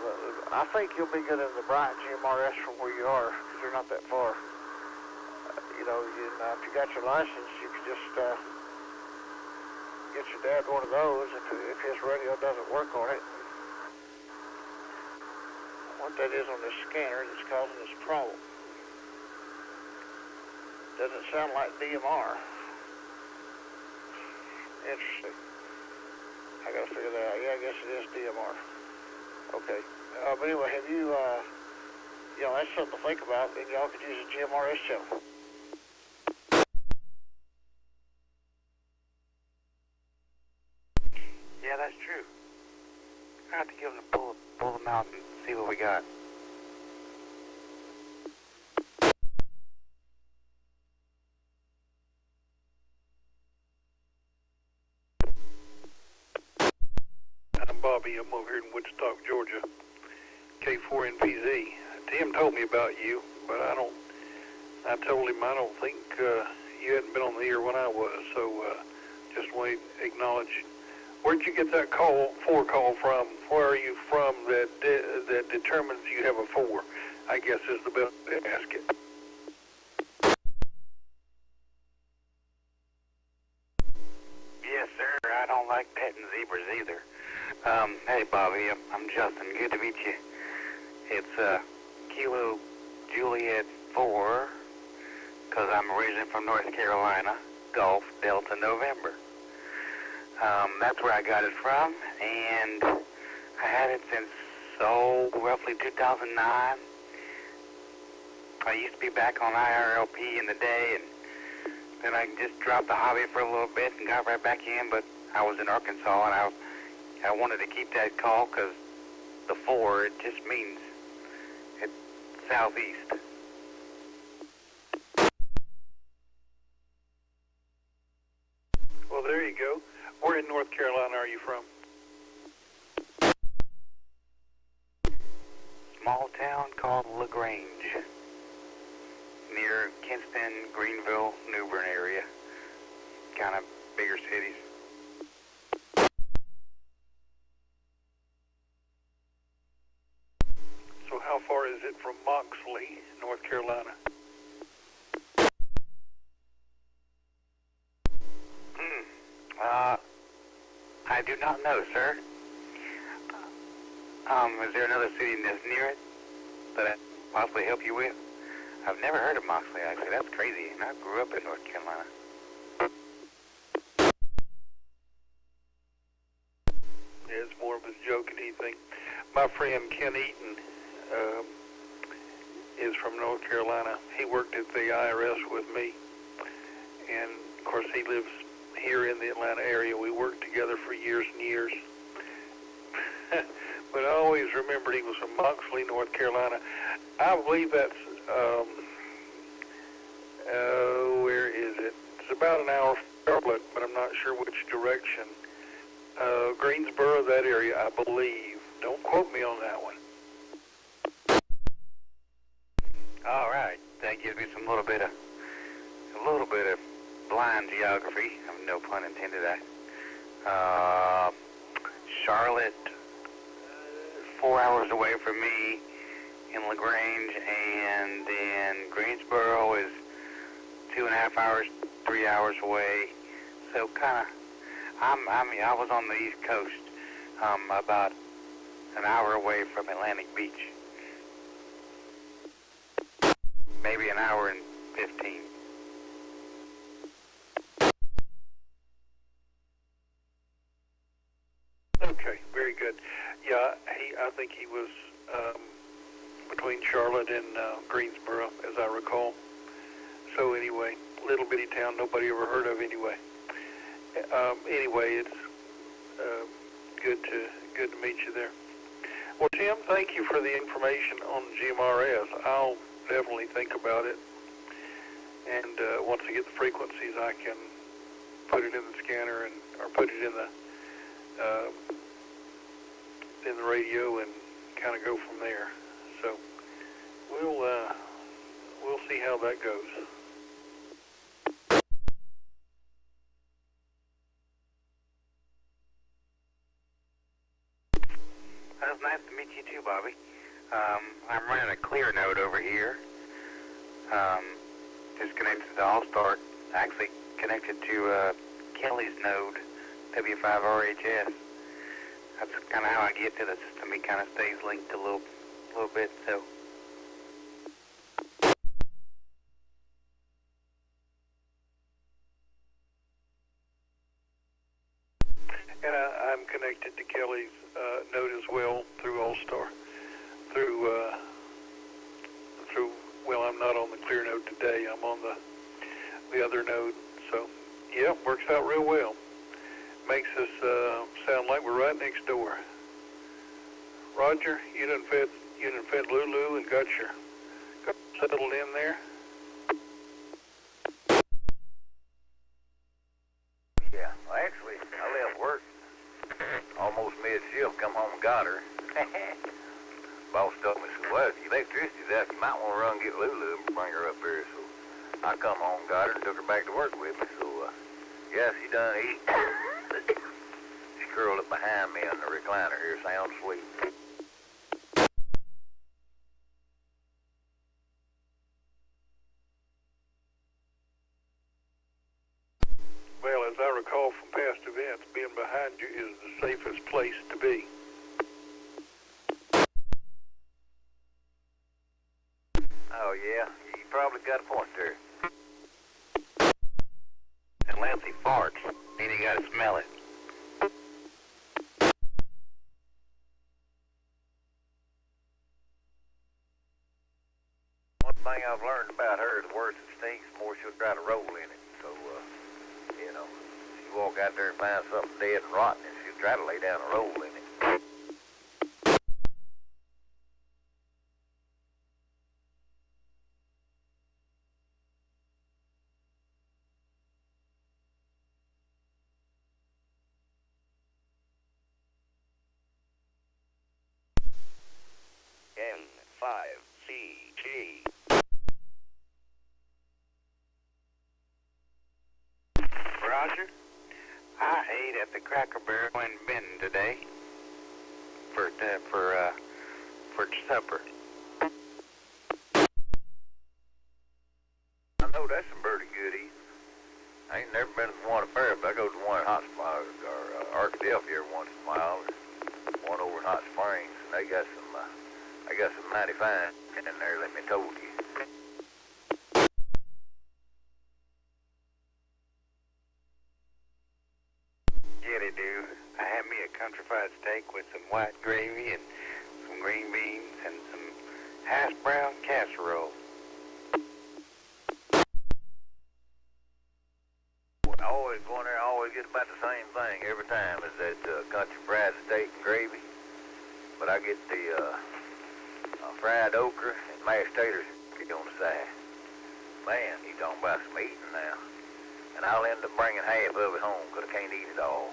I think you'll be good in the Bryant GMRS from where you are, because you're not that far. You know, if you got your license, you could just get your dad one of those if his radio doesn't work on it. What that is on this scanner that's causing this problem. Doesn't sound like DMR. Interesting. I gotta figure that out. Yeah, I guess it is DMR. Okay. But anyway, have you, you know, that's something to think about, and y'all could use a GMRS channel. Yeah, that's true. I have to give them to pull them out and see what we got. I'm Bobby. I'm over here in Woodstock, Georgia. K4NPZ. Tim told me about you, but I told him I don't think you hadn't been on the air when I was, so just want to acknowledge. Where'd you get that call from? Where are you from that determines you have a 4? I guess is the best way to ask it. Yes, sir. I don't like petting zebras either. Hey, Bobby. I'm Justin. Good to meet you. It's Kilo Juliet 4, because I'm originally from North Carolina. Golf Delta November. That's where I got it from, and I had it since, roughly 2009. I used to be back on IRLP in the day, and then I just dropped the hobby for a little bit and got right back in, but I was in Arkansas, and I wanted to keep that call because the 4, it just means it's southeast. Well, there you go. Where in North Carolina are you from? Small town called LaGrange, near Kinston, Greenville, New Bern area, kind of bigger cities. So how far is it from Moxley, North Carolina? I do not know, sir. Is there another city that's near it that I can possibly help you with? I've never heard of Moxley, actually. That's crazy. And I grew up in North Carolina. Yeah, it's more of a joke than anything. My friend Ken Eaton is from North Carolina. He worked at the IRS with me. And, of course, he lives here in the Atlanta area. We worked together for years and years. But I always remembered he was from Moxley, North Carolina. I believe that's, where is it? It's about an hour from Charlotte, but I'm not sure which direction. Greensboro, that area, I believe. Don't quote me on that one. All right. That gives me a little bit of blind geography. No pun intended. Charlotte, 4 hours away from me in LaGrange, and then Greensboro is 2.5 hours, 3 hours away. So kind of, I was on the East Coast, about an hour away from Atlantic Beach. Maybe an hour and 15. Okay, very good. Yeah, I think he was between Charlotte and Greensboro, as I recall. So anyway, little bitty town nobody ever heard of anyway. Anyway, it's good to meet you there. Well, Tim, thank you for the information on GMRS. I'll definitely think about it, and once I get the frequencies, I can put it in the scanner or put it in the radio and kind of go from there. So we'll see how that goes. Well, it's nice to meet you too, Bobby. I'm running a clear node over here. Just connected to All-Star. Actually connected to Kelly's node, W5RHS. That's kind of how I get to the system. He kind of stays linked a little bit, so. And I'm connected to Kelly's node as well through All-Star. Well, I'm not on the clear node today. I'm on the other node. So, yeah, works out real well. Makes us sound like we're right next door. Roger, you done fed Lulu and got settled in there? Yeah, well, actually, I left work almost mid-shift, come home and got her. Boss told me, said, well, if the electricity's out, you might want to run and get Lulu and bring her up here. So I come home, got her, and took her back to work with me. So, yeah, she done eat. She curled up behind me in the recliner here, sound sweet. Well, as I recall from past events, being behind you is the safest place to be. Oh, yeah, you probably got a point there. Unless he farts, then you gotta smell it. One thing I've learned about her, the worse it stinks, the more she'll try to roll in it. So, you know, she walk out there and find something dead and rotten, and she'll try to lay down and roll in it. N5CG. Roger, I ate at the Cracker Barrel in Benton today for supper. I know that's some pretty good eating. I ain't never been to one at Fair, but I go to one at Hot Spot or Arkadelphia every once in a while. One over in Hot Springs, and they got some mighty fine in there, let me told you. Yeah, they do. I had me a country fried steak with some white gravy and some green beans and some hash brown casserole. I always go in there, I always get about the same thing every time, is that country fried steak and gravy. But I get the fried okra and mashed taters on the side. Man, you talking about some eating now. And I'll end up bringing half of it home because I can't eat it all.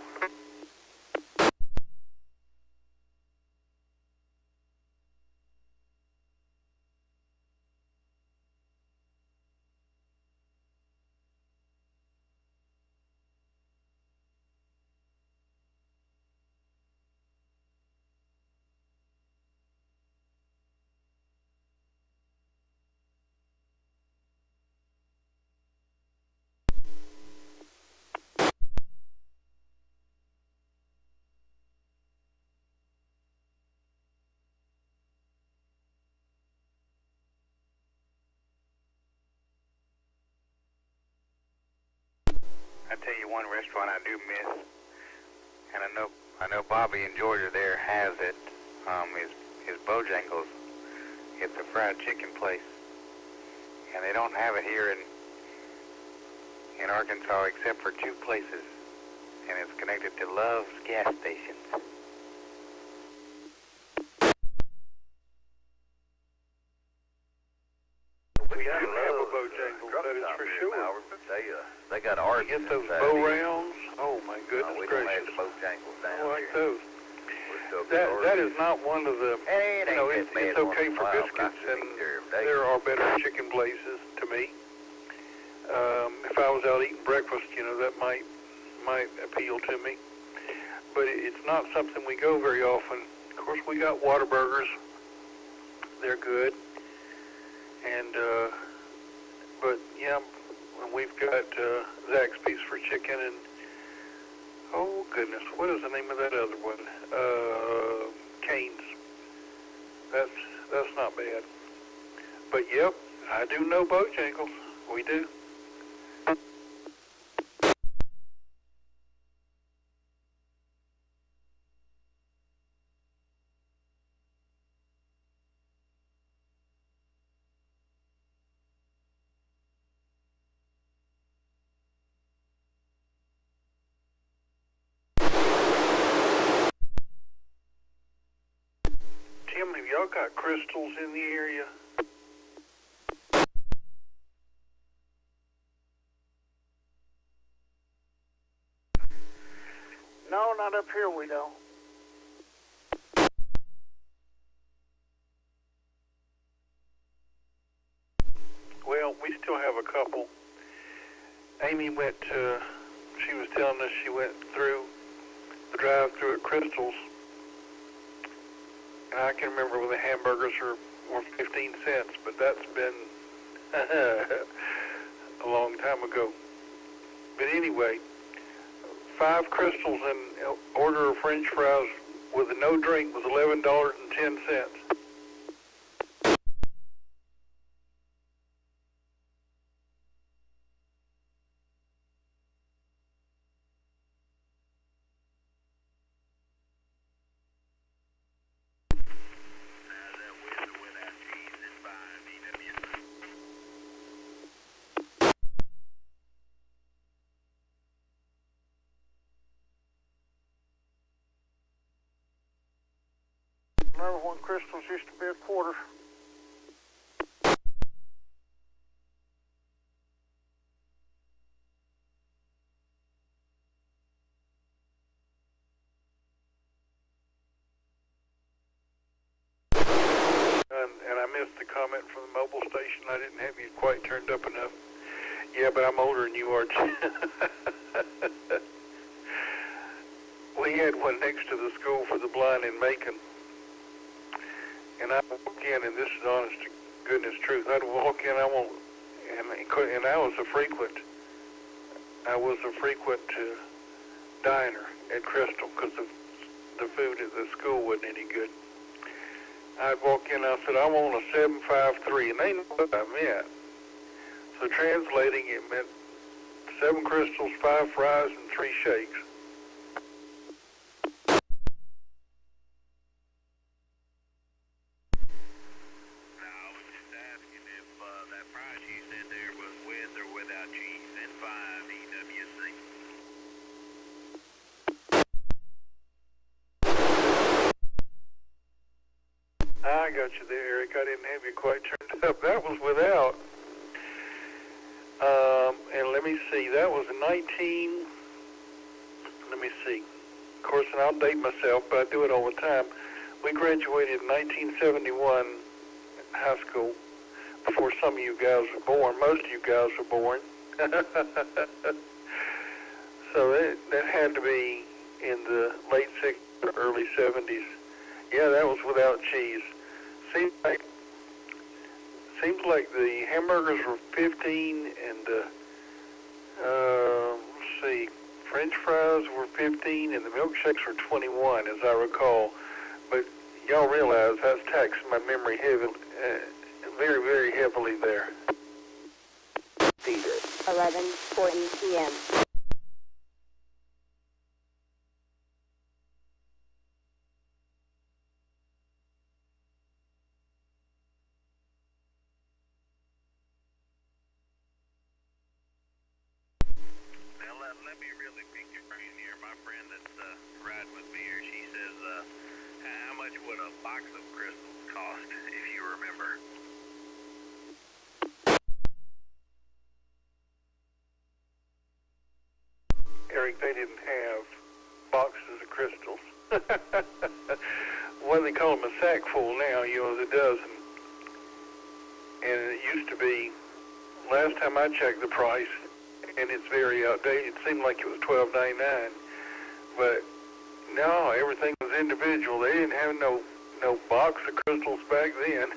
I tell you one restaurant I do miss, and I know Bobby in Georgia there has it. Is Bojangles. It's a fried chicken place, and they don't have it here in Arkansas except for two places, and it's connected to Love's gas stations. We do have a Bojangles, that is for sure. They got ours. You get those bow rounds. Oh my goodness we gracious! don't have the Bojangles down I like here. those. That is not one of the. It You know, ain't it's okay for biscuits, and there are better chicken places to me. If I was out eating breakfast, you know, that might appeal to me. But it's not something we go very often. Of course, we got Whataburgers. They're good. And but yeah, we've got Zaxby's for chicken, and oh goodness, what is the name of that other one? Cane's. That's not bad. But yep, I do know Bojangles. We do. Tim, have y'all got crystals in the area? No, not up here, we don't. Well, we still have a couple. Amy she was telling us she went through the drive-through at Crystal's. And I can remember when the hamburgers were 15 cents, but that's been a long time ago. But anyway, 5 Crystals and order of French fries with a no drink was $11.10. Remember when Crystals used to be a quarter? And I missed the comment from the mobile station. I didn't have you quite turned up enough. Yeah, but I'm older than you are. We had one next to the school for the blind in Macon. And I walk in, and this is honest to goodness truth. I'd walk in, and I was a frequent diner at Crystal because the food at the school wasn't any good. I'd walk in, I said, I want a 753, and they knew what I meant. So translating, it meant 7 crystals, 5 fries, and 3 shakes. I got you there, Eric. I didn't have you quite turned up. That was without. And let me see. That was 19. Let me see. Of course, and I'll date myself, but I do it all the time. We graduated in 1971 high school before some of you guys were born. Most of you guys were born. So that had to be in the late 60s or early 70s. Yeah, that was without cheese. Seems like the hamburgers were 15 and let's see, French fries were 15 and the milkshakes were 21, as I recall. But y'all realize that's taxing my memory heavily, very, very heavily there. 11:40 p.m. Let me really pick your brain here. My friend that's riding with me here, she says, how much would a box of crystals cost, if you remember? Eric, they didn't have boxes of crystals. What they call them, a sack full now, you know, is a dozen. And it used to be, last time I checked the price, and it's very outdated, it seemed like it was $12.99. But no, everything was individual. They didn't have no box of crystals back then.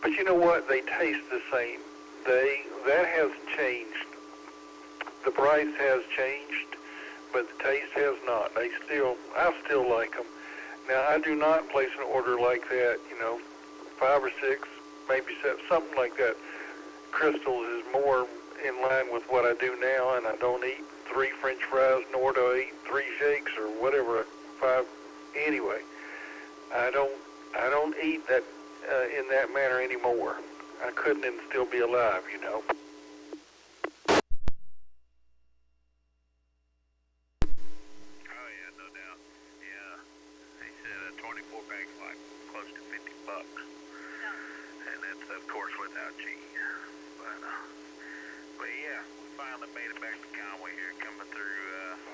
But you know what? They taste the same. That hasn't changed. The price has changed, but the taste has not. I still like them. Now, I do not place an order like that, 5 or 6, maybe 7, something like that. Crystals is more in line with what I do now, and I don't eat 3 French fries, nor do I eat 3 shakes or whatever, 5. Anyway, I don't eat that in that manner anymore. I couldn't and still be alive,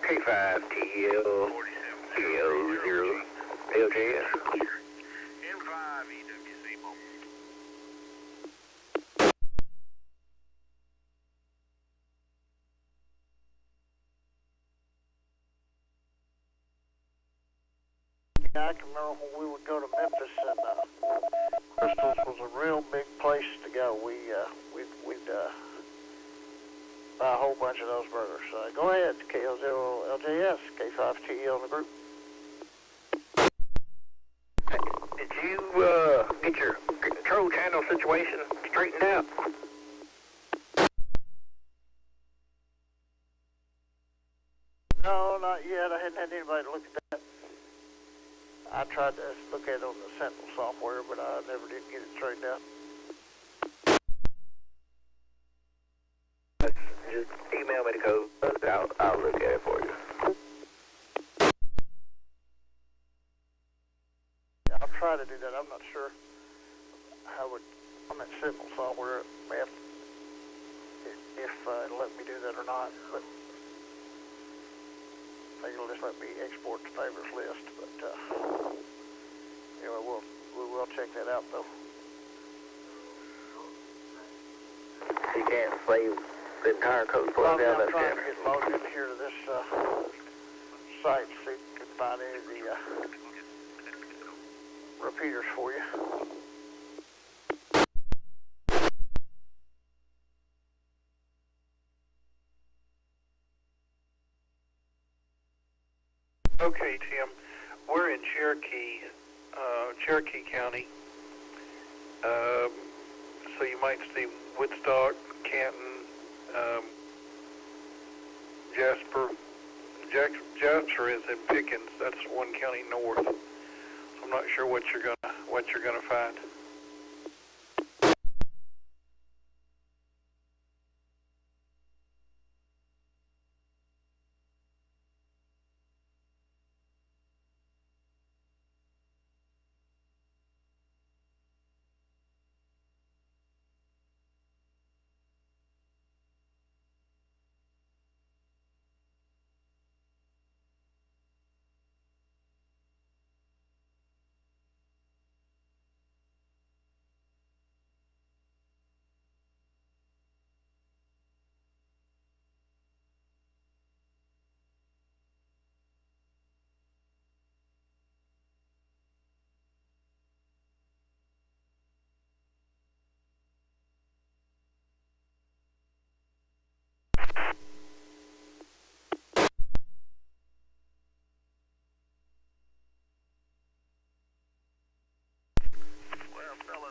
K5TL, K0, LJS. N5EWC mobile. I can remember when we would go to Memphis, and Crystals was a real big place to go. We'd buy a whole bunch of those burgers. Go ahead, KO0LJS, K5TL in the group. Did you get your control channel situation straightened out? No, not yet. I hadn't had anybody to look at that. I tried to look at it on the Central software, but I never did get it straightened out. Just email me the code. I'll look at it for you. Yeah, I'll try to do that. I'm not sure how on that Central software if it'll let me do that or not. But I think it'll just let me export the favorites list. But anyway, we will check that out though. You can't save the entire code for I'm down that trying to scanner. get logged in here to this site, see if I can find any of the repeaters for you. Okay, Tim. We're in Cherokee County. So you might see Woodstock, Canton, Jasper. Jasper is in Pickens. That's one county north. So I'm not sure what you're gonna find.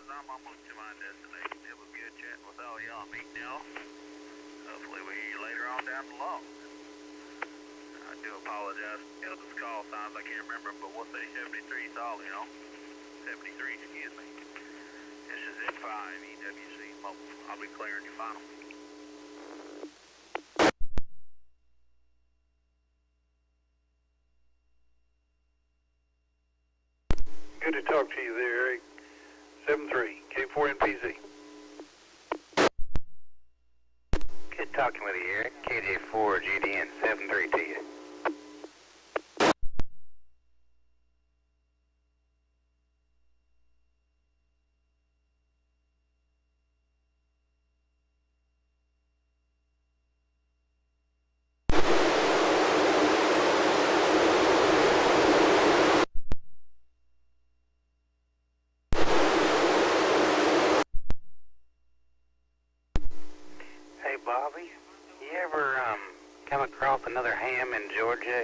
I'm almost to my destination. It was good chatting with all y'all. Meet now. Hopefully we hear you later on down the line. I do apologize. Those call signs, I can't remember, but we'll say 73 solid, 73, excuse me. This is N5 EWC Mobile. I'll be clearing you final. Good to talk to you there, Eric. 7-3, K4NPZ. Good talking with you, Eric. KJ4GDN 7-3 to you. Bobby, you ever come across another ham in Georgia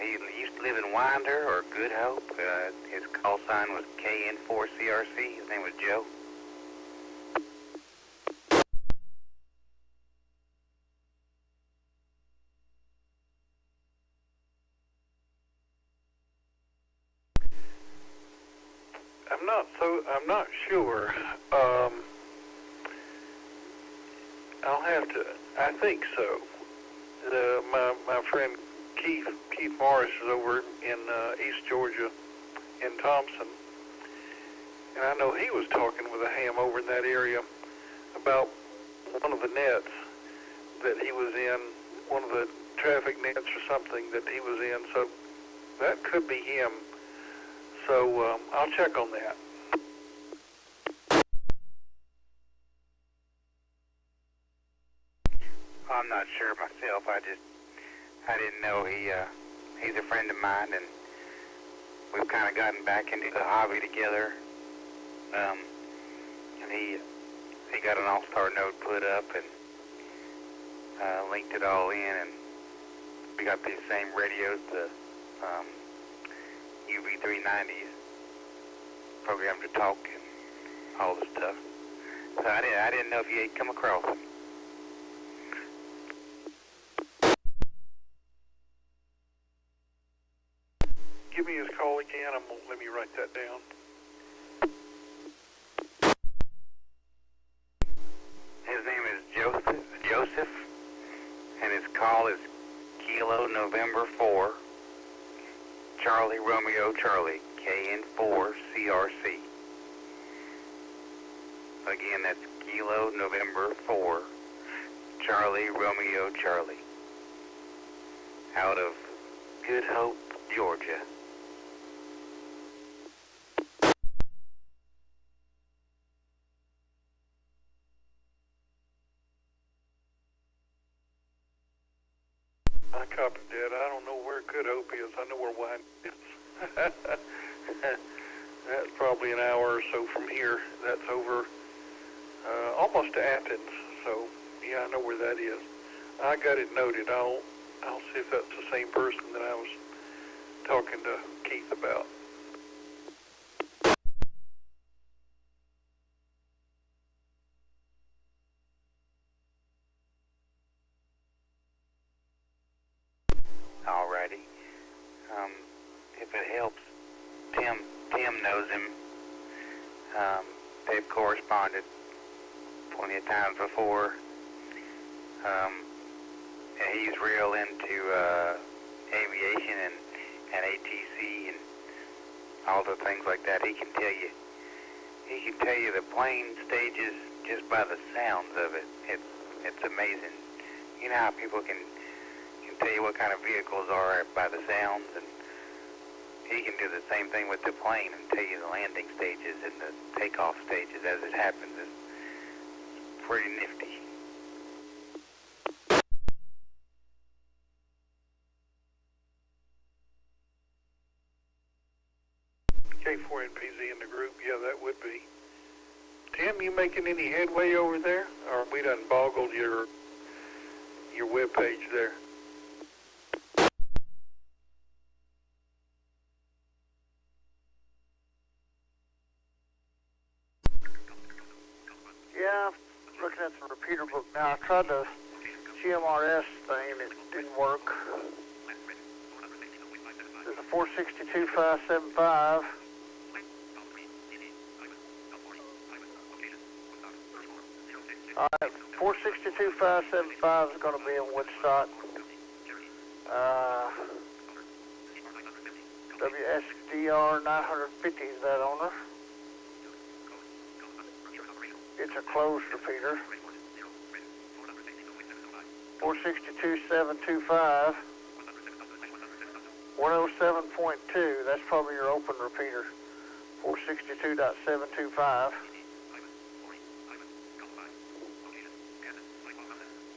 he used to live in Winder or Good Hope. His call sign was N5CG. His name was Joe. I'm not sure. I'll have to. I think so. My friend Keith Morris is over in East Georgia, in Thompson, and I know he was talking with a ham over in that area about one of the nets that he was in, one of the traffic nets or something that he was in. So that could be him. So I'll check on that. I'm not sure myself. I didn't know he's a friend of mine, and we've kind of gotten back into the hobby together. And he got an all-star node put up and linked it all in, and we got these same radios, the UV390s, programmed to talk and all this stuff. So I didn't know if you had come across them. Give me his call again. Let me write that down. His name is Joseph, and his call is Kilo November 4, Charlie Romeo Charlie, KN4CRC. Again, that's Kilo November 4, Charlie Romeo Charlie, out of Good Hope, Georgia. I copied that. I don't know where Good Hope is. I know where Wine is. That's probably an hour or so from here. That's over almost to Athens. So, yeah, I know where that is. I got it noted. I'll see if that's the same person that I was talking to Keith about. Alrighty. If it helps, Tim knows him. They've corresponded plenty of times before. And he's real into aviation and ATC and all the things like that. He can tell you the plane stages just by the sounds of it. It's amazing. You know how people can tell you what kind of vehicles are by the sounds, and he can do the same thing with the plane and tell you the landing stages and the takeoff stages as it happens. It's pretty nifty. K4NPZ in the group, yeah, that would be. Tim, you making any headway over there? Or we done boggled your web page there? Yeah, I'm looking at the repeater book now. I tried the GMRS thing and it didn't work. There's a 462.575. Alright, 462.575 is going to be in Woodstock. WSDR 950 is that owner. It's a closed repeater. 462.725. 107.2, that's probably your open repeater. 462.725.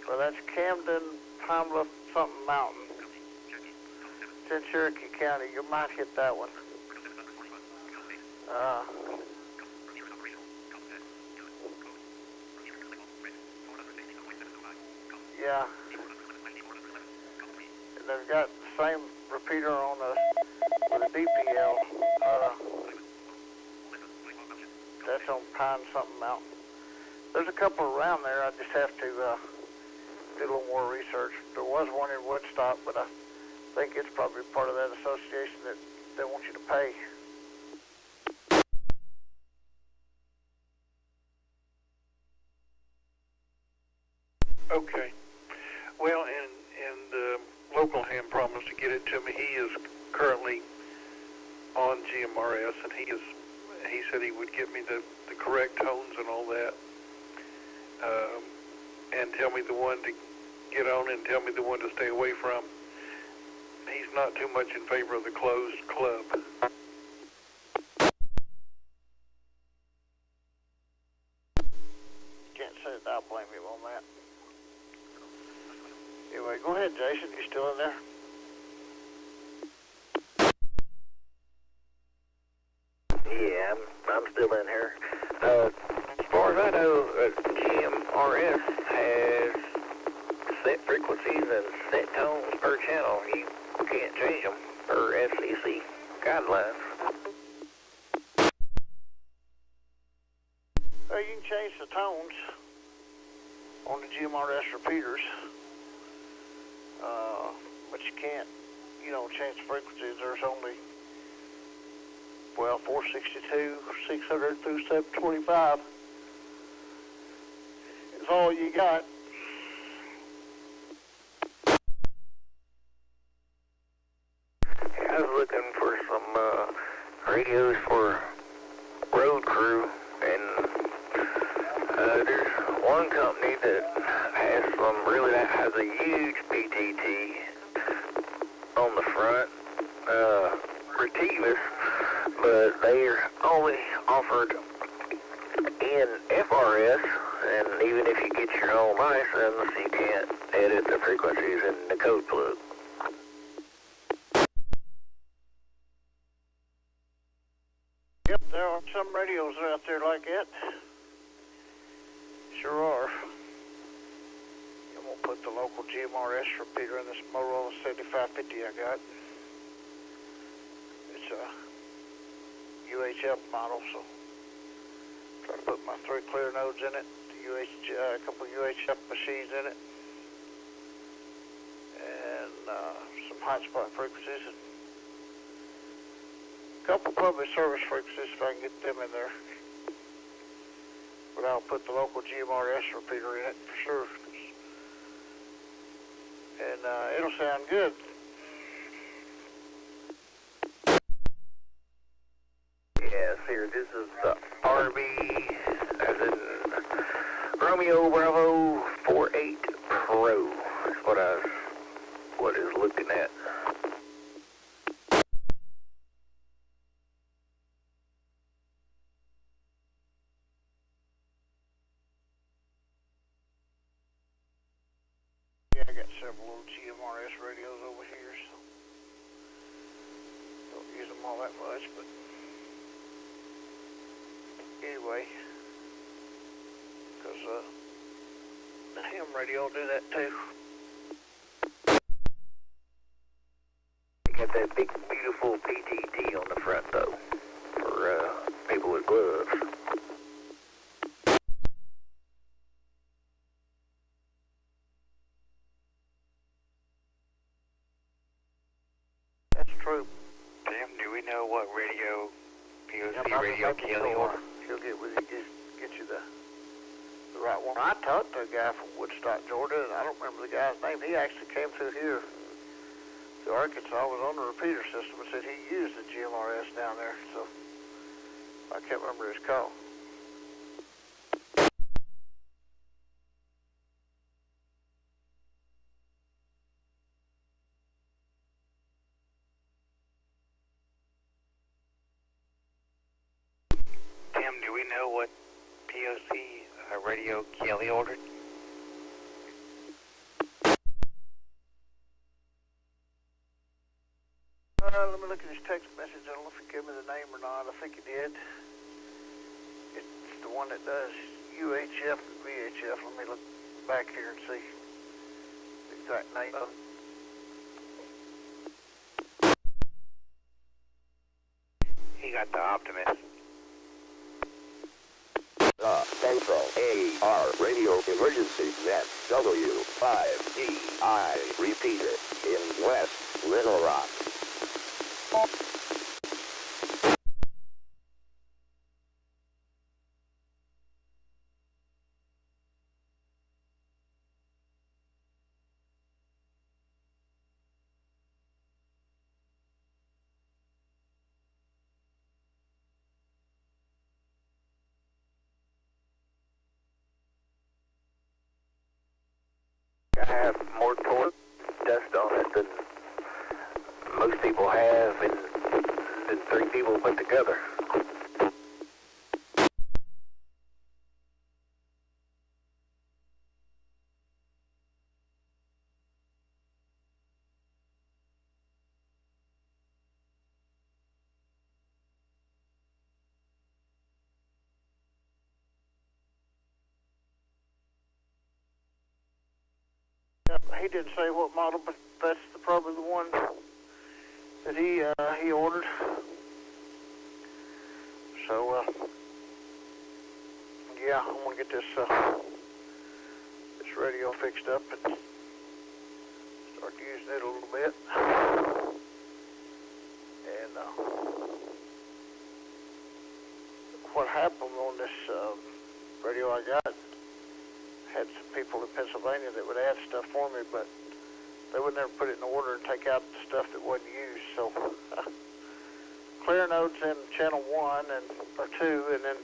Well, that's Camden, Pimela, something mountain. It's in Cherokee County. You might hit that one. Yeah. And they've got the same repeater on with a DPL. That's on Pine something mountain. There's a couple around there. I just have to do a little more research. There was one in Woodstock, but I think it's probably part of that association that they want you to pay. Okay. Well, and local hand promised to get it to me. He is currently on GMRS, and he said he would give me the correct tones and all that, and tell me the one to get on and tell me the one to stay away from. He's not too much in favor of the closed club. Can't say that I'll blame him on that. Anyway, go ahead, Jason. You still in there? Yeah, I'm still in here. As far as I know, GMRS has set frequencies and set tones per channel. You can't change them per FCC guidelines. Well, you can change the tones on the GMRS repeaters, but you can't, change the frequencies. There's only, 462, 600 through 725 is all you got. I was looking for some radios for road crew, and there's one company that has a huge PTT on the front, Retivas, but they're only offered in FRS, and even if you get your own license, you can't edit the frequencies in the code plug. Yep, there are some radios out there like that. Sure are. I'm going to put put the local GMRS repeater in this Motorola 7550 I got. It's a UHF model, so try to put my 3 clear nodes in it, a couple UHF machines in it, and some hotspot frequencies, and a couple public service frequencies if I can get them in there. But I'll put the local GMRS repeater in it for sure. And it'll sound good. Yes, here, this is the RB, as in Romeo Bravo 48 Pro. That's what I was looking at. Yeah, I got several little GMRS radios over here, so don't use them all that much, but anyway, because the ham radio will do that too. Got that big, beautiful PTT on the front, though, for people with gloves. That's true. Tim, do we know what radio, POC Yeah, radio Kelly ordered? He'll get with you, get you the right one. I talked to a guy from Woodstock, Georgia, and I don't remember the guy's name. He actually came through here to Arkansas, was on the repeater system, and said he used the GMRS down there, so I can't remember his call. Tim, do we know what POC radio Kelly ordered? Let me look at his text message. I don't know if he gave me the name or not. I think he did. It's the one that does UHF and VHF. Let me look back here and see the exact name of it. He got the Optimist. The Central A.R. Radio Emergency Net W5DI repeater in West Little Rock. I have more torque dust on it than most people have, and than 3 people put together. He didn't say what model, but that's probably the one that he ordered. So yeah, I'm gonna get this radio fixed up and start using it a little bit. And what happened on this radio I got? Had some people in Pennsylvania that would add stuff for me, but they would never put it in order and take out the stuff that wasn't used. So clear nodes in channel 1 or 2, and then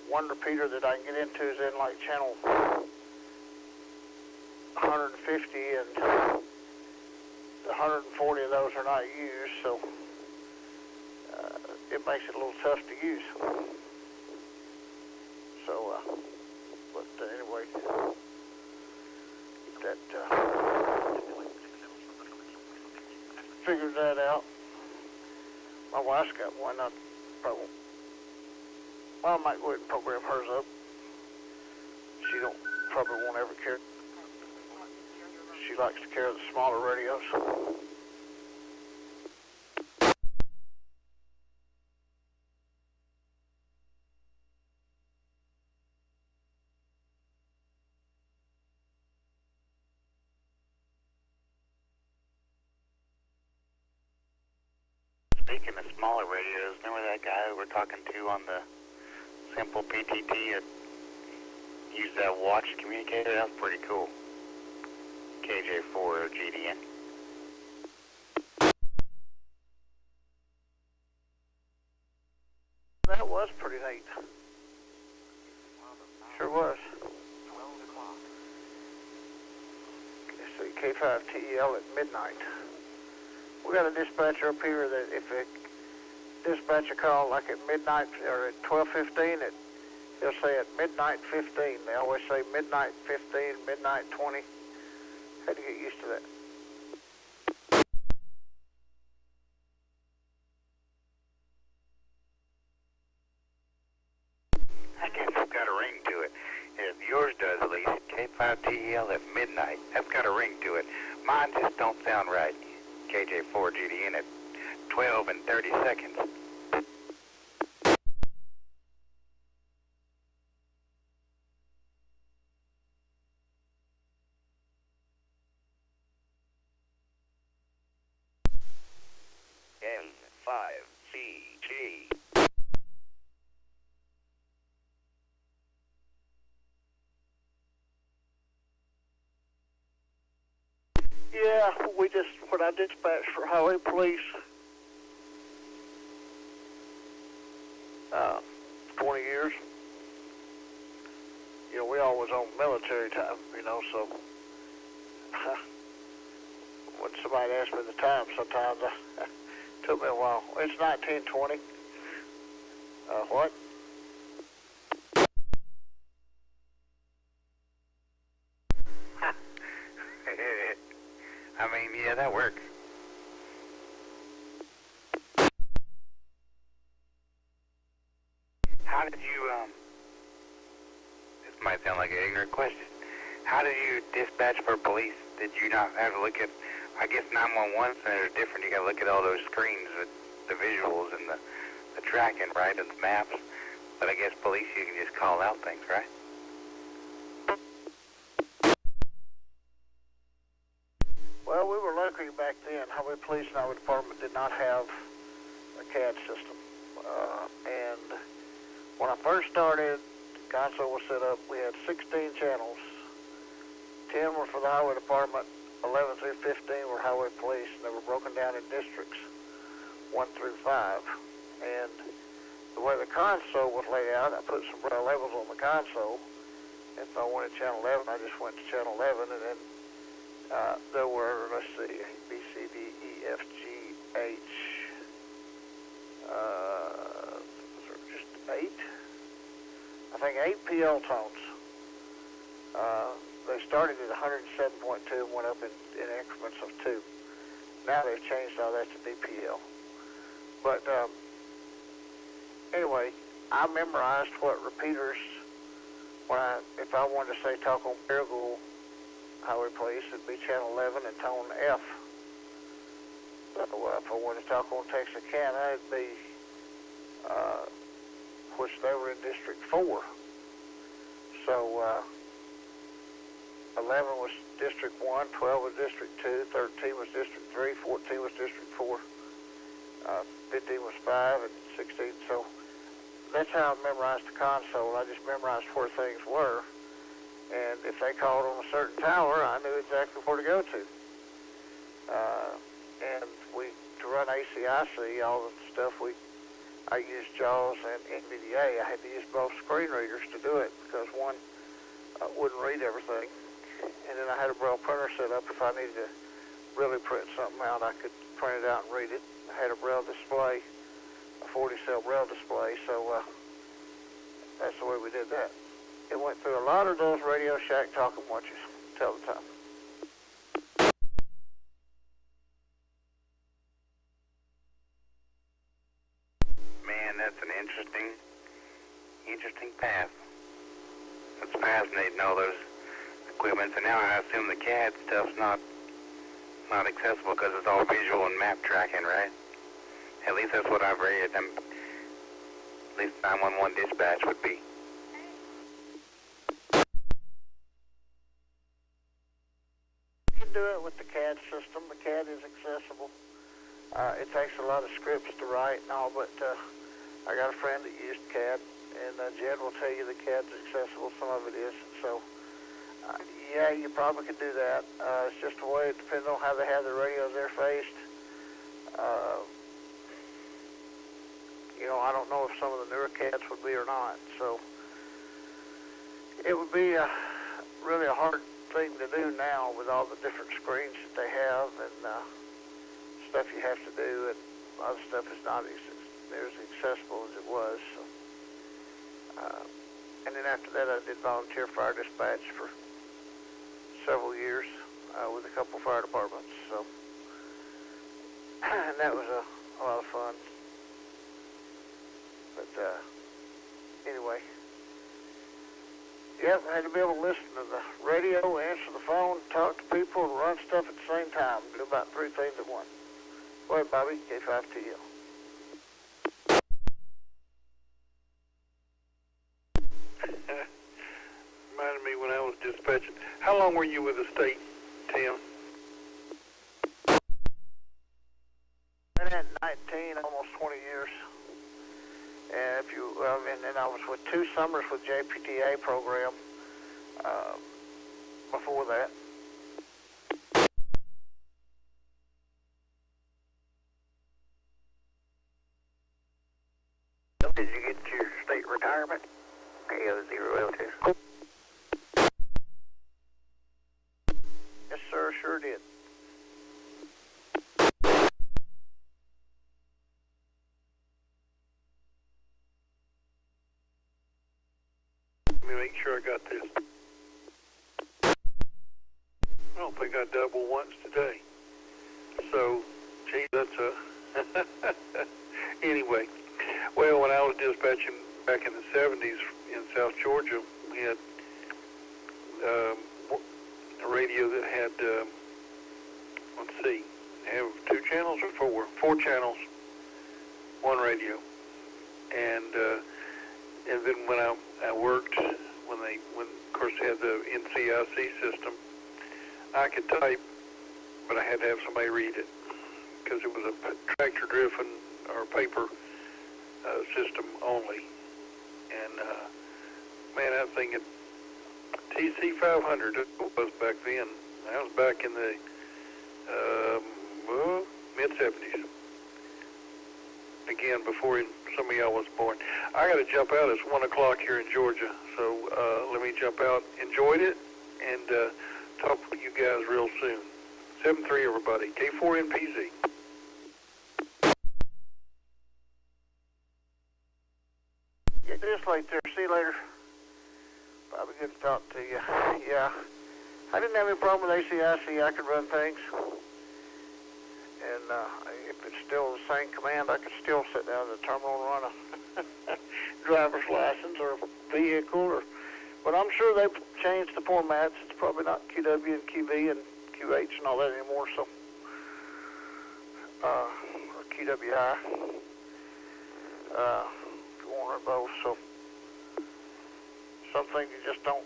one repeater that I can get into is in like channel 150, and the 140 of those are not used, so it makes it a little tough to use. So, but anyway, get that figured that out. My wife's got one. I probably, well, I might go ahead and program hers up. She don't probably won't ever carry. She likes to carry the smaller radios. Speaking of smaller radios, remember that guy we were talking to on the simple PTT that used that watch communicator? That was pretty cool. KJ4GDN. That was pretty neat. Sure was. 12 o'clock. Let's see, K5TEL at midnight. We got a dispatcher up here that if a dispatcher call like at midnight or at 12:15, he'll say at midnight 15. They always say midnight 15, midnight 20. Had to get used to that. I guess it's got a ring to it. If yours does at least, K5TEL at midnight, that's got a ring to it. Mine just don't sound right. KJ4GDN at 12 and 30 seconds. N5CG. Yeah, when I dispatched for highway police 20 years, we all was on military time, so when somebody asked me the time, sometimes it took me a while. It's 1920. What? I mean, yeah, that works. How did you, this might sound like an ignorant question. How did you dispatch for police? Did you not have to look at, I guess 911 centers are different. You got to look at all those screens with the visuals and the tracking, right, and the maps. But I guess police, you can just call out things, right? Well, we were lucky back then. Highway Police and Highway Department did not have a CAD system. And when I first started, the console was set up. We had 16 channels. 10 were for the Highway Department, 11 through 15 were Highway Police, and they were broken down in districts, 1 through 5. And the way the console was laid out, I put some braille labels on the console. If I wanted channel 11, I just went to channel 11, and then there were, let's see, B, C, D, E, F, G, H, just 8? I think 8 PL tones. They started at 107.2 and went up in increments of 2. Now they've changed all that to DPL. But anyway, I memorized what repeaters, if I wanted to say talk on Marigold Highway Police, it'd be channel 11 and tone F. So if I wanted to talk on Texarkana, it'd be, which they were in District 4. So 11 was District 1, 12 was District 2, 13 was District 3, 14 was District 4, 15 was 5, and 16. So that's how I memorized the console. I just memorized where things were. And if they called on a certain tower, I knew exactly where to go to. And to run ACIC, all the stuff I used JAWS and NVDA. I had to use both screen readers to do it because one wouldn't read everything. And then I had a braille printer set up. If I needed to really print something out, I could print it out and read it. I had a braille display, a 40-cell braille display, so that's the way we did that. It went through a lot of those Radio Shack talking watches, tell the time. Man, that's an interesting path. It's fascinating, all those equipment, so now I assume the CAD stuff's not accessible because it's all visual and map tracking, right? At least that's what I've read. At least 911 dispatch would be. You can do it with the CAD system. The CAD is accessible. It takes a lot of scripts to write and all, but I got a friend that used CAD, and Jed will tell you the CAD's accessible. Some of it isn't. So, yeah, you probably could do that. It's just a way. It depends on how they have their radios interfaced. You know, I don't know if some of the newer CADs would be or not. So, it would be really a hard thing to do now with all the different screens that they have and stuff you have to do, and a lot of stuff is not near as accessible as it was. So, and then after that, I did volunteer fire dispatch for several years with a couple fire departments. So, and that was a lot of fun. But anyway, yep, I had to be able to listen to the radio, answer the phone, talk to people, and run stuff at the same time. Do about 3 things at once. Go ahead, Bobby. K5TL. Reminded me when I was dispatching. How long were you with the state, Tim? I had 19, almost 20 years. And and then I was with 2 summers with JPTA program before that. Did you get your state retirement? KO0L2. Yes, sir, sure did. Let me make sure I got this. I don't think I doubled once today. So, gee, that's anyway. Well, when I was dispatching back in the 70s in South Georgia, we had a radio that had, let's see, have 2 channels or 4? 4 channels, 1 radio. And then when I worked, when of course they had the NCIC system, I could type, but I had to have somebody read it because it was a tractor-driven or paper system only. And man, that thing at TC500 it was back then. That was back in the mid-70s. Again, before some of y'all was born. I got to jump out. It's 1 o'clock here in Georgia, so let me jump out. Enjoyed it, and talk with you guys real soon. 7-3, everybody. K4NPZ. Yeah, just like there. See you later. Probably good to talk to you. Yeah. I didn't have any problem with ACIC. I could run things. And if it's still the same command, I could still sit down at the terminal and run a driver's license or a vehicle. But I'm sure they've changed the formats. It's probably not QW and QV and QH and all that anymore. So, or QWI. If you want to run both. So, some things you just don't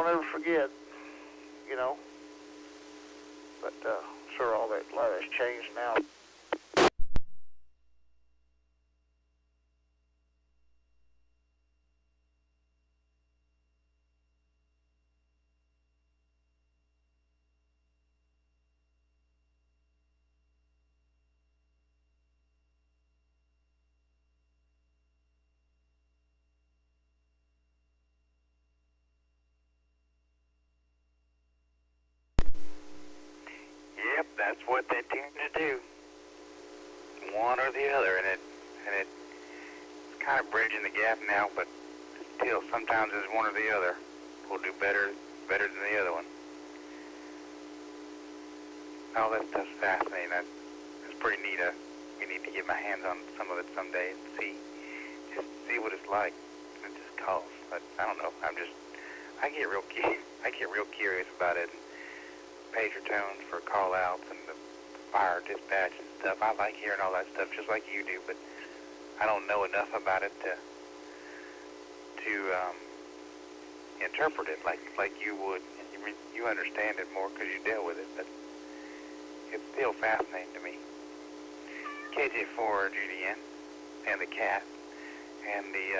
ever forget, you know. But sure, all that has changed now. Yep, that's what they tend to do. One or the other, and it's kind of bridging the gap now, but still, sometimes it's one or the other. Will do better than the other one. Oh, that stuff's fascinating. That's pretty neat. We need to get my hands on some of it someday and see what it's like. It just calls. But I don't know. I get real curious about it. Pager tones for call outs and the fire dispatch and stuff. I like hearing all that stuff just like you do, but I don't know enough about it to interpret it like you would. You understand it more because you deal with it, but it's still fascinating to me. KJ4 GDN and the cat and the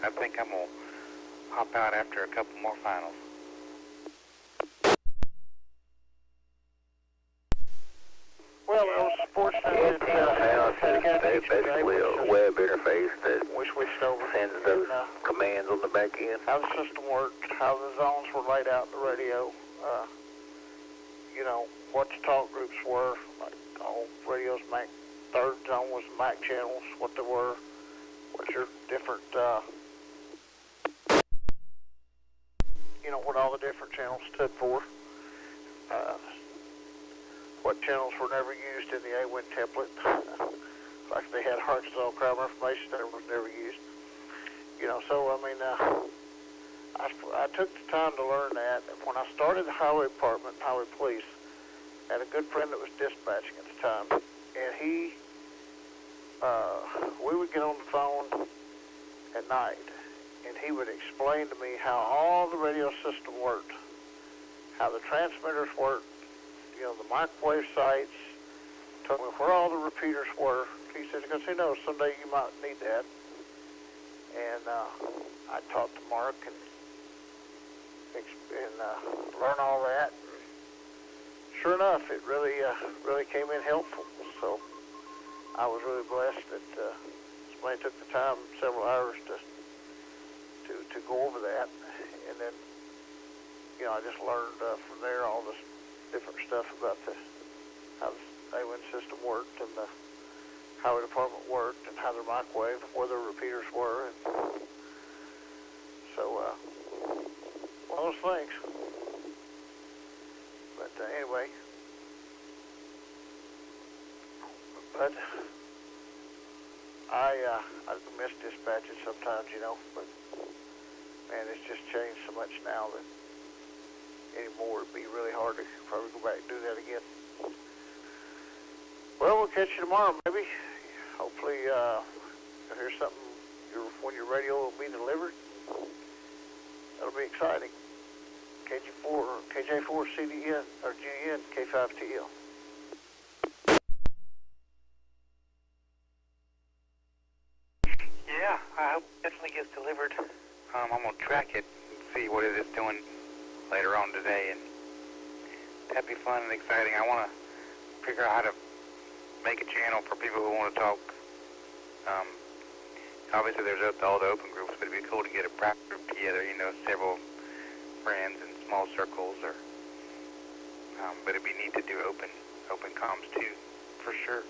I think I'm gonna hop out after a couple more finals. Well, those sports things That's basically a web interface that we switched over. sends those commands on the back end. How the system worked, how the zones were laid out in the radio, you know, what the talk groups were, like all radios MAC, third zone was MAC channels, what they were, what your different, you know, what all the different channels stood for, what channels were never used in the A5FM template. Like they had Arkansas crime information that was never used. You know, so I mean, I took the time to learn that. When I started the highway department, highway police, I had a good friend that was dispatching at the time, and he, we would get on the phone at night, and he would explain to me how all the radio system worked, how the transmitters worked, you know, the microwave sites, told me where all the repeaters were. He said, because he knows someday you might need that. And I talked to Mark and learn all that. And sure enough, it really came in helpful. So I was really blessed that somebody took the time, several hours, to go over that. And then, you know, I just learned from there all this different stuff about how the A5FM system worked and the highway department worked and how their microwave, where their repeaters were, and so all those things. But anyway, but I miss dispatching sometimes, you know. But man, it's just changed so much now that anymore it'd be really hard to probably go back and do that again. Well, we'll catch you tomorrow, maybe. Hopefully, you'll hear something when your radio will be delivered. That'll be exciting. KJ4 CDN or GN K5TL. Yeah, I hope it definitely gets delivered. I'm gonna track it and see what it is doing later on today, and that'd be fun and exciting. I want to figure out how to make a channel for people who want to talk. Obviously there's all the open groups, but it'd be cool to get a private group together, you know, several friends in small circles, or but it'd be neat to do open comms too, for sure.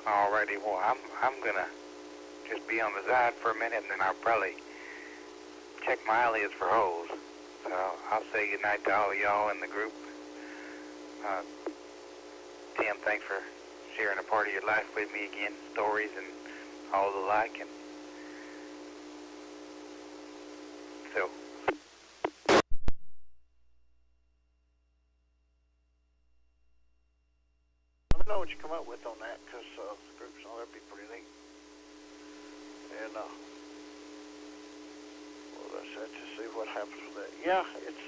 Alrighty, well I'm gonna just be on the side for a minute, and then I'll probably check my alias for holes. So I'll say goodnight to all of y'all in the group. Tim, thanks for sharing a part of your life with me again, stories and all the like. And so, let me know what you come up with on that, because the groups and all that'd be pretty neat. And well, let's just see what happens with that. Yeah, it's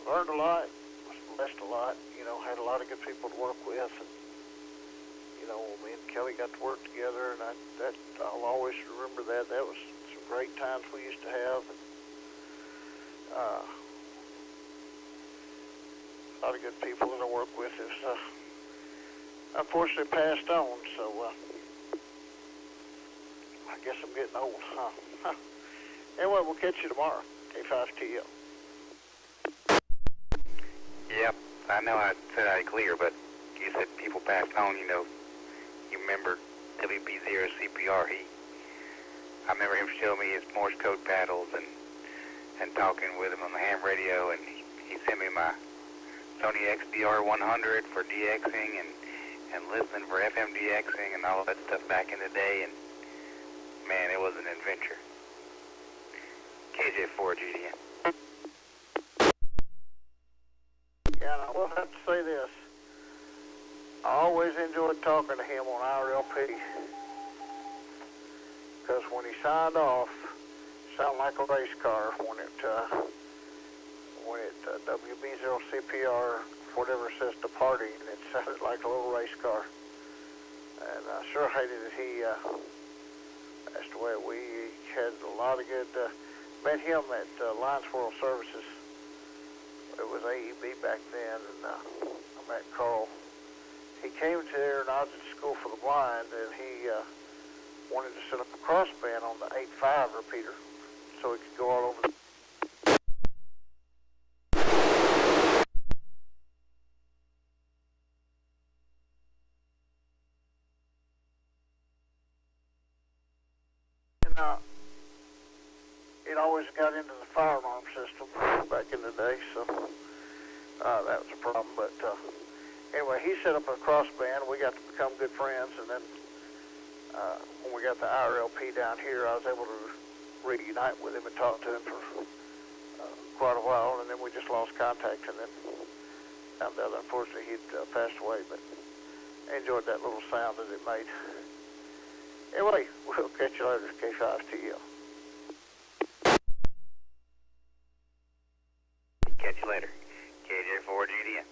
learned a lot, was blessed a lot. You know, had a lot of good people to work with, and you know, me and Kelly got to work together, and I'll always remember that. That was some great times we used to have. And, a lot of good people that I work with is unfortunately passed on, so I guess I'm getting old, huh? Anyway, we'll catch you tomorrow, K5TL. yep, I know I said I clear, but you said people passed on, you know. You remember WP0 CPR, I remember him showing me his Morse code paddles and talking with him on the ham radio, and he sent me my Sony XDR 100 for DXing and listening for FM DXing and all of that stuff back in the day, and Man, it was an adventure. KJ4GDN. Yeah, and I will have to say this. I always enjoyed talking to him on IRLP. Because when he signed off, it sounded like a race car when it WB0CPR, whatever it says, departing, it sounded like a little race car. And I sure hated that he passed away. We had a lot of good, met him at Lions World Services. It was AEB back then, and I met Carl. He came to there, and I was at school for the blind, and he wanted to set up a crossband on the 8.5 repeater so it could go all over the... And it always got into the fire alarm system back in the day, so that was a problem. But anyway, he set up a crossband. We got to become good friends, and then when we got the IRLP down here, I was able to reunite with him and talk to him for quite a while, and then we just lost contact, and then found out, unfortunately, he'd passed away, but I enjoyed that little sound that it made. Anyway, we'll catch you later, K5TL. Catch you later. KJ4GDN.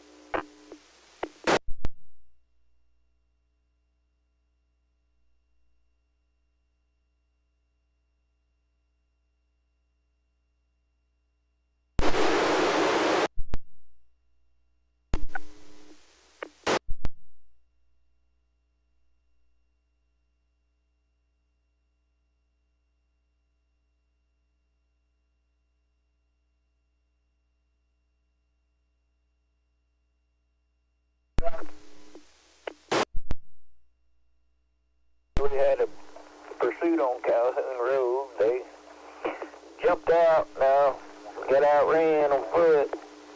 We had a pursuit on CAUHF Road. They jumped out, now got outran on foot,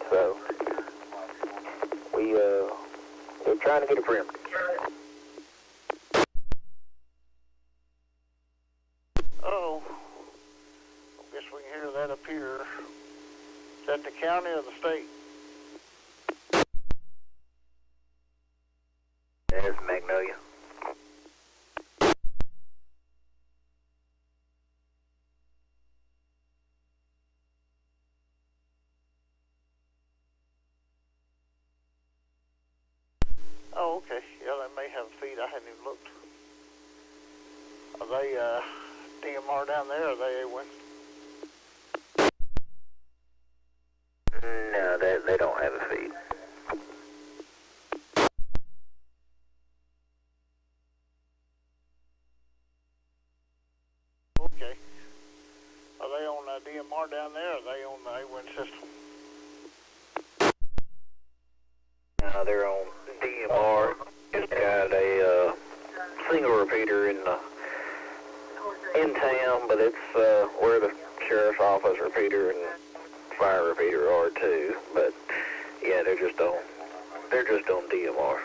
so they're trying to get a perimeter. Oh, I guess we can hear that up here. Is that the county or the state? There's Magnolia. Oh, okay. Yeah, they may have a feed. I hadn't even looked. Are they DMR down there, or are they A1? No, they don't have a feed. Okay. Are they on DMR down there, or are they on the A1 system? No, they're on DMR. It's got a single repeater in town, but it's where the sheriff's office repeater and fire repeater are too. But yeah, they're just on DMR.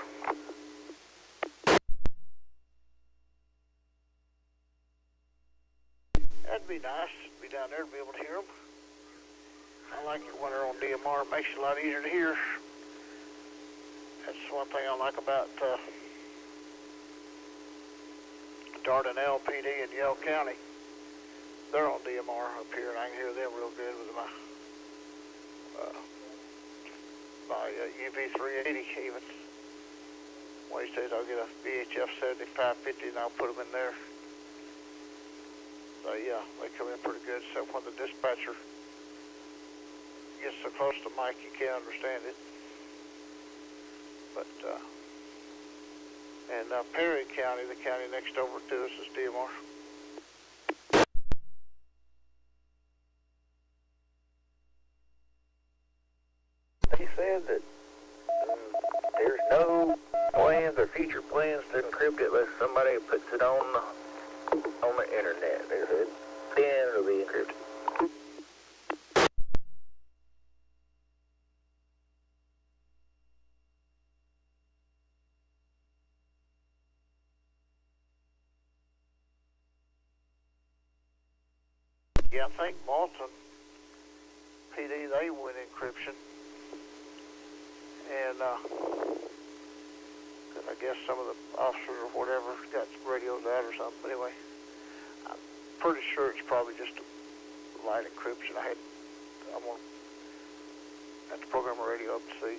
That'd be nice to be down there to be able to hear them. I like it when they're on DMR. It makes it a lot easier to hear. That's one thing I like about Dardanelle PD in Yell County. They're on DMR up here, and I can hear them real good with my UV380 even. One of these days I'll get a VHF 7550 and I'll put them in there. So yeah, they come in pretty good, except when the dispatcher gets so close to the mic you can't understand it. But, and Perry County, the county next over to us, is DMR. They said that there's no plans or future plans to encrypt it unless somebody puts it on the internet. They said then it'll be encrypted. Yeah, I think Malton PD, they went encryption. And, 'cause I guess some of the officers or whatever got radios out or something. But anyway, I'm pretty sure it's probably just a light encryption. I'm going to have to program a radio up to see.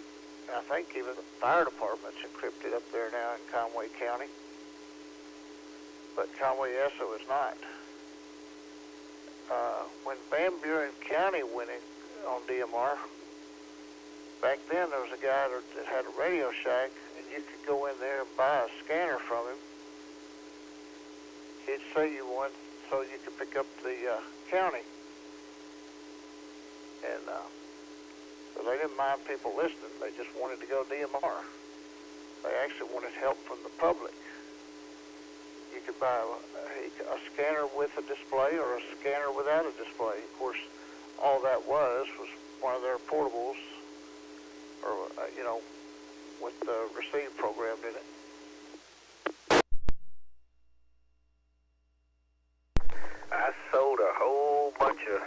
And I think even the fire department's encrypted up there now in Conway County. But Conway ESO is not. When Van Buren County went in on DMR, back then there was a guy that had a Radio Shack, and you could go in there and buy a scanner from him. He'd sell you one so you could pick up the county. And so they didn't mind people listening. They just wanted to go DMR. They actually wanted help from the public. You could buy a scanner with a display or a scanner without a display. Of course, all that was one of their portables, or with the receive programmed in it. I sold a whole bunch of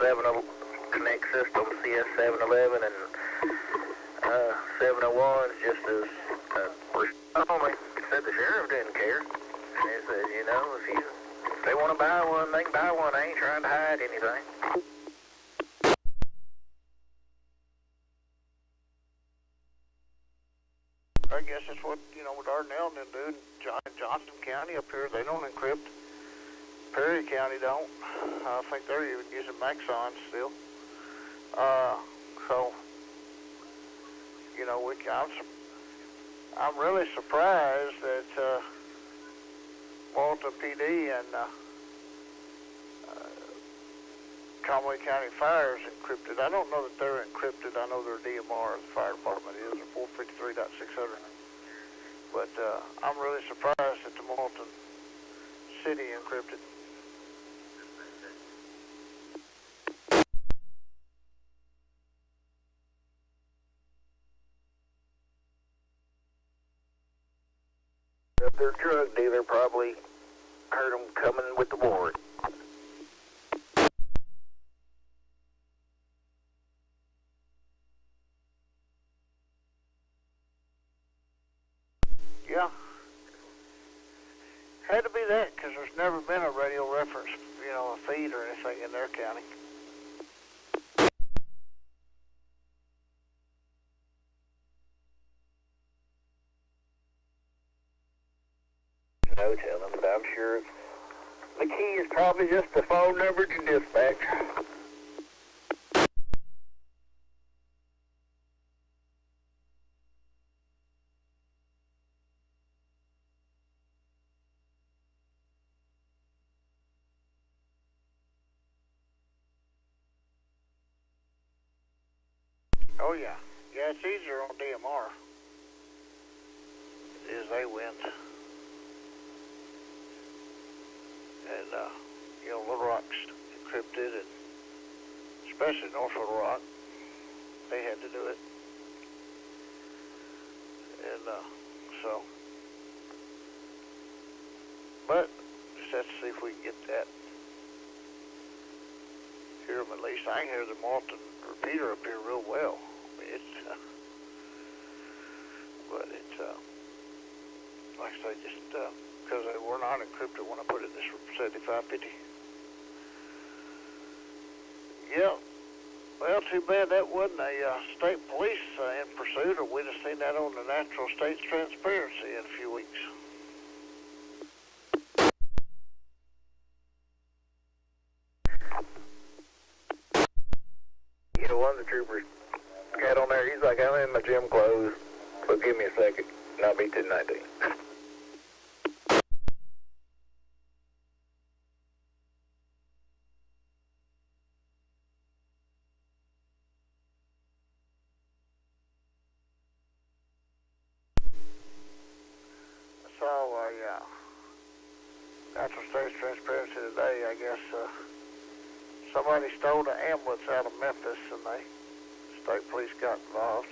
7 Connect systems, CS 711 and 701s, just as only said the sheriff didn't care. And he said, if they want to buy one, they can buy one. I ain't trying to hide anything. I guess that's what, what Dardanelle and them do. Johnson County up here, they don't encrypt. Perry County don't. I think they're even using Maxons still. So, I'm really surprised that Malta PD and Conway County Fire is encrypted. I don't know that they're encrypted. I know their DMR, the fire department is, or 453.600. But I'm really surprised that the Malton City encrypted. Their drug dealer probably heard them coming with the warrant. Yeah. Had to be that, because there's never been a radio reference, a feed or anything in their county. No telling, but I'm sure the key is probably just the phone number to dispatch. Oh, yeah. Yeah, it's easier on DMR. It is A5FM. And, Little Rock's encrypted, and especially North Little Rock, they had to do it. And, but just have to see if we can get that. Hear them at least. I can hear the Malton repeater up here real well. I mean, like I say, just because they were not encrypted when I put it in this 7550. Yeah. Well, too bad that wasn't a state police in pursuit, or we'd have seen that on the Natural States Transparency in a few weeks. One of the troopers got on there. He's like, I'm in my gym clothes, but give me a second, and I'll be to 19. I saw Natural States Transparency today. I guess somebody stole an ambulance out of Memphis, and the state police got involved.